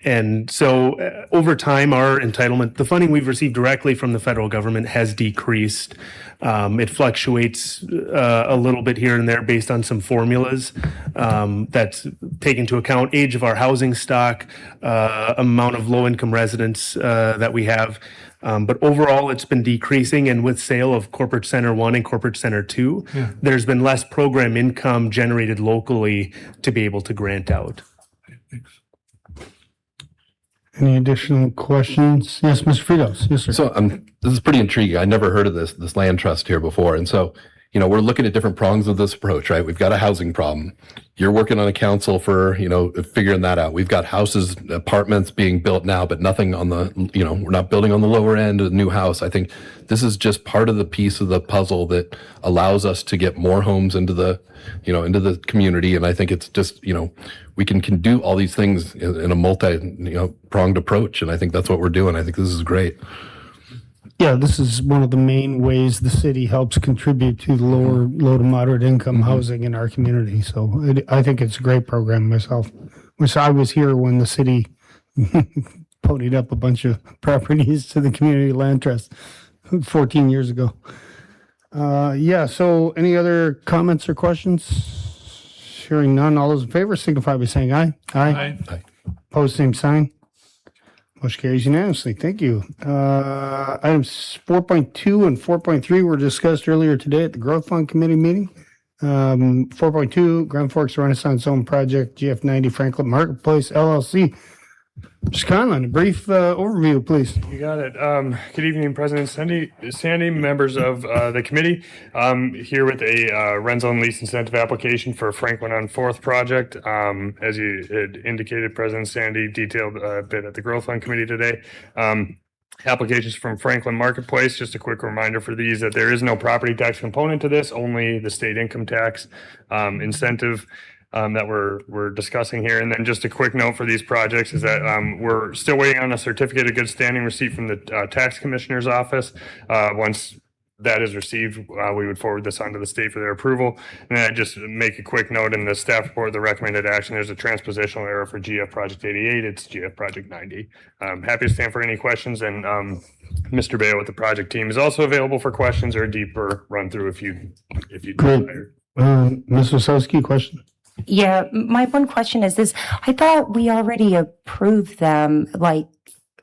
And so over time, our entitlement, the funding we've received directly from the federal government has decreased. It fluctuates a little bit here and there based on some formulas that take into account age of our housing stock, amount of low-income residents that we have. But overall, it's been decreasing. And with sale of Corporate Center 1 and Corporate Center 2, there's been less program income generated locally to be able to grant out. Any additional questions? Yes, Mr. Fritos. Yes, sir. So this is pretty intriguing. I never heard of this land trust here before. And so, you know, we're looking at different prongs of this approach, right? We've got a housing problem. You're working on a council for, you know, figuring that out. We've got houses, apartments being built now, but nothing on the, you know, we're not building on the lower end of the new house. I think this is just part of the piece of the puzzle that allows us to get more homes into the, you know, into the community. And I think it's just, you know, we can do all these things in a pronged approach. And I think that's what we're doing. I think this is great. Yeah, this is one of the main ways the city helps contribute to the low to moderate income housing in our community. So I think it's a great program myself. Which I was here when the city ponied up a bunch of properties to the community land trust 14 years ago. So any other comments or questions? Hearing none, all those in favor signify by saying aye. Aye. Opposed, same sign. Motion carries unanimously. Thank you. Items 4.2 and 4.3 were discussed earlier today at the Growth Fund Committee meeting. 4.2, Grand Forks Renaissance Zone Project, GF90 Franklin Marketplace, LLC. Mr. Conlon, a brief overview, please. You got it. Good evening, President Sandy, members of the committee. Here with a rent zone lease incentive application for Franklin on 4th project. As you had indicated, President Sandy detailed a bit at the Growth Fund Committee today. Applications from Franklin Marketplace. Just a quick reminder for these that there is no property tax component to this, only the state income tax incentive that we're discussing here. And then just a quick note for these projects is that we're still waiting on a certificate of good standing receipt from the tax commissioner's office. Once that is received, we would forward this on to the state for their approval. And then I just make a quick note in the staff report, the recommended action, there's a transpositional error for GF Project 88. It's GF Project 90. Happy to stand for any questions. And Mr. Bayo with the project team is also available for questions or a deeper run through if you Great. desire. Ms. Wasowski, question? Yeah, my one question is this. I thought we already approved them, like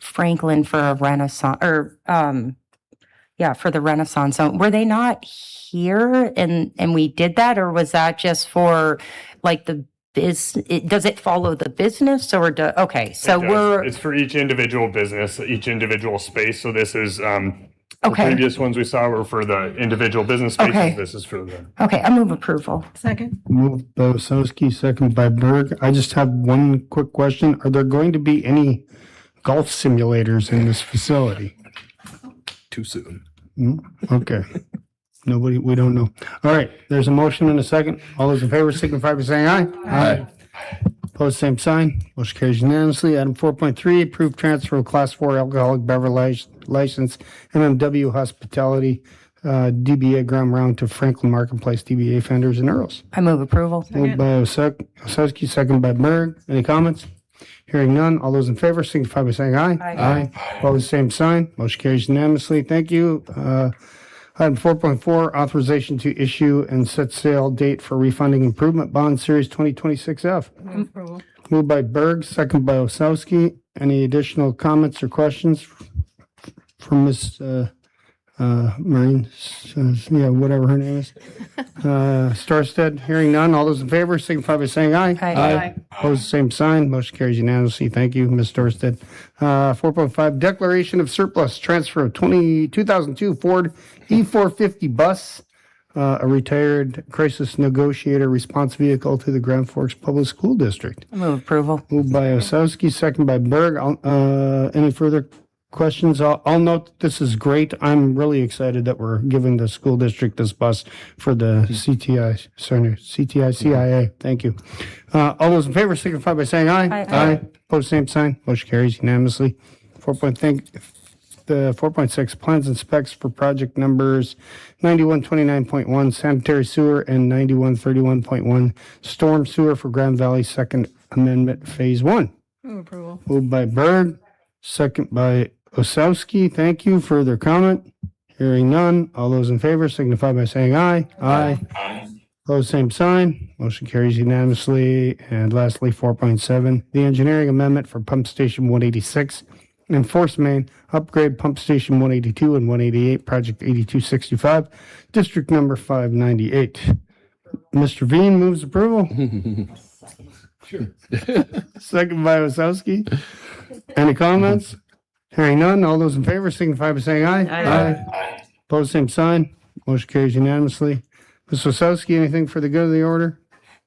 Franklin for a Renaissance, or for the Renaissance Zone. Were they not here and we did that, or was that just for like the business? Does it follow the business or okay? So It's for each individual business, each individual space. So this is the Okay. previous ones we saw were for the individual business spaces. Okay. This is for the okay. I move approval. Second. Moved by Wasowski, second by Berg. I just have one quick question. Are there going to be any golf simulators in this facility? Too soon. Okay. We don't know. All right, there's a motion and a second. All those in favor signify by saying aye. Aye. Opposed, same sign. Motion carries unanimously. Item 4.3, approved transfer of Class 4 alcoholic beverage license, MMW Hospitality, DBA Ground Round to Franklin Marketplace, DBA Fenders and Earls. I move approval. Moved by Osowski, second by Berg. Any comments? Hearing none. All those in favor signify by saying aye. Aye. Opposed, same sign. Motion carries unanimously. Thank you. Item 4.4, authorization to issue and set sale date for refunding improvement bond series 2026F. Moved by Berg, second by Osowski. Any additional comments or questions from Ms. Marine? Yeah, whatever her name is. Starstead, hearing none. All those in favor signify by saying aye. Aye. Opposed, same sign. Motion carries unanimously. Thank you, Ms. Starstead. 4.5, declaration of surplus transfer of 2002 Ford E450 bus, a retired crisis negotiator response vehicle to the Grand Forks Public School District. I move approval. Moved by Osowski, second by Berg. Any further questions? I'll note that this is great. I'm really excited that we're giving the school district this bus for the CTI-CIA. Thank you. All those in favor signify by saying aye. Aye. Opposed, same sign. Motion carries unanimously. 4.6, plans and specs for project numbers 9129.1 sanitary sewer and 9131.1 storm sewer for Grand Valley Second Amendment Phase 1. Move approval. Moved by Berg, second by Osowski. Thank you. Further comment? Hearing none. All those in favor signify by saying aye. Aye. Opposed, same sign. Motion carries unanimously. And lastly, 4.7, the engineering amendment for Pump Station 186 and Force Main upgrade Pump Station 182 and 188, Project 8265, District Number 598. Mr. Veen moves approval. Sure. Second by Osowski. Any comments? Hearing none. All those in favor signify by saying aye. Aye. Opposed, same sign. Motion carries unanimously. Ms. Osowski, anything for the good of the order?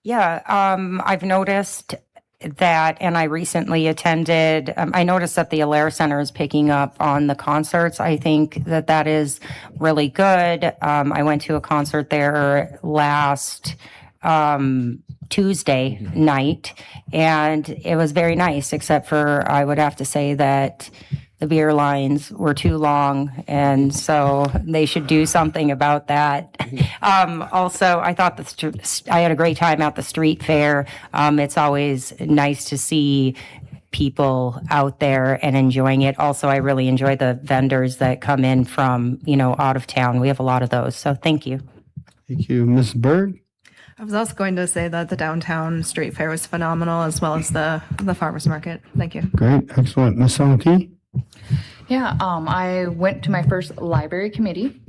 Yeah, I've noticed that, and I recently attended, I noticed that the Allaire Center is picking up on the concerts. I think that that is really good. I went to a concert there last Tuesday night, and it was very nice, except for I would have to say that the beer lines were too long, and so they should do something about that. Also, I thought I had a great time at the street fair. It's always nice to see people out there and enjoying it. Also, I really enjoy the vendors that come in from, out of town. We have a lot of those, so thank you. Thank you. Ms. Berg? I was also going to say that the downtown street fair was phenomenal, as well as the farmers market. Thank you. Great. Excellent. Ms. Salatini? Yeah, I went to my first library committee.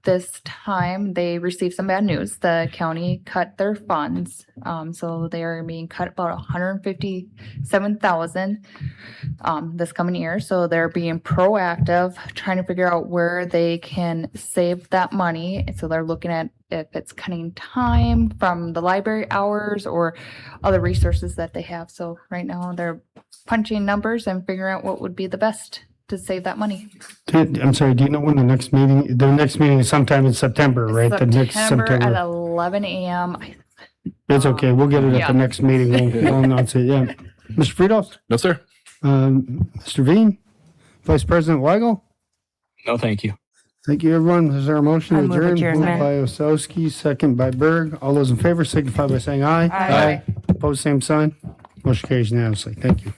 This time they received some bad news. The county cut their funds. So they are being cut about $157,000 this coming year. So they're being proactive, trying to figure out where they can save that money. So they're looking at if it's cutting time from the library hours or other resources that they have. So right now they're punching numbers and figuring out what would be the best to save that money. I'm sorry, do you know when the next meeting is sometime in September, right? The next September at 11 a.m. It's okay. We'll get it at the next meeting. We'll announce it. Yeah. Mr. Friedhoff? No, sir. Mr. Veen? Vice President Weigel? No, thank you. Thank you, everyone. Is there a motion to I move adjourn? adjournment. Moved by Osowski, second by Berg. All those in favor signify by saying aye. Aye. Opposed, same sign. Motion carries unanimously. Thank you.